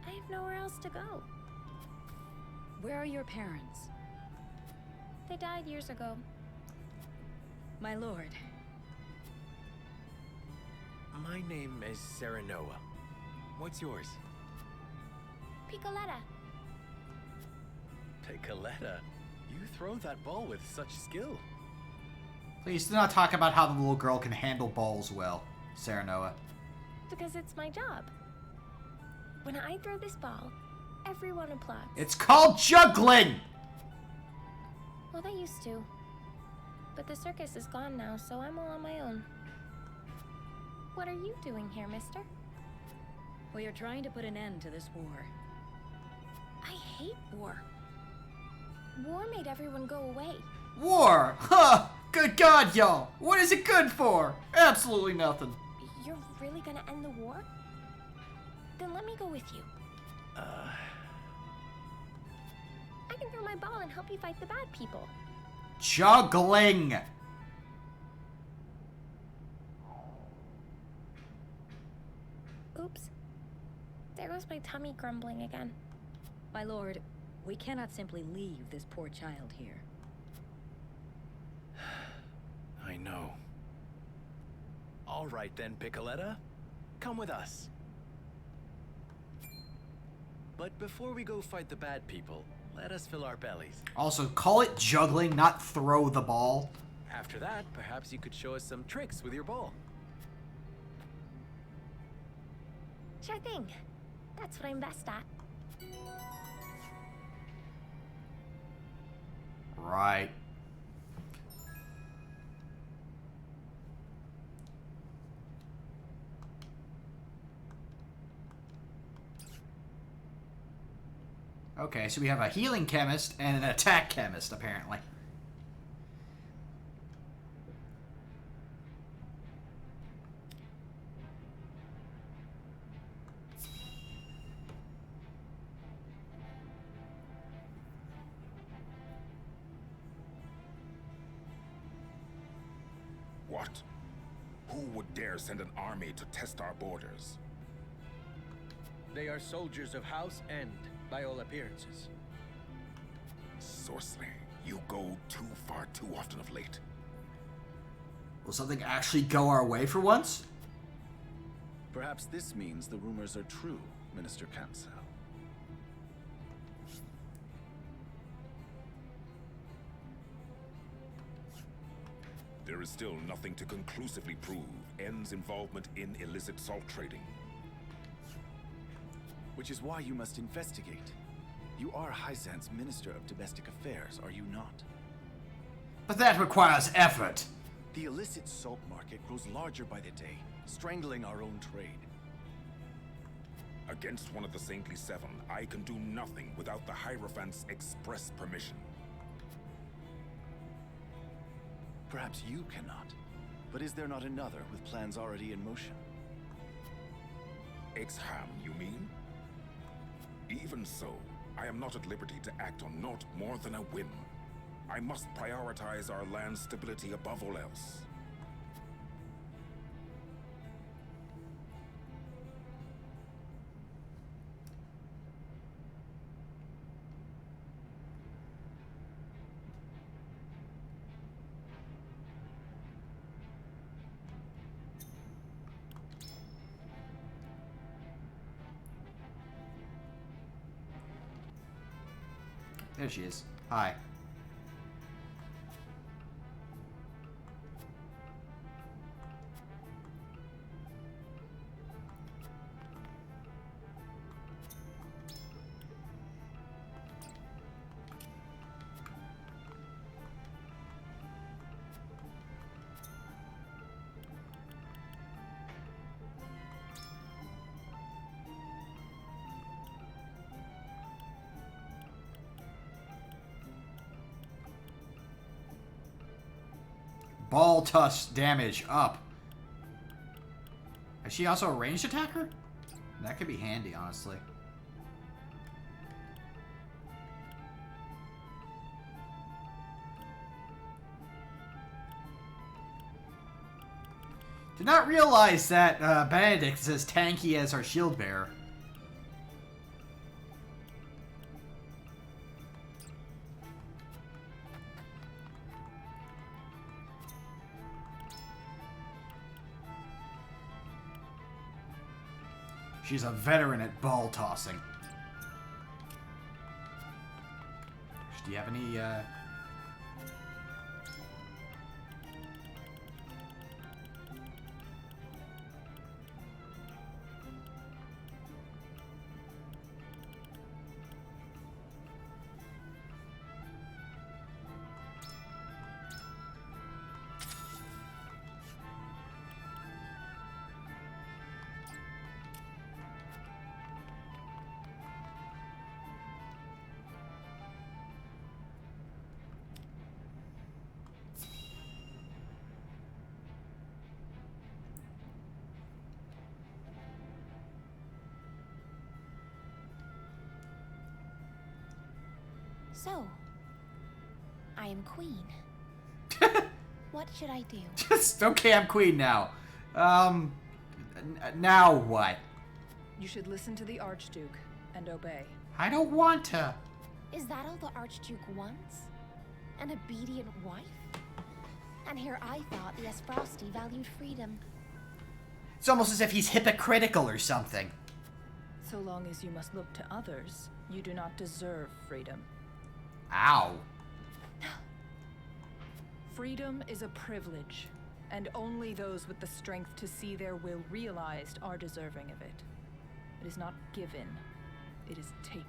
I have nowhere else to go. Where are your parents? They died years ago. My lord. My name is Serenoa. What's yours? Piccoletta. Piccoletta? You throw that ball with such skill. Please do not talk about how the little girl can handle balls well, Serenoa. Because it's my job. When I throw this ball, everyone applauds. It's called juggling! Well, they used to. But the circus is gone now, so I'm all on my own. What are you doing here, mister? We are trying to put an end to this war. I hate war. War made everyone go away. War? Huh! Good God, y'all! What is it good for? Absolutely nothing. You're really gonna end the war? Then let me go with you. I can throw my ball and help you fight the bad people. Juggling! Oops. There goes my tummy grumbling again. My lord, we cannot simply leave this poor child here. I know. All right then, Piccoletta. Come with us. But before we go fight the bad people, let us fill our bellies. Also, call it juggling, not throw the ball. After that, perhaps you could show us some tricks with your ball. Sure thing. That's what I'm best at. Right. Okay, so we have a healing chemist and an attack chemist, apparently. What? Who would dare send an army to test our borders? They are soldiers of House End, by all appearances. Sorcery, you go too far too often of late. Will something actually go our way for once? Perhaps this means the rumors are true, Minister Cancel. There is still nothing to conclusively prove N's involvement in illicit salt trading. Which is why you must investigate. You are Hyzant's Minister of Domestic Affairs, are you not? But that requires effort. The illicit salt market grows larger by the day, strangling our own trade. Against one of the Saintly Seven, I can do nothing without the Hierophant's express permission. Perhaps you cannot. But is there not another with plans already in motion? Exham, you mean? Even so, I am not at liberty to act on naught more than a whim. I must prioritize our land's stability above all else. There she is. Hi. Ball toss damage up. Is she also a ranged attacker? That could be handy, honestly. Did not realize that Benedict is as tanky as our shield bearer. She's a veteran at ball tossing. Do you have any, So, I am queen. What should I do? Just, okay, I'm queen now. Now what? You should listen to the Archduke and obey. I don't want to. Is that all the Archduke wants? An obedient wife? And here I thought the Esfrosti valued freedom. It's almost as if he's hypocritical or something. So long as you must look to others, you do not deserve freedom. Ow. Freedom is a privilege, and only those with the strength to see their will realized are deserving of it. It is not given, it is taken.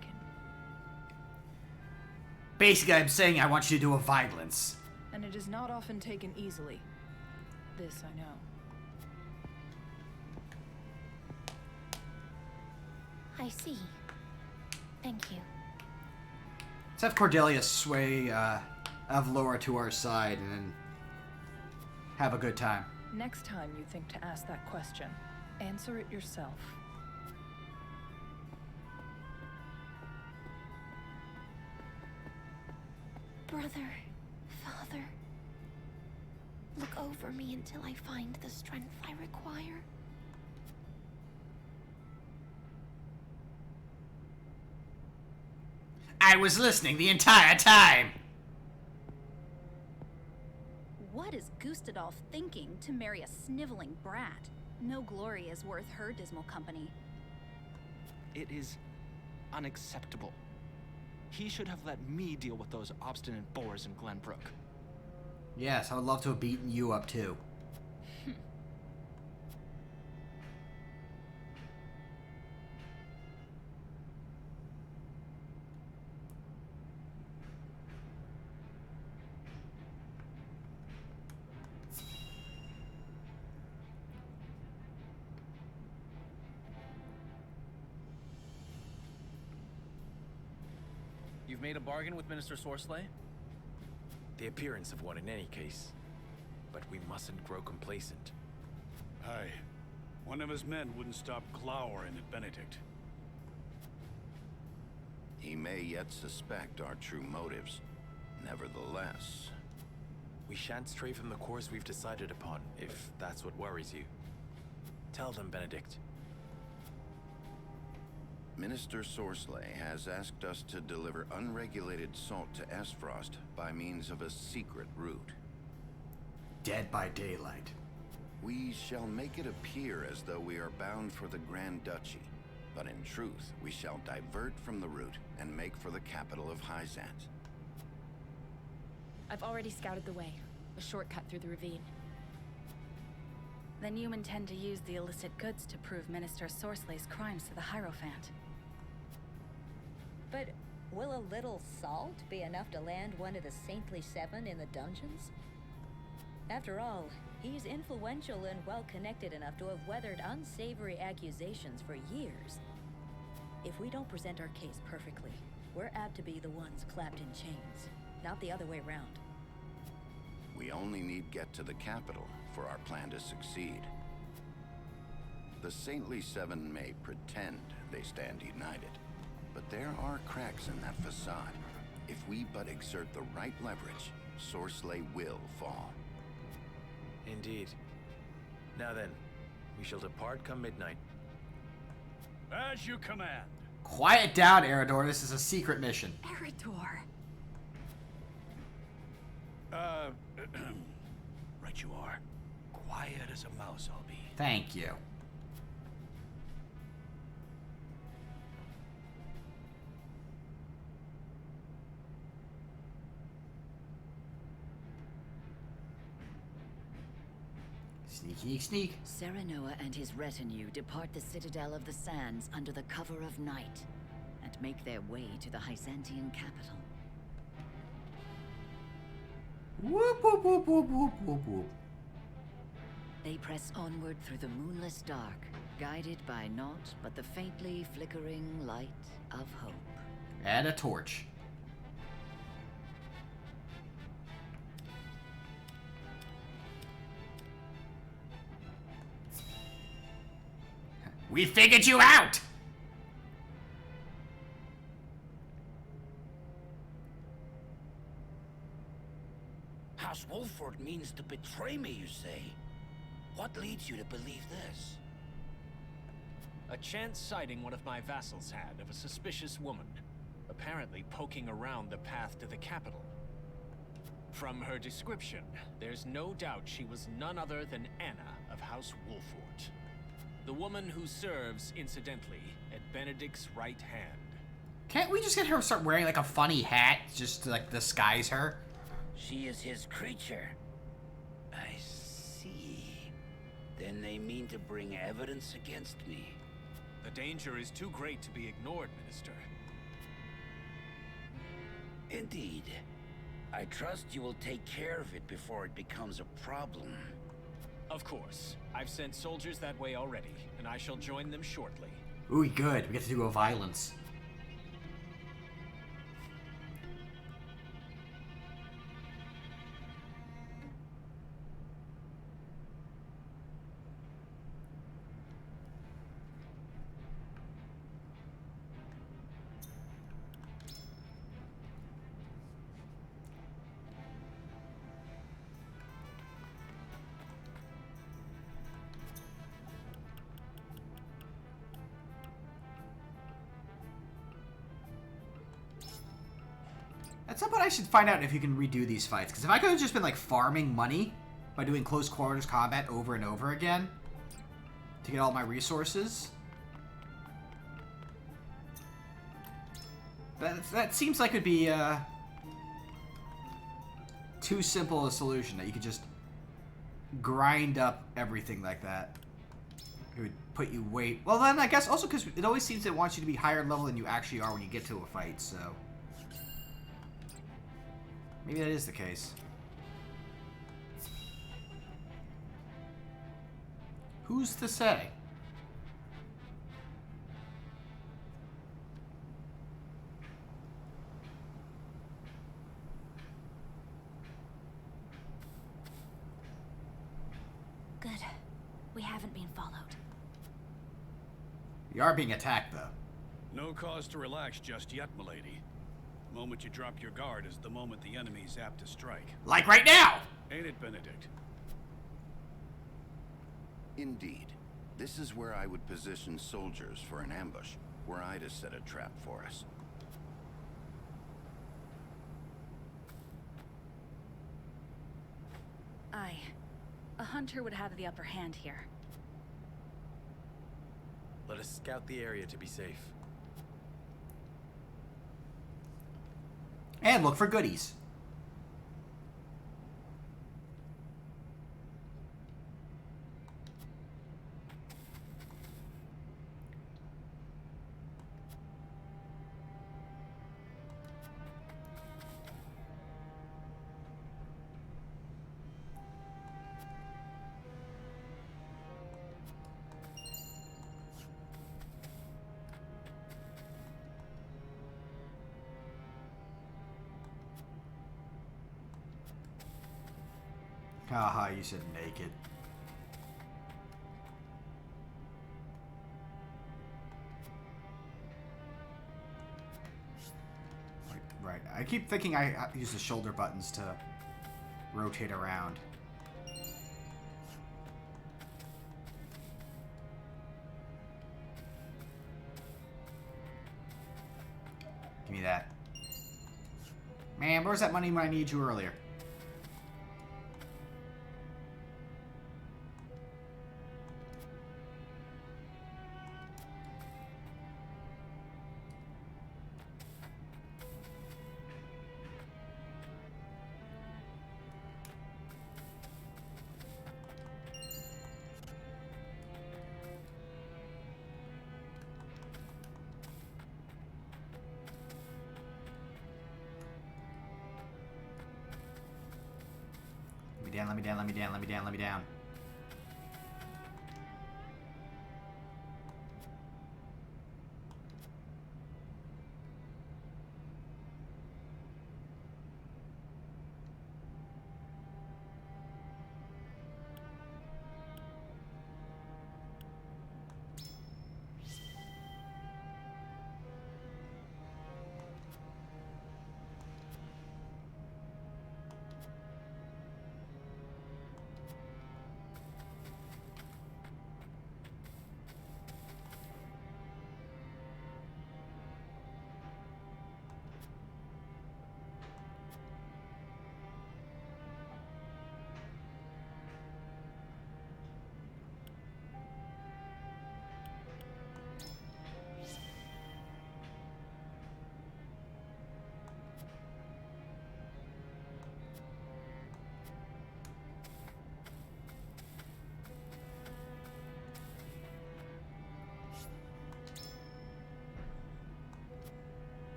Basically, I'm saying I want you to do a violence. And it is not often taken easily. This I know. I see. Thank you. Let's have Cordelia sway Avlora to our side and then have a good time. Next time you think to ask that question, answer it yourself. Brother, father, look over me until I find the strength I require. I was listening the entire time! What is Gustadolf thinking to marry a sniveling brat? No glory is worth her dismal company. It is unacceptable. He should have let me deal with those obstinate boars in Glenbrook. Yes, I would love to have beaten you up too. You've made a bargain with Minister Sorsley? The appearance of one in any case. But we mustn't grow complacent. Aye. One of his men wouldn't stop glowering at Benedict. He may yet suspect our true motives. Nevertheless... We shan't stray from the course we've decided upon, if that's what worries you. Tell them, Benedict. Minister Sorsley has asked us to deliver unregulated salt to Esfrost by means of a secret route. Dead by daylight. We shall make it appear as though we are bound for the Grand Duchy, but in truth, we shall divert from the route and make for the capital of Hyzant. I've already scouted the way. A shortcut through the ravine. Then you intend to use the illicit goods to prove Minister Sorsley's crimes to the Hierophant. But will a little salt be enough to land one of the Saintly Seven in the dungeons? After all, he's influential and well-connected enough to have weathered unsavory accusations for years. If we don't present our case perfectly, we're apt to be the ones clapped in chains, not the other way around. We only need get to the capital for our plan to succeed. The Saintly Seven may pretend they stand united, but there are cracks in that facade. If we but exert the right leverage, Sorsley will fall. Indeed. Now then, we shall depart come midnight. As you command. Quiet down, Eridor. This is a secret mission. Eridor. Right you are. Quiet as a mouse I'll be. Thank you. Sneak, sneak, sneak. Serenoa and his retinue depart the Citadel of the Sands under the cover of night and make their way to the Hyzantian capital. Whoop, whoop, whoop, whoop, whoop, whoop, whoop. They press onward through the moonless dark, guided by naught but the faintly flickering light of hope. And a torch. We figured you out! House Wolford means to betray me, you say? What leads you to believe this? A chance sighting one of my vassals had of a suspicious woman, apparently poking around the path to the capital. From her description, there's no doubt she was none other than Anna of House Wolford. The woman who serves, incidentally, at Benedict's right hand. Can't we just get her to start wearing like a funny hat just to like disguise her? She is his creature. I see. Then they mean to bring evidence against me. The danger is too great to be ignored, Minister. Indeed. I trust you will take care of it before it becomes a problem. Of course. I've sent soldiers that way already, and I shall join them shortly. Ooh, good. We get to do a violence. At some point I should find out if you can redo these fights, because if I could have just been like farming money by doing close quarters combat over and over again to get all my resources, that seems like it'd be too simple a solution that you could just grind up everything like that. It would put you way... Well, then I guess also because it always seems it wants you to be higher level than you actually are when you get to a fight, so... Maybe that is the case. Who's to say? Good. We haven't been followed. You are being attacked, though. No cause to relax just yet, milady. The moment you drop your guard is the moment the enemy's apt to strike. Like right now! Ain't it, Benedict? Indeed. This is where I would position soldiers for an ambush, were I to set a trap for us. Aye. A hunter would have the upper hand here. Let us scout the area to be safe. And look for goodies. Haha, you said naked. Right. I keep thinking I use the shoulder buttons to rotate around. Give me that. Man, where's that money when I needed you earlier? Let me down, let me down, let me down, let me down.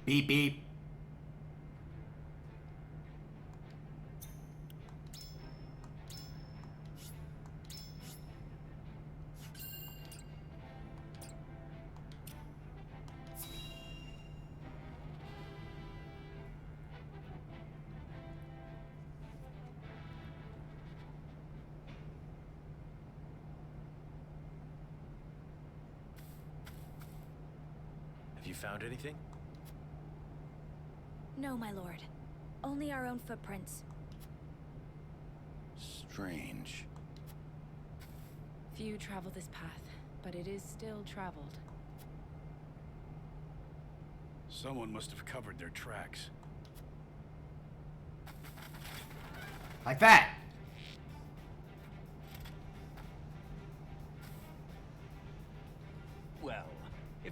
Beep, beep. Have you found anything? No, my lord. Only our own footprints. Strange. Few travel this path, but it is still traveled. Someone must have covered their tracks. Like that.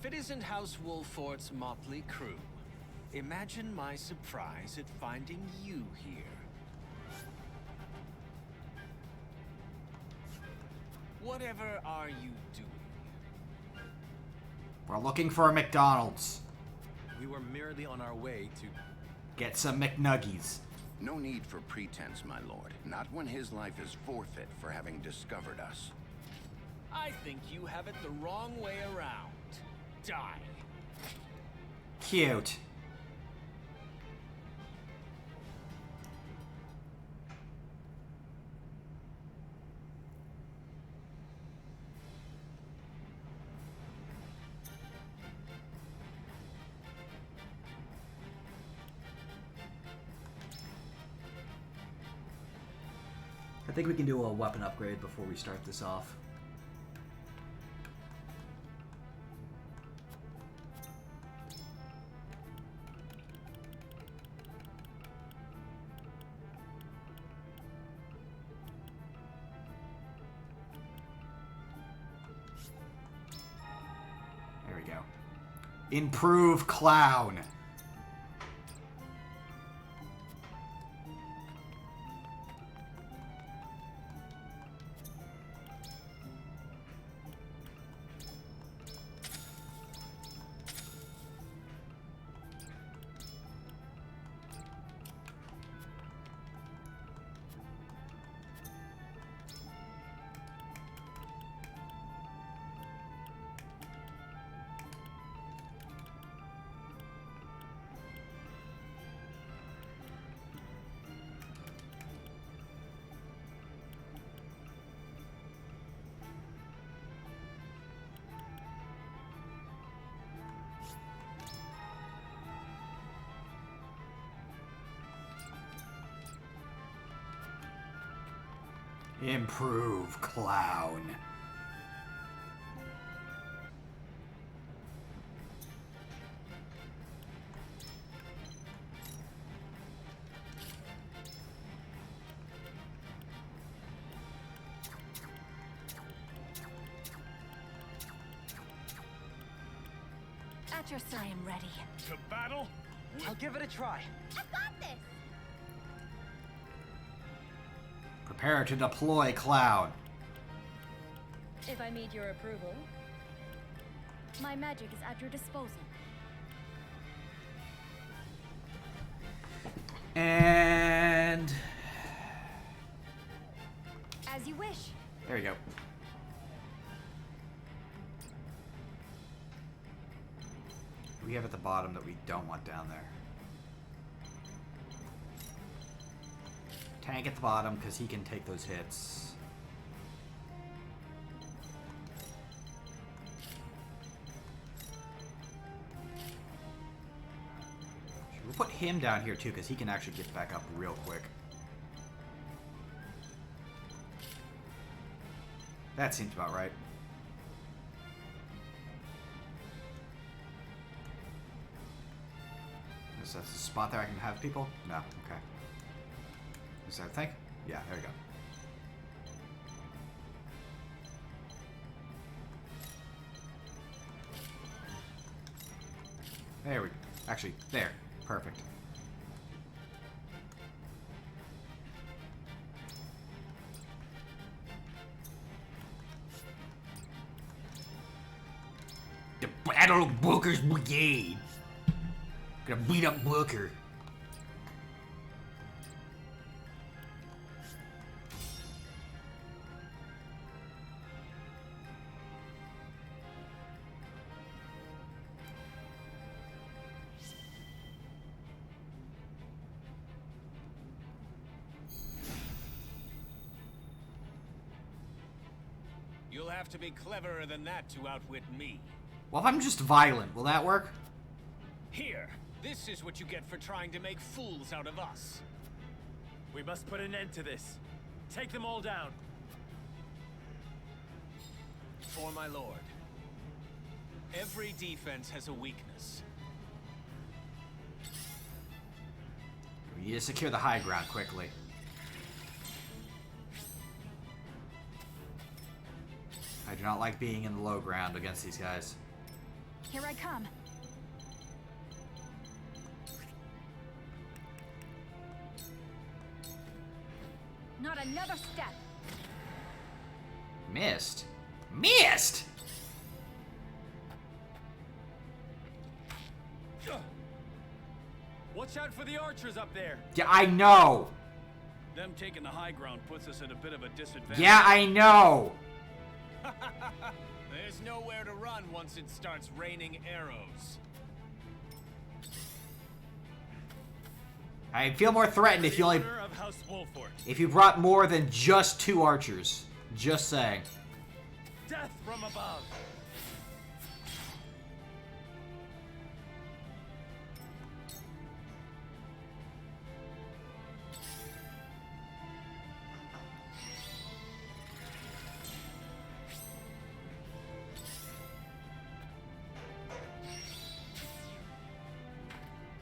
If it isn't House Wolfort's motley crew, imagine my surprise at finding you here. Whatever are you doing? We're looking for a McDonald's. We were merely on our way to get some McNuggies. No need for pretense, my lord. Not when his life is forfeit for having discovered us. I think you have it the wrong way around. Die. Cute. I think we can do a weapon upgrade before we start this off. There we go. Improve clown. Improve clown. At your side, I am ready. To battle? I'll give it a try. I've got this. Prepare to deploy cloud. If I need your approval. My magic is at your disposal. And As you wish. there you go. We have at the bottom that we don't want down there. Tank at the bottom because he can take those hits. We'll put him down here too because he can actually get back up real quick. That seems about right. Is that the spot there I can have people? No, okay. Is that a thing? Yeah, there we go. There we go. Actually, there. Perfect. The Battle of Booker's Brigade. Gonna beat up Booker. You'll have to be cleverer than that to outwit me. Well, if I'm just violent, will that work? Here, this is what you get for trying to make fools out of us. We must put an end to this. Take them all down. For my lord. Every defense has a weakness. We need to secure the high ground quickly. I do not like being in the low ground against these guys. Here I come. Not another step. Missed? Missed! Watch out for the archers up there. Yeah, I know. Them taking the high ground puts us at a bit of a disadvantage. Yeah, I know. There's nowhere to run once it starts raining arrows. I feel more threatened if you only... Order of House Wolford. If you brought more than just 2 archers. Just saying. Death from above.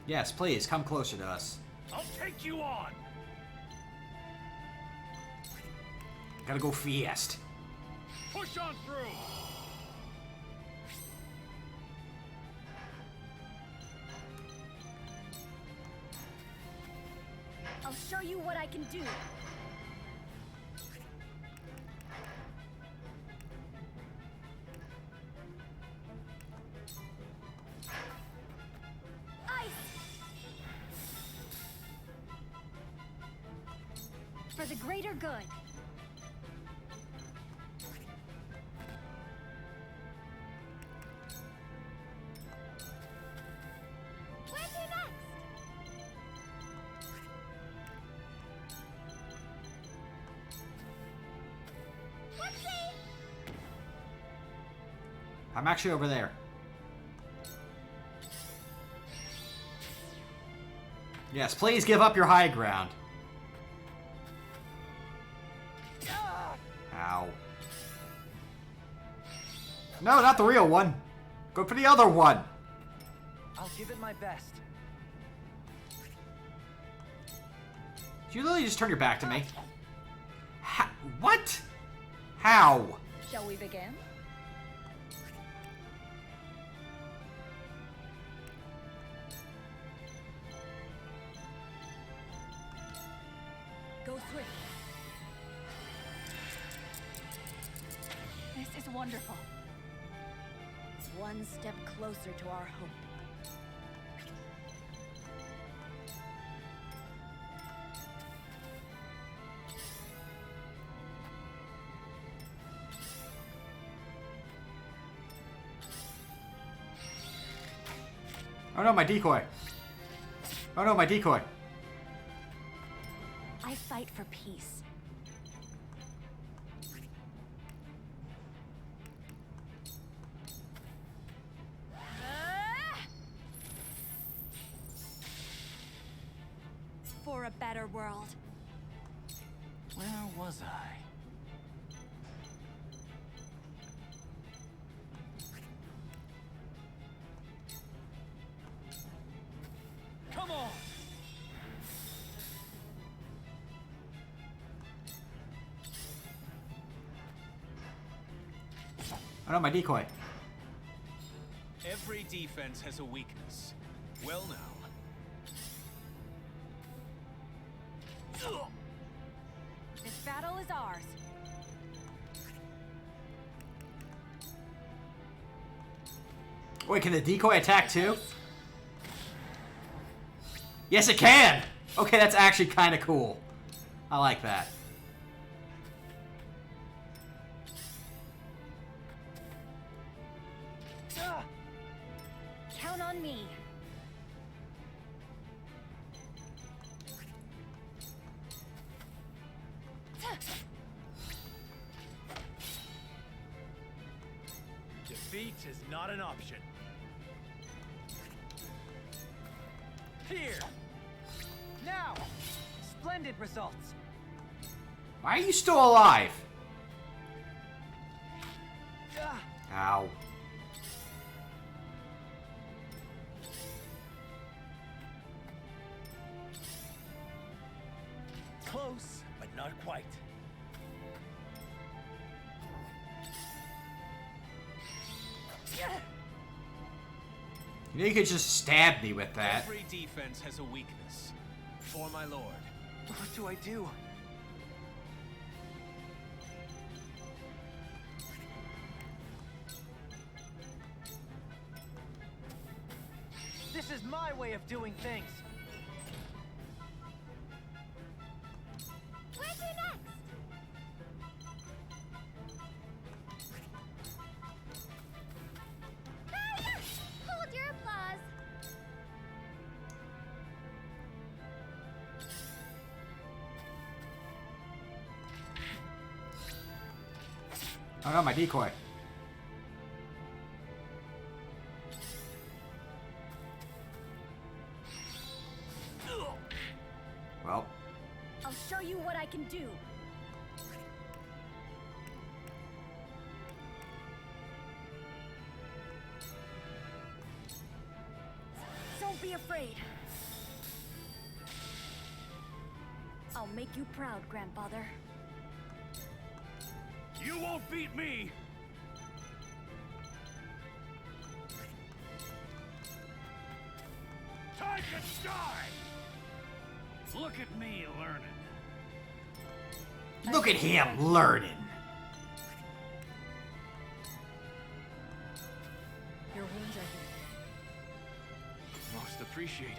Yes, please, come closer to us. I'll take you on. Gotta go fast. Push on through. I'll show you what I can do. For the greater good. Where's your next? Whoopsie! I'm actually over there. Yes, please give up your high ground. Ow. No, not the real one. Go for the other one. I'll give it my best. Did you literally just turn your back to me? What? How? Shall we begin? Go swift. This is wonderful. One step closer to our hope. Oh no, my decoy. Oh no, my decoy. I fight for peace. For a better world. Where was I? Come on! Oh no, my decoy. Every defense has a weakness. Well now. This battle is ours. Wait, can the decoy attack too? Yes, it can! Okay, that's actually kind of cool. I like that. Count on me. Defeat is not an option. Here! Now! Splendid results! Why are you still alive? Ow. Close, but not quite. You know, you could just stab me with that. Every defense has a weakness. For my lord. What do I do? This is my way of doing things. Where's your next? Hold your applause. Oh no, my decoy. Well. I'll show you what I can do. Don't be afraid. I'll make you proud, Grandfather. You won't beat me! Time to die! Look at me learning. Look at him learning. Your wounds are healed. Most appreciated.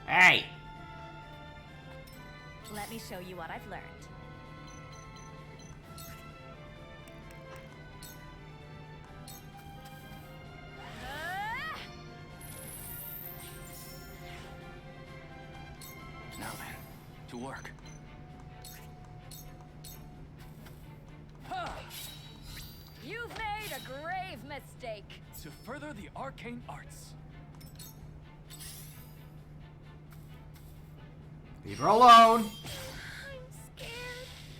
Hey! Let me show you what I've learned. Now then, to work. You've made a grave mistake. To further the arcane arts. Leave her alone.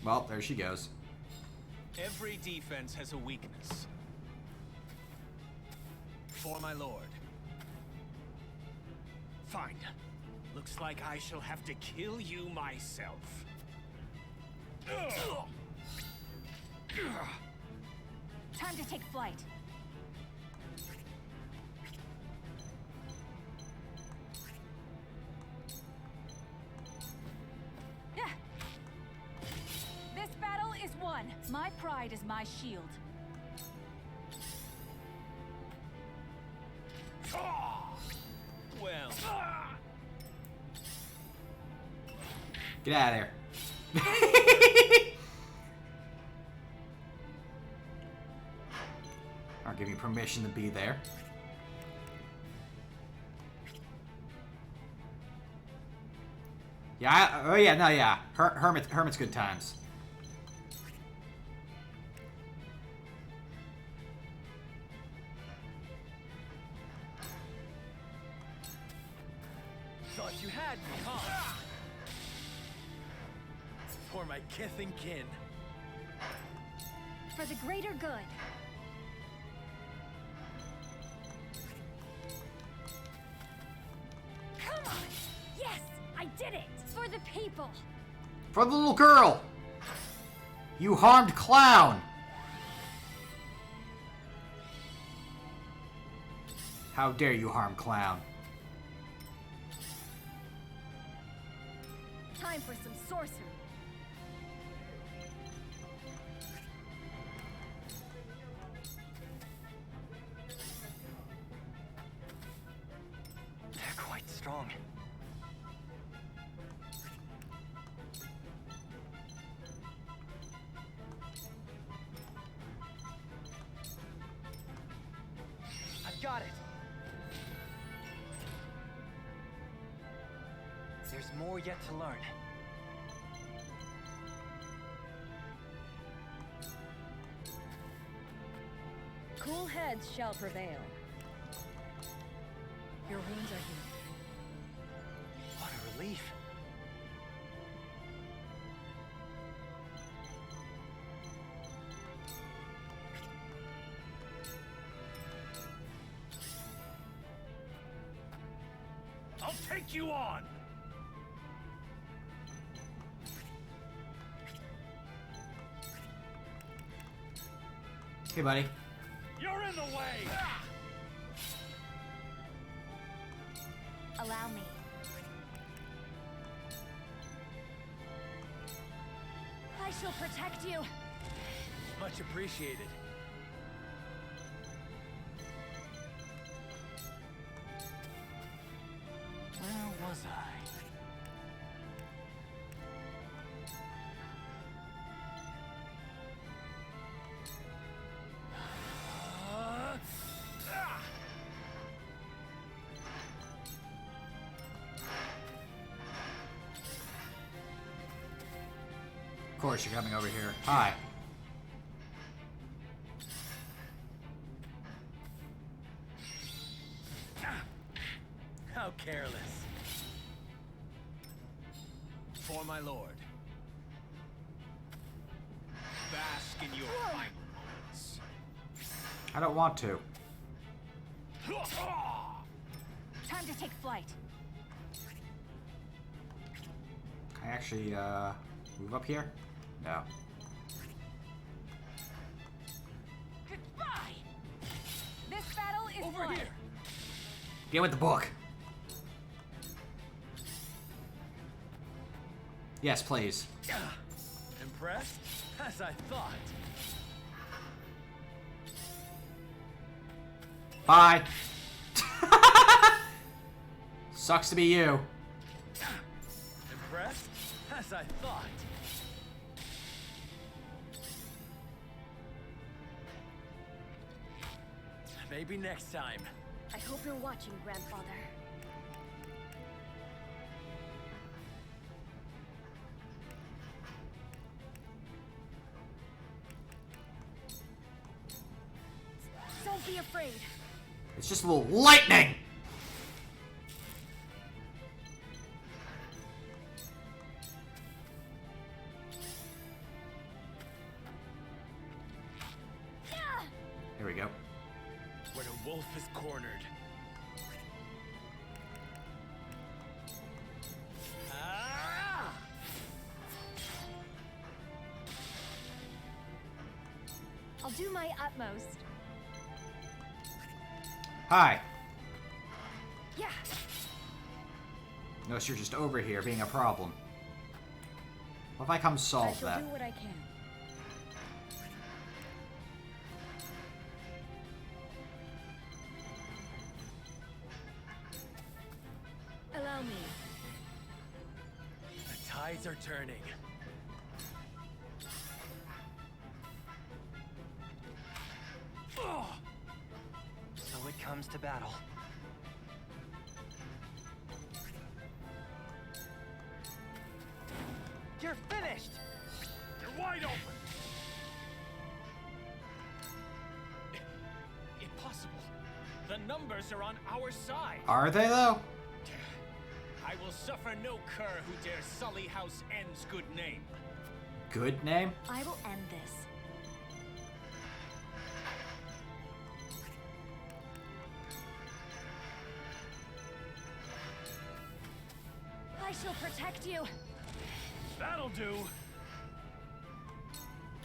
Well, there she goes. Every defense has a weakness. For my lord. Fine. Looks like I shall have to kill you myself. Time to take flight. This battle is won. My pride is my shield. Well. Get out of there. I'll give you permission to be there. Yeah, oh yeah, no, yeah. Hermit's good times. Thought you had me, huh? For my kith and kin. For the greater good. Come on! Yes! I did it! For the people! For the little girl! You harmed clown! How dare you harm clown? Time for some sorcery. They're quite strong. I've got it. There's more yet to learn. Cool heads shall prevail. Your wounds are healed. What a relief. I'll take you on! Hey, buddy. You're in the way! Allow me. I shall protect you. Much appreciated. Where was I? Of course, you're coming over here. Hi. How careless. For my lord. Bask in your final moments. I don't want to. Time to take flight. Can I actually, move up here? No. Goodbye. This battle is Over won. here. Get with the book. Yes, please. Impressed? As I thought. Bye. Sucks to be you. Impressed? As I thought. Maybe next time. I hope you're watching, Grandfather. Don't be afraid. It's just a little lightning. Here we go. When a wolf is cornered. I'll do my utmost. Hi. Yeah. Notice you're just over here being a problem. What if I come solve I shall that? do what I can. Allow me. The tides are turning. So it comes to battle. You're finished! You're wide open! Impossible. The numbers are on our side. Are they, though? I will suffer no cur who dares sully House N's good name. Good name? I will end this. I shall protect you. That'll do.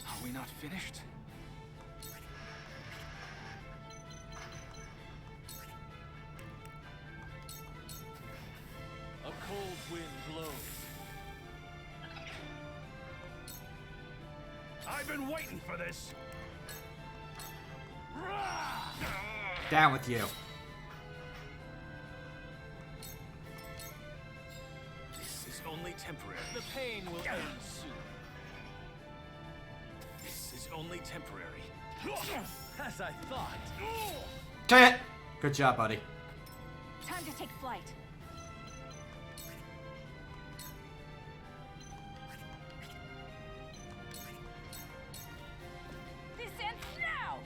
Are we not finished? A cold wind blows. I've been waiting for this. Down with you. This is only temporary. The pain will end soon. This is only temporary. As I thought. Take it. Good job, buddy. Time to take flight. This ends now!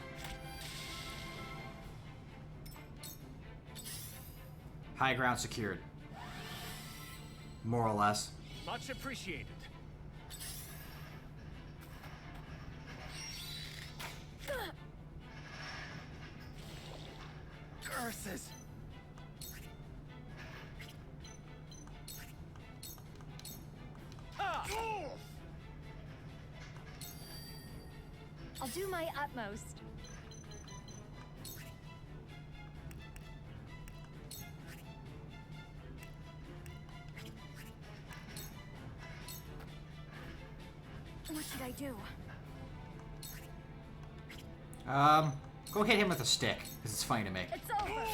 High ground secured. More or less. Much appreciated. Curses! I'll do my utmost. What should I do? Go hit him with a stick, because it's funny to me. It's over!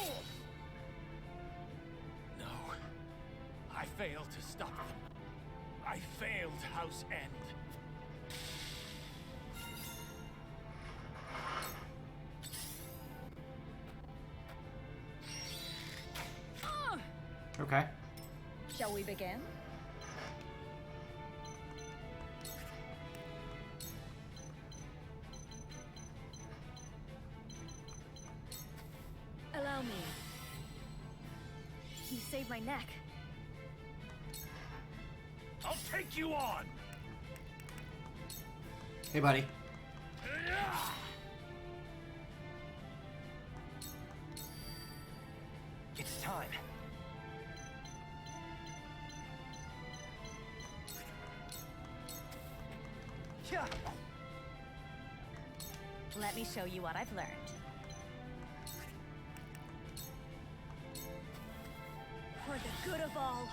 No. I failed to stop them. I failed, House End. Okay. Shall we begin? Allow me. You saved my neck. I'll take you on! Hey, buddy. It's time. Yeah. Let me show you what I've learned. For the good of all.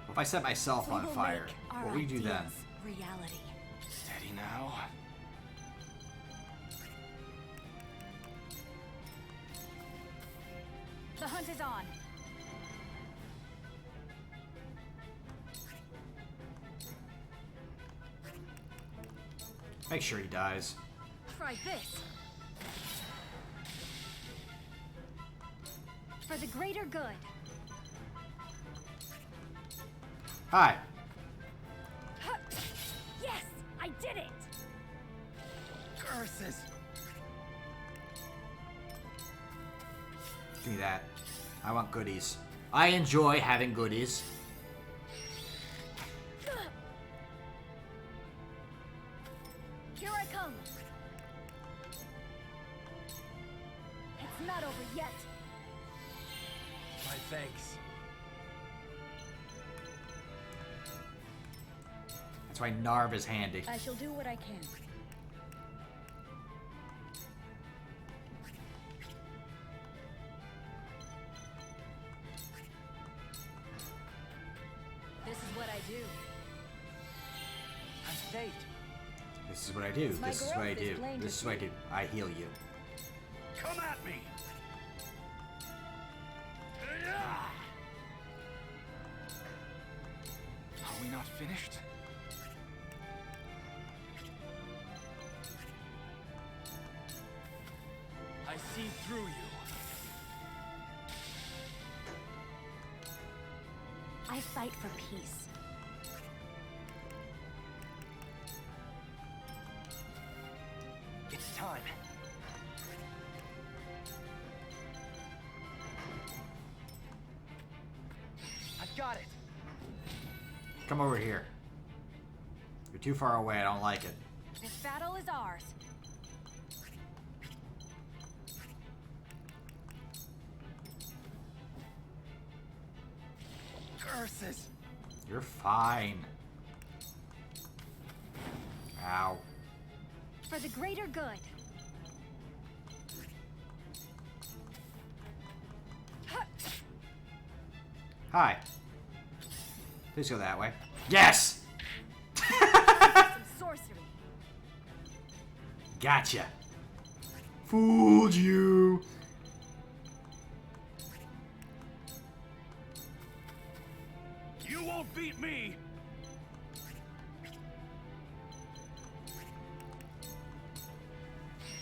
If I set myself on fire, what will you do then? Reality. Steady now. The hunt is on. Make sure he dies. Try this. For the greater good. Hi. Yes, I did it. Curses. Give me that. I want goodies. I enjoy having goodies. Here I come. It's not over yet. My thanks. That's why Narv is handy. I shall do what I can. This is what I do. I'm saved. This is what I do. My This is what I growth is do. plain to This is what I do. I heal you. Come at me! Are we not finished? I see through you. I fight for peace. It's time. I've got it. Come over here. You're too far away. I don't like it. This battle is ours. Curses. You're fine. Ow. For the greater good. Hi. Please go that way. Yes! Some sorcery. Gotcha. Fooled you. You won't beat me!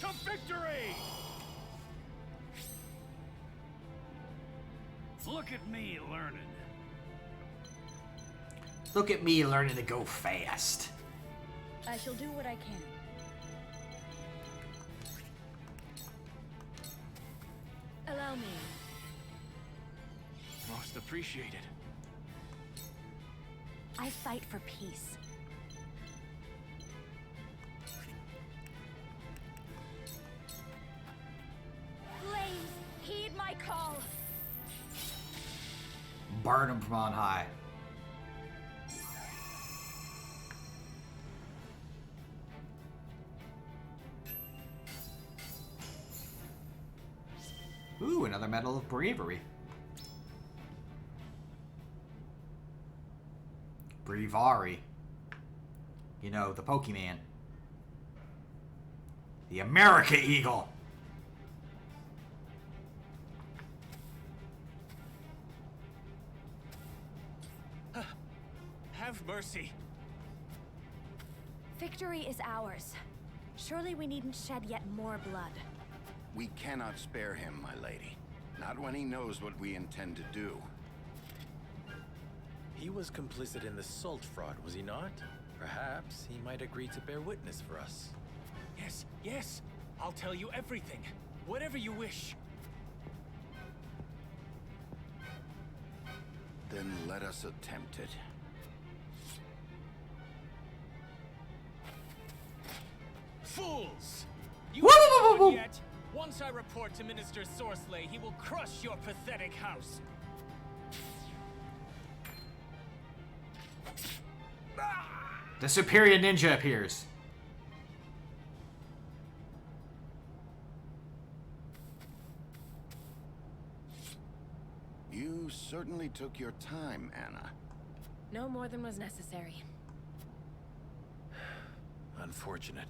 To victory! Look at me learning. Look at me learning to go fast. I shall do what I can. Allow me. Most appreciated. I fight for peace. Flames, heed my call. Burn him from on high. Ooh, another Medal of Bravery. Bravery. You know, the Pokemon. The America Eagle. Have mercy. Victory is ours. Surely we needn't shed yet more blood. We cannot spare him, my lady. Not when he knows what we intend to do. He was complicit in the salt fraud, was he not? Perhaps he might agree to bear witness for us. Yes, yes. I'll tell you everything. Whatever you wish. Then let us attempt it. Fools! You haven't won yet. Once I report to Minister Sorsley, he will crush your pathetic house. The superior ninja appears. You certainly took your time, Anna. No more than was necessary. Unfortunate.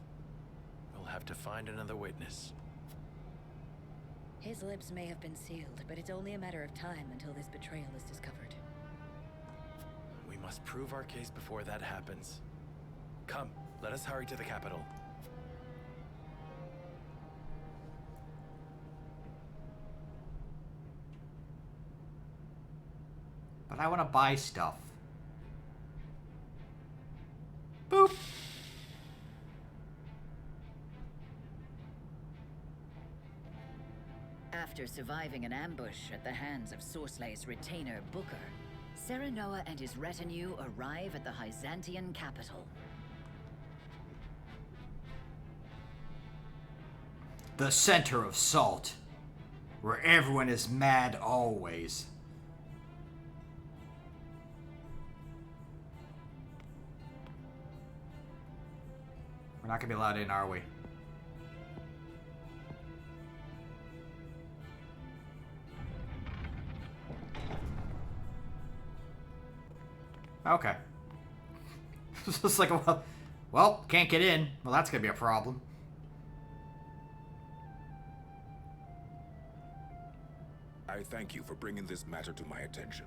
We'll have to find another witness. His lips may have been sealed, but it's only a matter of time until this betrayal is discovered. We must prove our case before that happens. Come, let us hurry to the capital. But I want to buy stuff. Boop. After surviving an ambush at the hands of Sorsley's retainer, Booker, Serenoa and his retinue arrive at the Hyzantian capital. The center of salt, where everyone is mad always. We're not gonna be allowed in, are we? Okay. It's just like, well, can't get in. Well, that's gonna be a problem. I thank you for bringing this matter to my attention.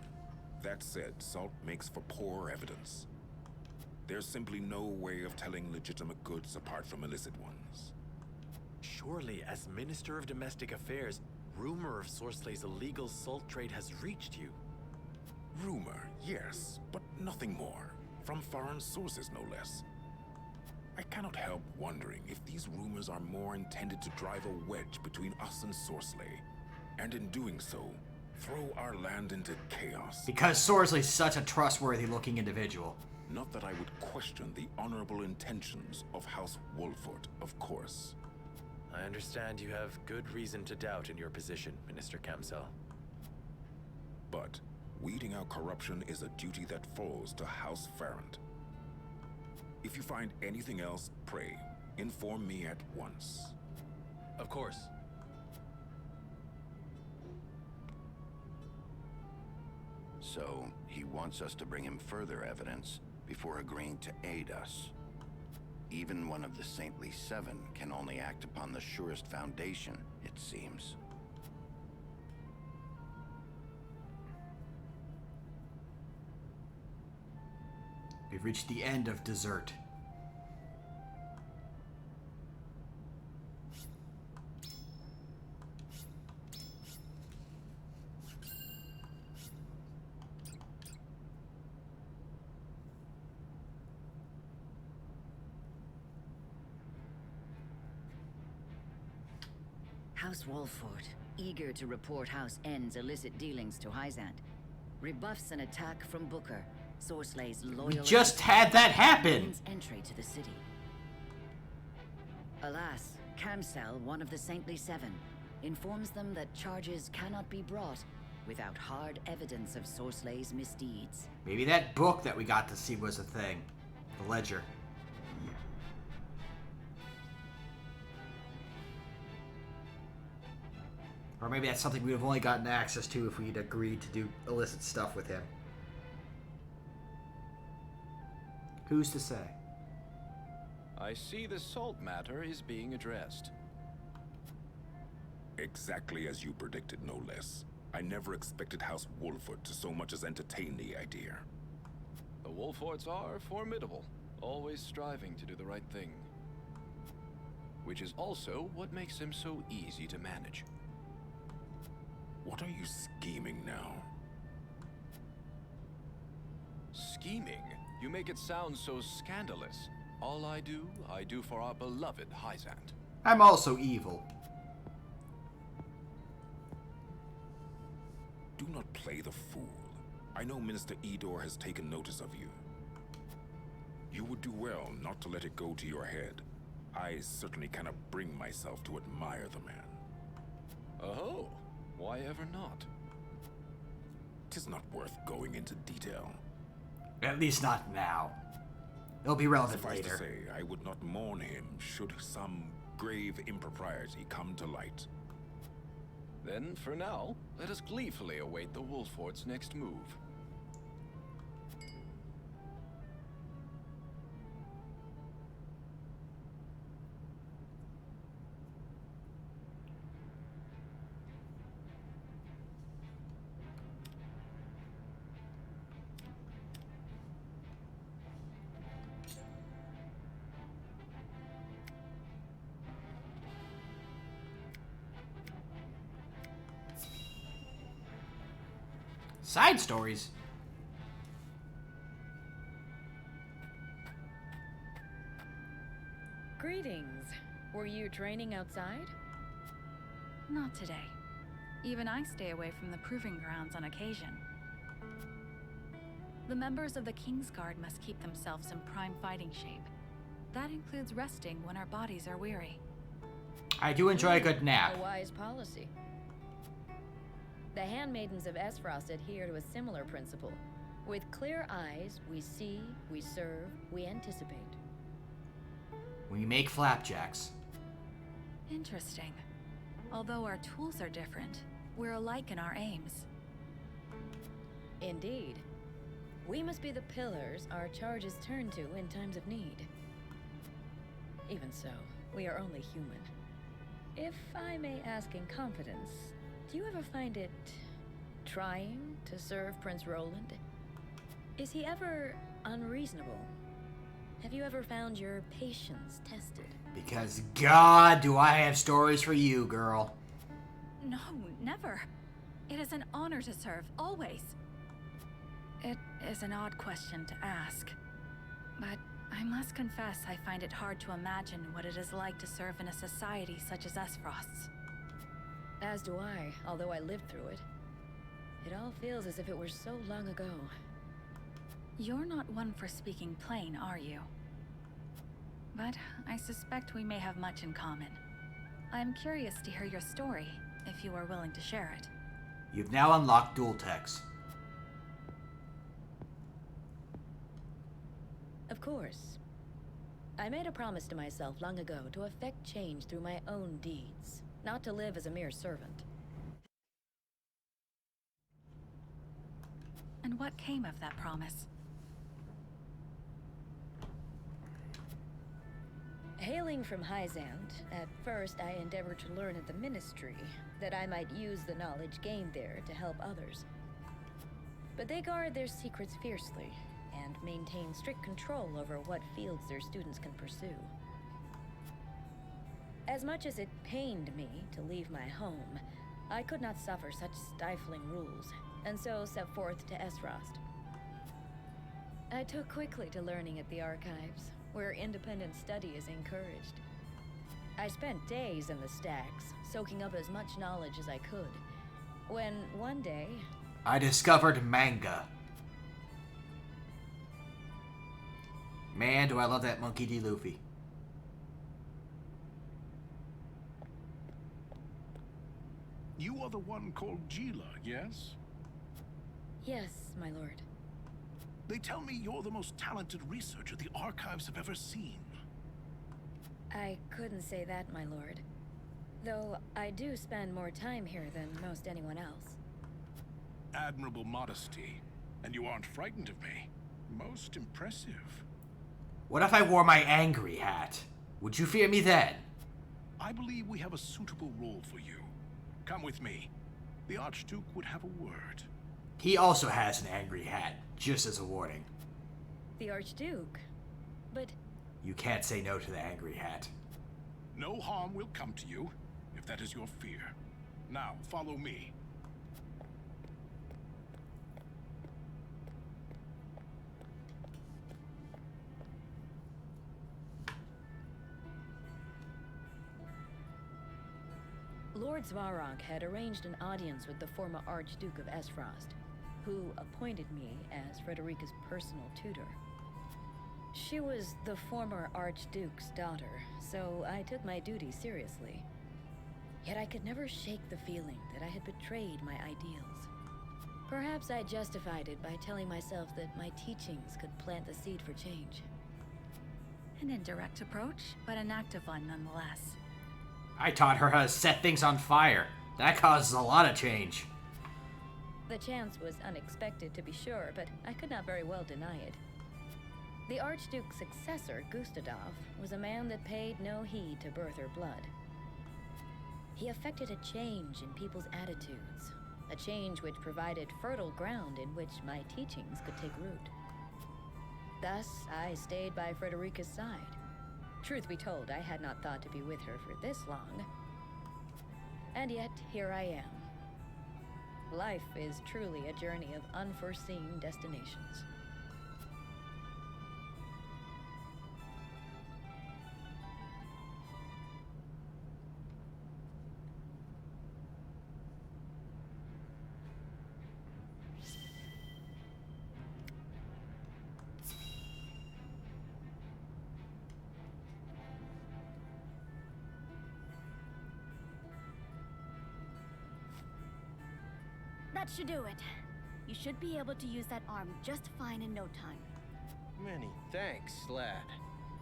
That said, salt makes for poor evidence. There's simply no way of telling legitimate goods apart from illicit ones. Surely, as Minister of Domestic Affairs, rumor of Sorsley's illegal salt trade has reached you. Rumor, yes, but nothing more. From foreign sources, no less. I cannot help wondering if these rumors are more intended to drive a wedge between us and Sorsley, and in doing so, throw our land into chaos. Because Sorsley's such a trustworthy-looking individual. Not that I would question the honorable intentions of House Wolford, of course. I understand you have good reason to doubt in your position, Minister Kamsel. But weeding out corruption is a duty that falls to House Farrand. If you find anything else, pray, inform me at once. Of course. So, he wants us to bring him further evidence before agreeing to aid us. Even one of the Saintly Seven can only act upon the surest foundation, it seems. We've reached the end of dessert. House Wolford, eager to report House N's illicit dealings to Hyzant, rebuffs an attack from Booker, Sorsley's loyal... We just had that happen! ...entry to the city. Alas, Kamsel, one of the Saintly Seven, informs them that charges cannot be brought without hard evidence of Sorsley's misdeeds. Maybe that book that we got to see was a thing. The Ledger. Or maybe that's something we'd have only gotten access to if we'd agreed to do illicit stuff with him. Who's to say? I see the salt matter is being addressed. Exactly as you predicted, no less. I never expected House Wolford to so much as entertain the idea. The Wolfords are formidable, always striving to do the right thing. Which is also what makes them so easy to manage. What are you scheming now? Scheming? You make it sound so scandalous. All I do for our beloved Hyzant. I'm also evil. Do not play the fool. I know Minister Edor has taken notice of you. You would do well not to let it go to your head. I certainly cannot bring myself to admire the man. Oh, why ever not? 'Tis not worth going into detail. At least not now. It'll be relevant Suffice later. to say, I would not mourn him should some grave impropriety come to light. Then, for now, let us gleefully await the Wolford's next move. Side stories? Greetings. Were you training outside? Not today. Even I stay away from the proving grounds on occasion. The members of the King's Guard must keep themselves in prime fighting shape. That includes resting when our bodies are weary. I do enjoy a good nap. A wise policy. The handmaidens of Esfrost adhere to a similar principle. With clear eyes, we see, we serve, we anticipate. We make flapjacks. Interesting. Although our tools are different, we're alike in our aims. Indeed. We must be the pillars our charges turn to in times of need. Even so, we are only human. If I may ask in confidence, do you ever find it trying to serve Prince Roland? Is he ever unreasonable? Have you ever found your patience tested? Because God, do I have stories for you, girl. No, never. It is an honor to serve, always. It is an odd question to ask, but I must confess I find it hard to imagine what it is like to serve in a society such as Esfrost's. As do I, although I lived through it. It all feels as if it were so long ago. You're not one for speaking plain, are you? But I suspect we may have much in common. I'm curious to hear your story, if you are willing to share it. You've now unlocked dual techs. Of course. I made a promise to myself long ago to effect change through my own deeds, not to live as a mere servant. And what came of that promise? Hailing from Hyzant, at first I endeavored to learn at the Ministry, that I might use the knowledge gained there to help others. But they guard their secrets fiercely, and maintain strict control over what fields their students can pursue. As much as it pained me to leave my home, I could not suffer such stifling rules, and so set forth to Esfrost. I took quickly to learning at the Archives, where independent study is encouraged. I spent days in the stacks, soaking up as much knowledge as I could, when one day... I discovered manga. Man, do I love that Monkey D. Luffy. You are the one called Gila, yes? Yes, my lord. They tell me you're the most talented researcher the Archives have ever seen. I couldn't say that, my lord. Though I do spend more time here than most anyone else. Admirable modesty. And you aren't frightened of me. Most impressive. What if I wore my angry hat? Would you fear me then? I believe we have a suitable role for you. Come with me. The Archduke would have a word. He also has an angry hat, just as a warning. The Archduke? But... You can't say no to the angry hat. No harm will come to you, if that is your fear. Now, follow me. Lord Svarog had arranged an audience with the former Archduke of Esfrost, who appointed me as Frederica's personal tutor. She was the former Archduke's daughter, so I took my duty seriously. Yet I could never shake the feeling that I had betrayed my ideals. Perhaps I justified it by telling myself that my teachings could plant the seed for change. An indirect approach, but an active one nonetheless. I taught her how to set things on fire. That causes a lot of change. The chance was unexpected, to be sure, but I could not very well deny it. The Archduke's successor, Gustadolf, was a man that paid no heed to birth or blood. He effected a change in people's attitudes, a change which provided fertile ground in which my teachings could take root. Thus, I stayed by Frederica's side. Truth be told, I had not thought to be with her for this long. And yet, here I am. Life is truly a journey of unforeseen destinations. That should do it. You should be able to use that arm just fine in no time. Many thanks, lad.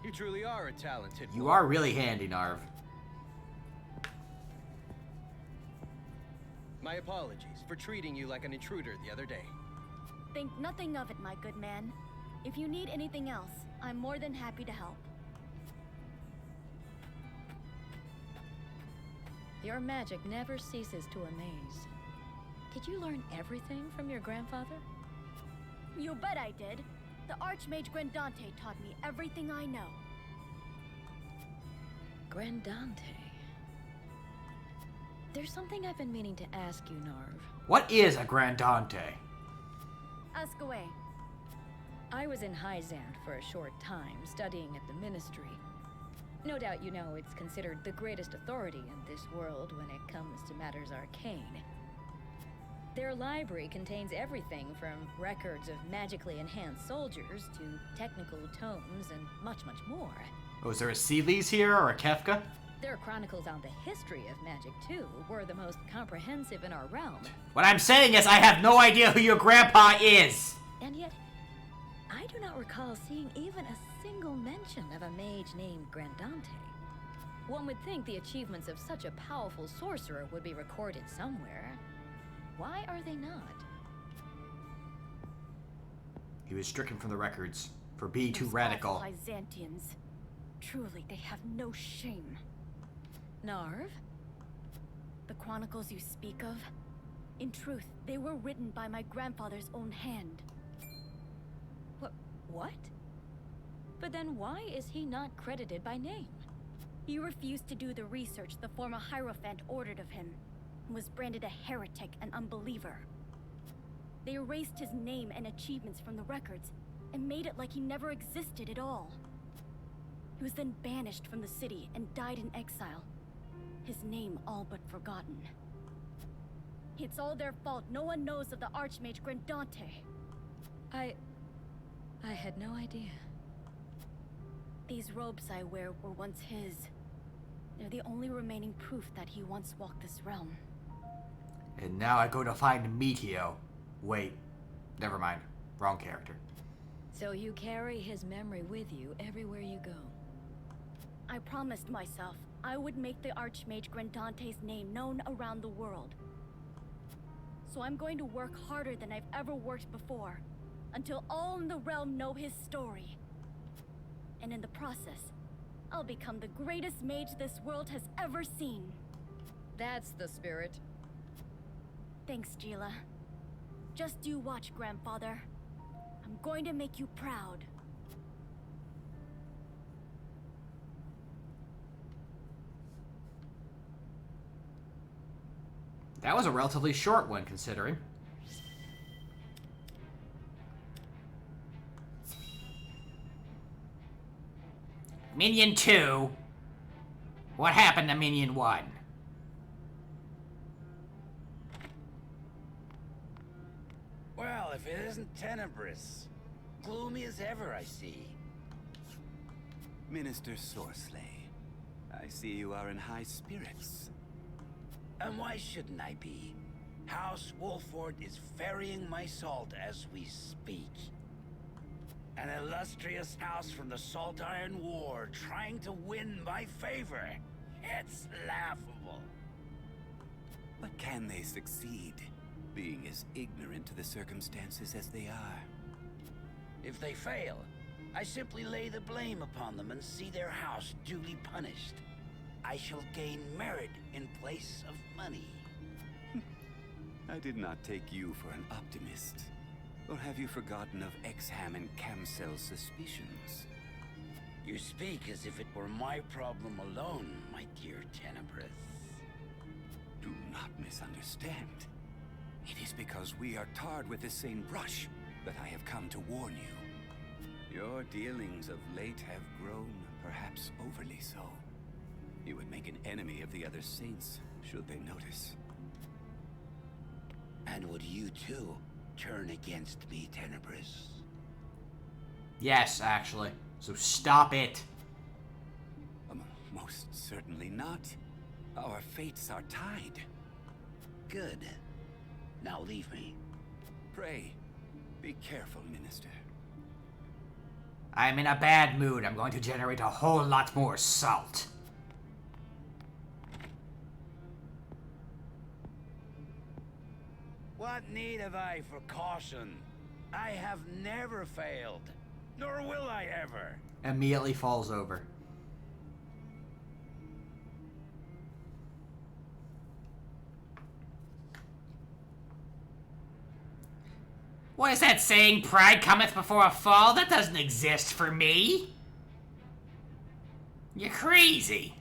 You truly are a talented You boy. are really handy, Narv. My apologies for treating you like an intruder the other day. Think nothing of it, my good man. If you need anything else, I'm more than happy to help. Your magic never ceases to amaze. Did you learn everything from your grandfather? You bet I did. The Archmage Grandante taught me everything I know. Grandante. There's something I've been meaning to ask you, Narv. What is a Grandante? Ask away. I was in Hyzant for a short time, studying at the Ministry. No doubt you know it's considered the greatest authority in this world when it comes to matters arcane. Their library contains everything from records of magically enhanced soldiers to technical tomes and much, much more. Oh, is there a Seelys here or a Kefka? Their chronicles on the history of magic, too, were the most comprehensive in our realm. What I'm saying is I have no idea who your grandpa is! And yet, I do not recall seeing even a single mention of a mage named Grandante. One would think the achievements of such a powerful sorcerer would be recorded somewhere. Why are they not? He was stricken from the records for being too radical. Byzantians. Truly, they have no shame. Narv? The chronicles you speak of? In truth, they were written by my grandfather's own hand. What? But then why is he not credited by name? He refused to do the research the former Hierophant ordered of him, and was branded a heretic and unbeliever. They erased his name and achievements from the records, and made it like he never existed at all. He was then banished from the city and died in exile, his name all but forgotten. It's all their fault. No one knows of the Archmage Grandante. I had no idea. These robes I wear were once his. They're the only remaining proof that he once walked this realm. And now I go to find Meteo. Wait, never mind. Wrong character. So you carry his memory with you everywhere you go. I promised myself I would make the Archmage Grandante's name known around the world. So I'm going to work harder than I've ever worked before, until all in the realm know his story. and in the process, I'll become the greatest mage this world has ever seen. That's the spirit. Thanks, Gila. Just you watch, Grandfather. I'm going to make you proud. That was a relatively short one, considering. Minion 2? What happened to Minion 1? Well, if it isn't tenebrous. Gloomy as ever, I see. Minister Sorsley, I see you are in high spirits. And why shouldn't I be? House Wolford is ferrying my salt as we speak. An illustrious house from the Salt Iron War trying to win my favor. It's laughable. But can they succeed, being as ignorant to the circumstances as they are? If they fail, I simply lay the blame upon them and see their house duly punished. I shall gain merit in place of money. I did not take you for an optimist. Or have you forgotten of Exham and Camsel's suspicions? You speak as if it were my problem alone, my dear Tenebrous. Do not misunderstand. It is because we are tarred with the same brush that I have come to warn you. Your dealings of late have grown, perhaps overly so. You would make an enemy of the other saints, should they notice. And would you too turn against me, Tenebrous? Yes, actually. So stop it. Most certainly not. Our fates are tied. Good. Now leave me. Pray, be careful, Minister. I'm in a bad mood. I'm going to generate a whole lot more salt. What need have I for caution? I have never failed, nor will I ever. Immediately falls over. What is that saying? Pride cometh before a fall? That doesn't exist for me. You're crazy.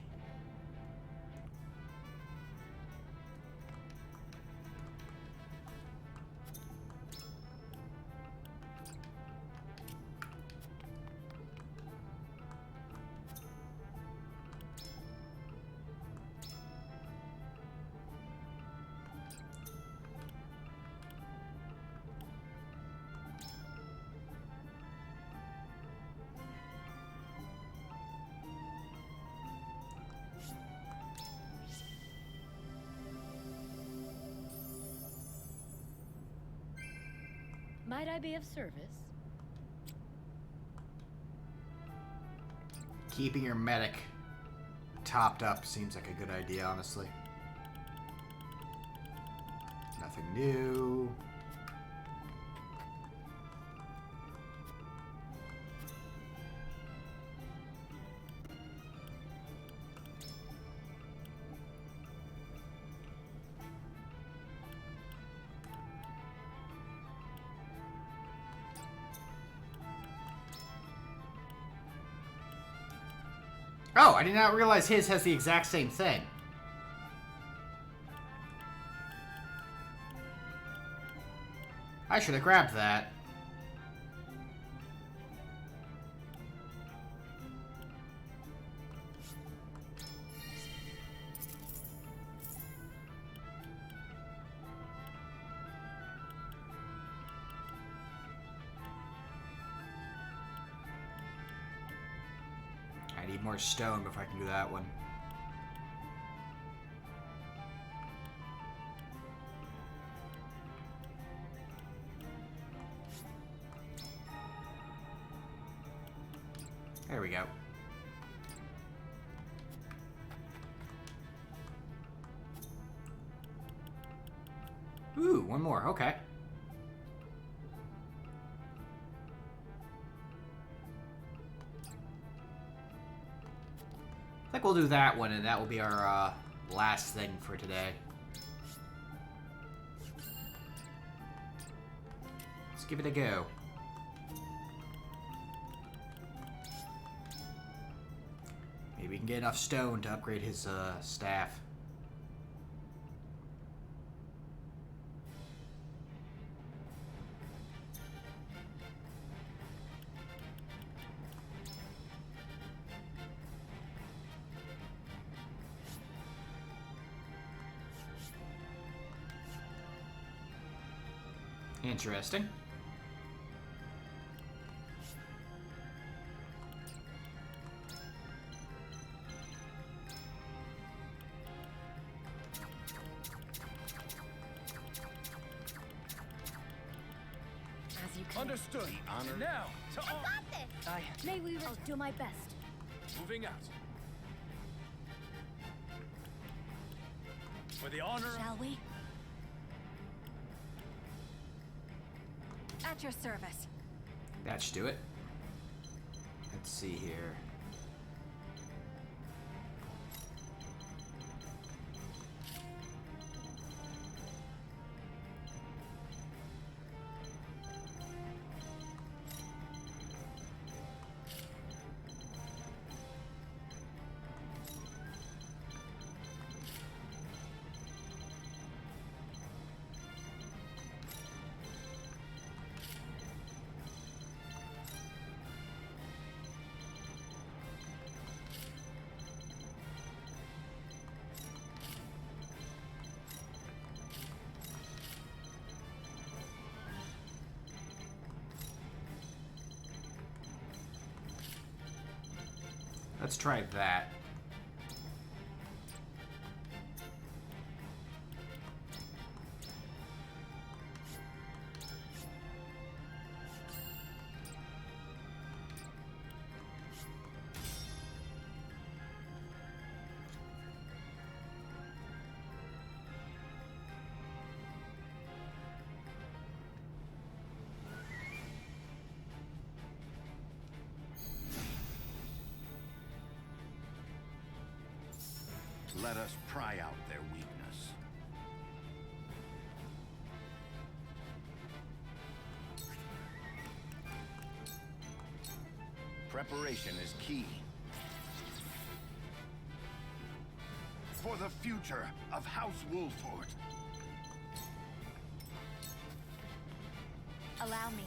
Might I be of service? Keeping your medic topped up seems like a good idea, honestly. Nothing new. Oh, I did not realize his has the exact same thing. I should have grabbed that. I need more stone before I can do that one. There we go. Ooh, one more. Okay. we'll do that one, and that will be our last thing for today. Let's give it a go. Maybe we can get enough stone to upgrade his staff. Interesting. As you can. Understood. Honor. Now, to I got this! May we I'll do my best. moving out. For the honor. Shall we? At your service. That should do it. Let's see here. Let's try that. Let us pry out their weakness. Preparation is key. For the future of House Wolford. Allow me.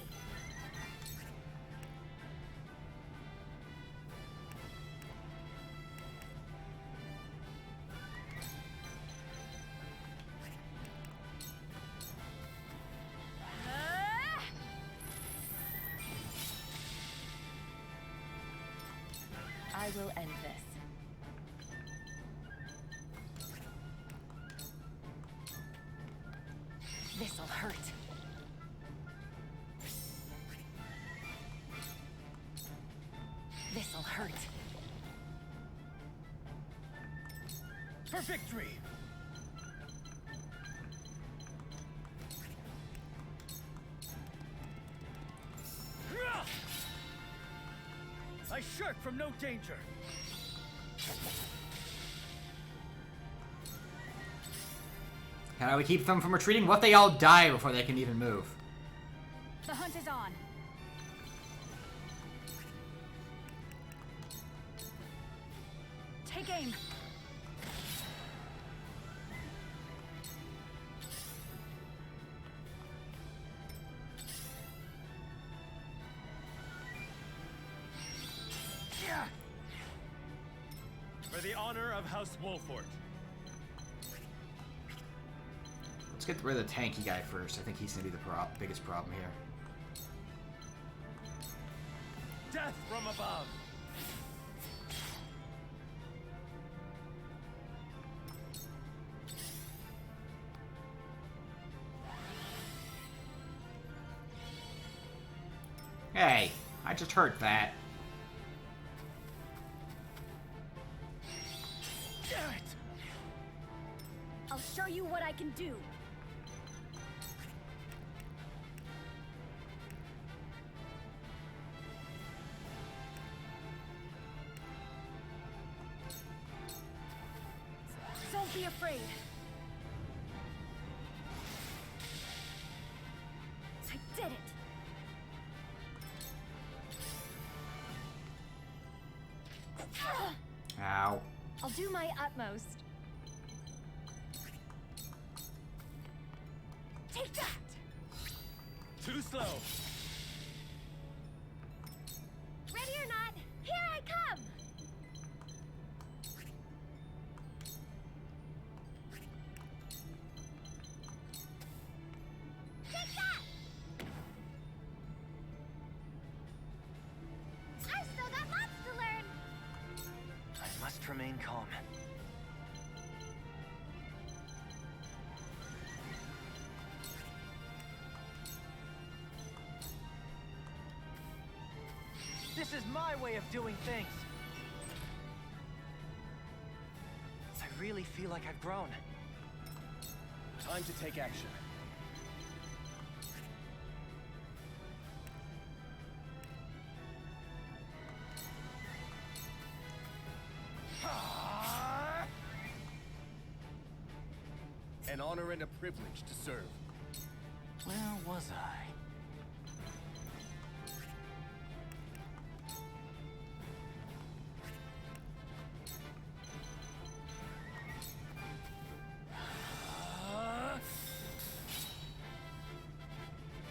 I will end this. This'll hurt. This'll hurt. For victory! I shirk from no danger. How do we keep them from retreating? What if they all die before they can even move? The hunt is on. Take aim. For the honor of House Wolford. Let's get rid of the tanky guy first. I think he's gonna be the biggest problem here. Death from above. Hey, I just heard that. I'll show you what I can do. Don't be afraid. I did it. Ow. I'll do my utmost. Take that! Too slow. Ready or not, here I come! Take that! I've still got lots to learn! I must remain calm. This is my way of doing things. I really feel like I've grown. Time to take action. An honor and a privilege to serve. Where was I?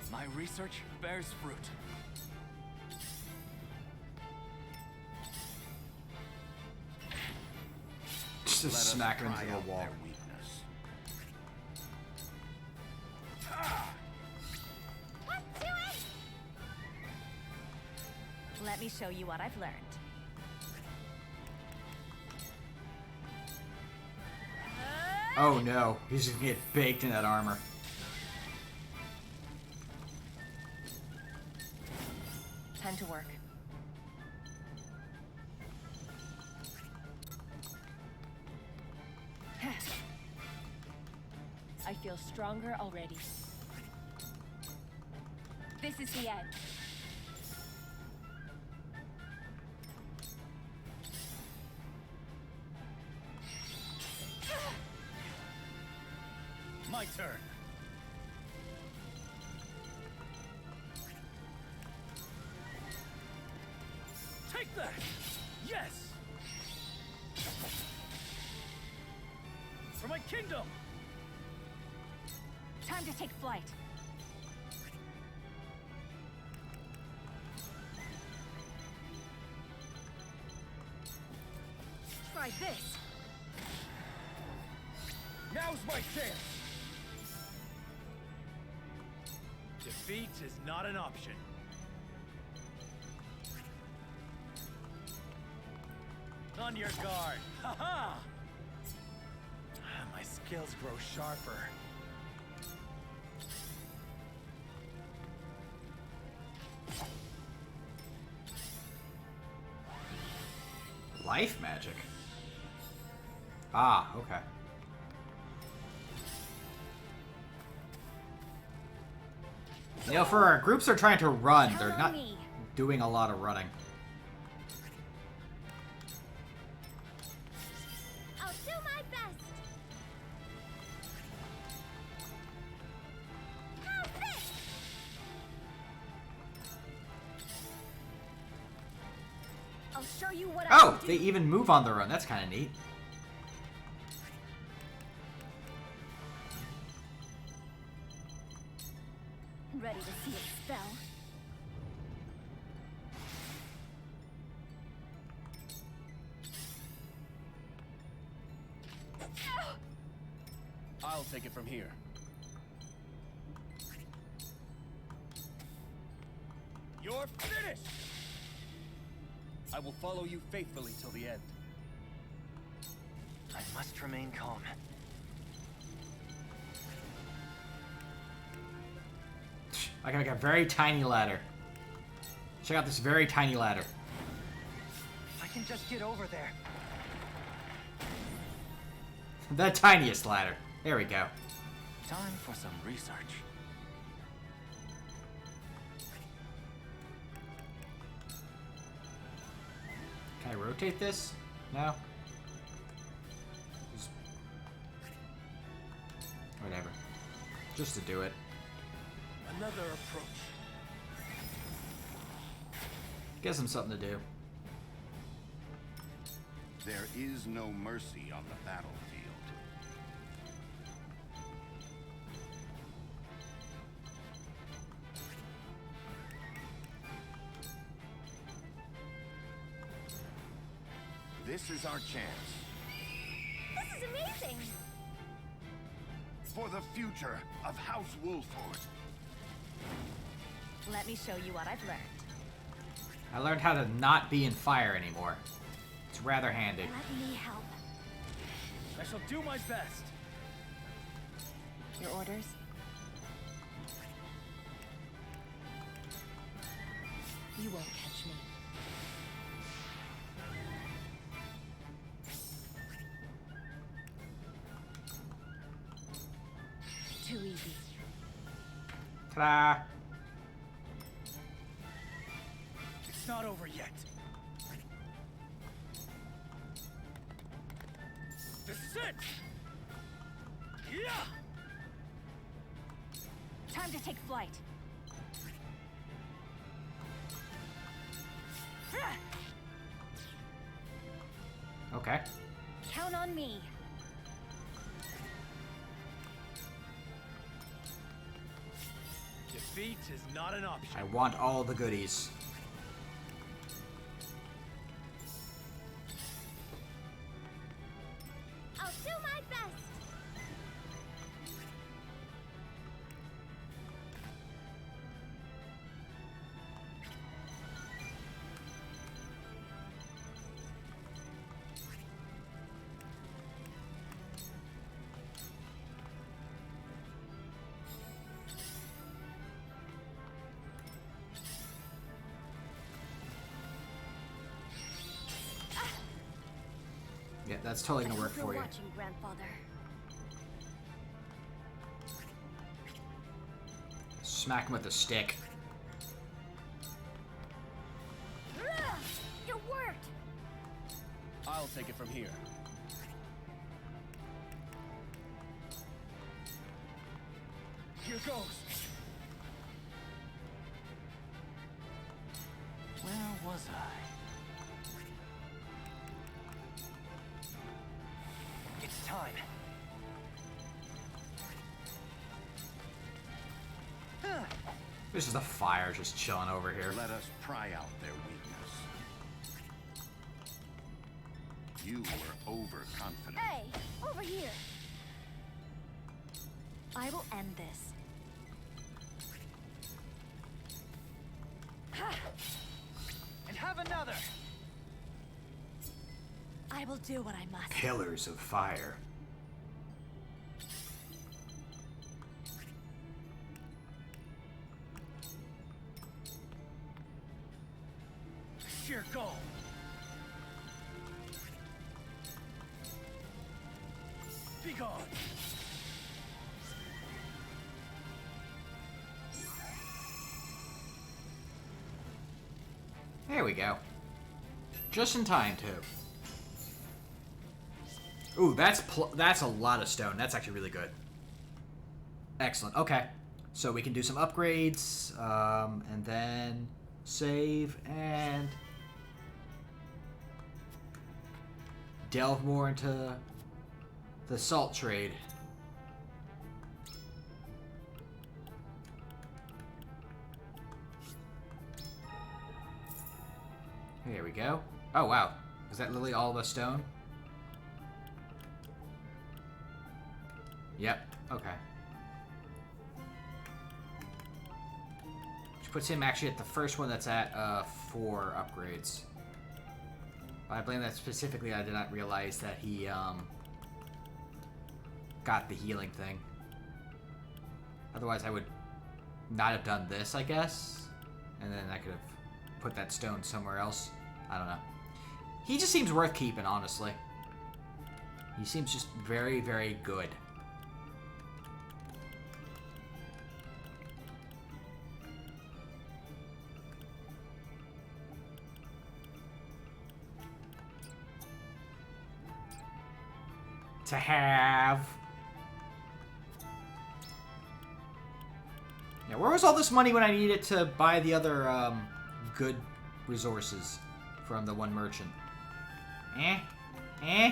My research bears fruit. Just smack him into the wall. Let's do it! Let me show you what I've learned. Oh no, he's gonna get baked in that armor. Time to work. I feel stronger already. This is the end. My turn. Take that! Yes! For my kingdom! Time to take flight. Try this. Now's my chance! Defeat is not an option. On your guard. Ha-ha! My skills grow sharper. Life magic. Ah, okay. You know, for our groups are trying to run, they're not doing a lot of running. I'll do my best. How's this? I'll show you what I Oh, can do. they even move on the run. That's kind of neat. Ready to see it spell? I'll take it from here. You're finished! I will follow you faithfully till the end. I must remain calm. I got like a very tiny ladder. Check out this very tiny ladder. I can just get over there. The tiniest ladder. There we go. Time for some research. Can I rotate this? No? Just Just to do it. Another approach. Gives him something to do. There is no mercy on the battlefield. This is our chance. This is amazing! For the future of House Wolford. Let me show you what I've learned. I learned how to not be in fire anymore. It's rather handy. Let me help. I shall do my best. Your orders? You won't catch me. Too easy. Ta-da! It's not over yet. This is it! Yeah! Time to take flight. Okay. Count on me. Defeat is not an option. I want all the goodies. I'll do my best. Yeah, that's totally gonna work Thanks for you. watching, Grandfather. Smack him with a stick. It worked! I'll take it from here. Here goes. Where was I? It's time. This is the fire just chilling over here. Let us pry out their weakness. You were overconfident. Hey, over here. I will end this. And have another. I will do what I must. Pillars of fire. Here go. Be gone. There we go. Just in time, too. Ooh, that's a lot of stone. That's actually really good. Excellent. Okay. So we can do some upgrades, and then save, and delve more into the salt trade. There we go. Oh, wow. Is that literally all the stone? Yep. Okay. Which puts him actually at the first one that's at 4 upgrades. I blame that specifically. I did not realize that he got the healing thing. Otherwise, I would not have done this, I guess. And then I could have put that stone somewhere else. I don't know. He just seems worth keeping, honestly. He seems just very, very good. To have. Yeah, where was all this money when I needed to buy the other good resources from the one merchant? Eh? Eh?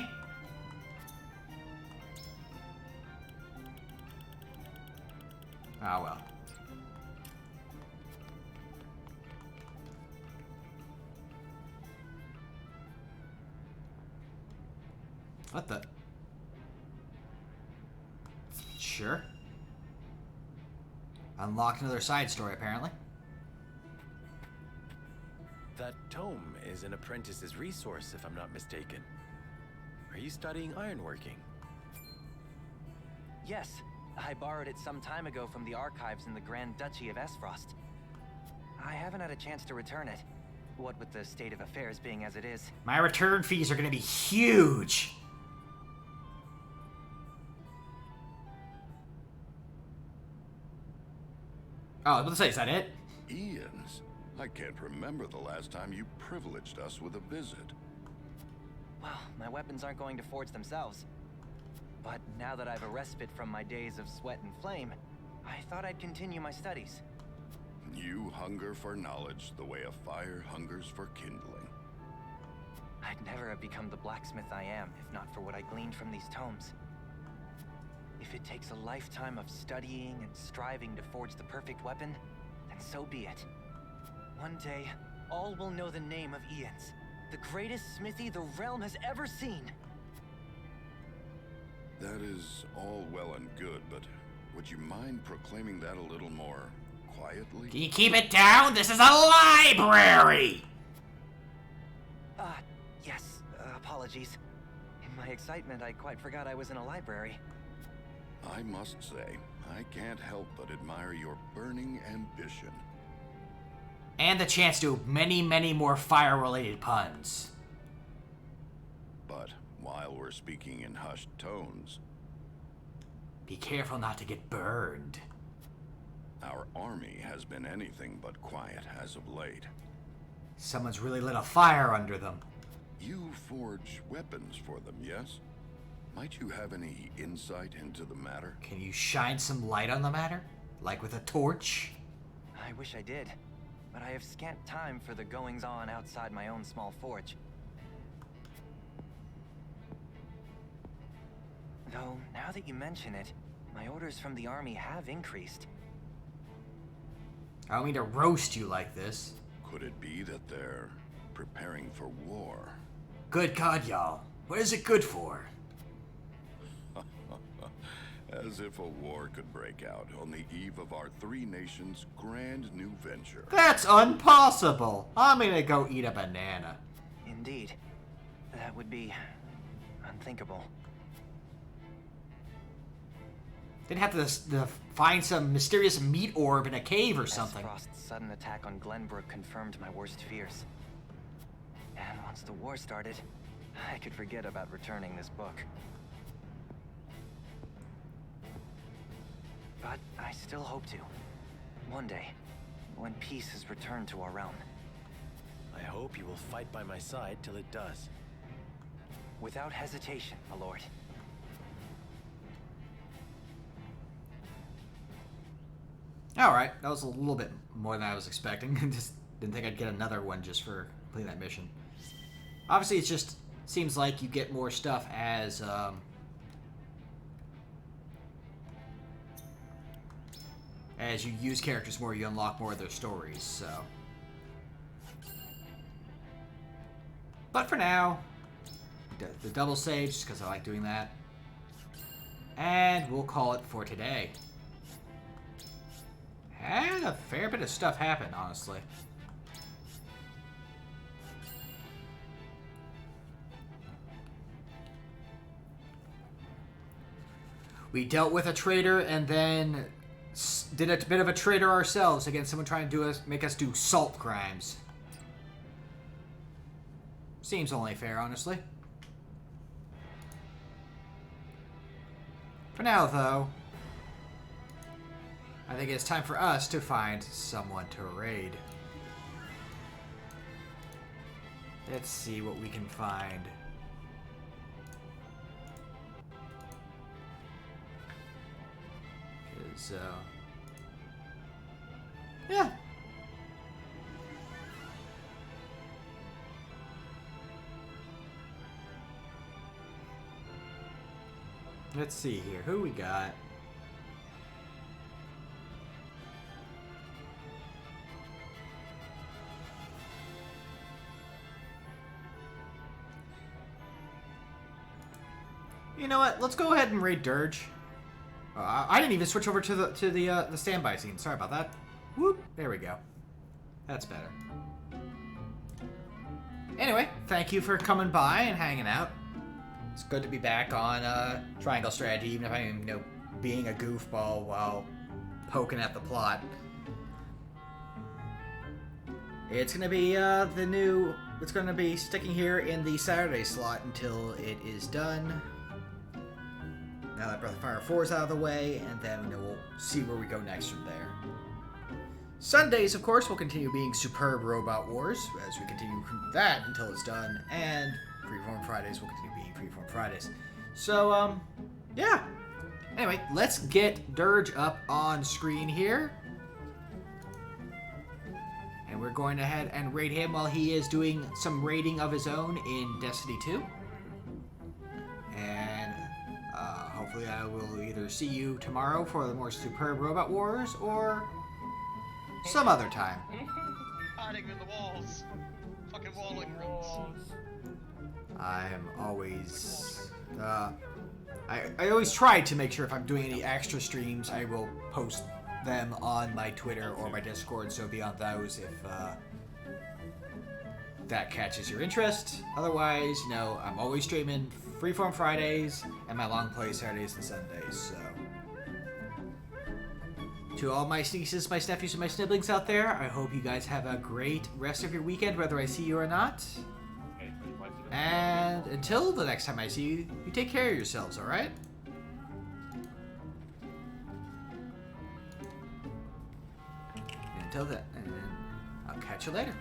Ah, well. What the? Sure. Unlocked another side story, apparently. That tome is an apprentice's resource, if I'm not mistaken. Are you studying ironworking? Yes, I borrowed it some time ago from the archives in the Grand Duchy of Esfrost. I haven't had a chance to return it, what with the state of affairs being as it is. My return fees are going to be huge. Oh, I was about to say, is that it? Ian's? I can't remember the last time you privileged us with a visit. Well, my weapons aren't going to forge themselves. But now that I've a respite from my days of sweat and flame, I thought I'd continue my studies. You hunger for knowledge the way a fire hungers for kindling. I'd never have become the blacksmith I am if not for what I gleaned from these tomes. If it takes a lifetime of studying and striving to forge the perfect weapon, then so be it. One day, all will know the name of Ian's, the greatest smithy the realm has ever seen. That is all well and good, but would you mind proclaiming that a little more quietly? Can you keep it down? This is a library! Yes, apologies. In my excitement, I quite forgot I was in a library. I must say, I can't help but admire your burning ambition. And the chance to do many, many more fire-related puns. But while we're speaking in hushed tones, be careful not to get burned. Our army has been anything but quiet as of late. Someone's really lit a fire under them. You forge weapons for them, yes? Might you have any insight into the matter? Can you shine some light on the matter? Like with a torch? I wish I did, but I have scant time for the goings-on outside my own small forge. Though, now that you mention it, my orders from the army have increased. I don't mean to roast you like this. Could it be that they're preparing for war? Good God, y'all. What is it good for? As if a war could break out on the eve of our three nations' grand new venture. That's impossible. I'm gonna go eat a banana. Indeed. That would be unthinkable. They'd have to find some mysterious meat orb in a cave or something. Frost's sudden attack on Glenbrook confirmed my worst fears. And once the war started, I could forget about returning this book. But I still hope to. One day, when peace has returned to our realm. I hope you will fight by my side till it does. Without hesitation, my lord. Alright, that was a little bit more than I was expecting. Just didn't think I'd get another one just for completing that mission. Obviously, it just seems like you get more stuff as you use characters more, you unlock more of their stories, so. But for now, the double save, just because I like doing that. And we'll call it for today. Had a fair bit of stuff happen, honestly. We dealt with a traitor and then did a bit of a traitor ourselves against someone trying to make us do salt crimes. Seems only fair, honestly. For now, though, I think it's time for us to find someone to raid. Let's see what we can find. Yeah. Let's see here. Who we got? You know what? Let's go ahead and raid Dirge. I didn't even switch over to the standby scene. Sorry about that. Whoop. There we go. That's better. Anyway, thank you for coming by and hanging out. It's good to be back on Triangle Strategy, even if I'm, you know, being a goofball while poking at the plot. It's gonna be it's gonna be sticking here in the Saturday slot until it is done. Now that Breath of Fire 4 is out of the way, and then we'll see where we go next from there. Sundays, of course, will continue being Superb Robot Wars, as we continue that until it's done, and Freeform Fridays will continue being Freeform Fridays. So, yeah. Anyway, let's get Dirge up on screen here. And we're going ahead and raid him while he is doing some raiding of his own in Destiny 2. And hopefully I will either see you tomorrow for the more Superb Robot Wars, or some other time. Hiding in the walls. Fucking walling rooms. I am always... I always try to make sure if I'm doing any extra streams, I will post them on my Twitter or my Discord, so be on those if that catches your interest. Otherwise, you know, I'm always streaming Freeform Fridays and my long play Saturdays and Sundays, so... To all my nieces, my nephews, and my siblings out there, I hope you guys have a great rest of your weekend, whether I see you or not. And until the next time I see you, you take care of yourselves, alright? Until then, and I'll catch you later.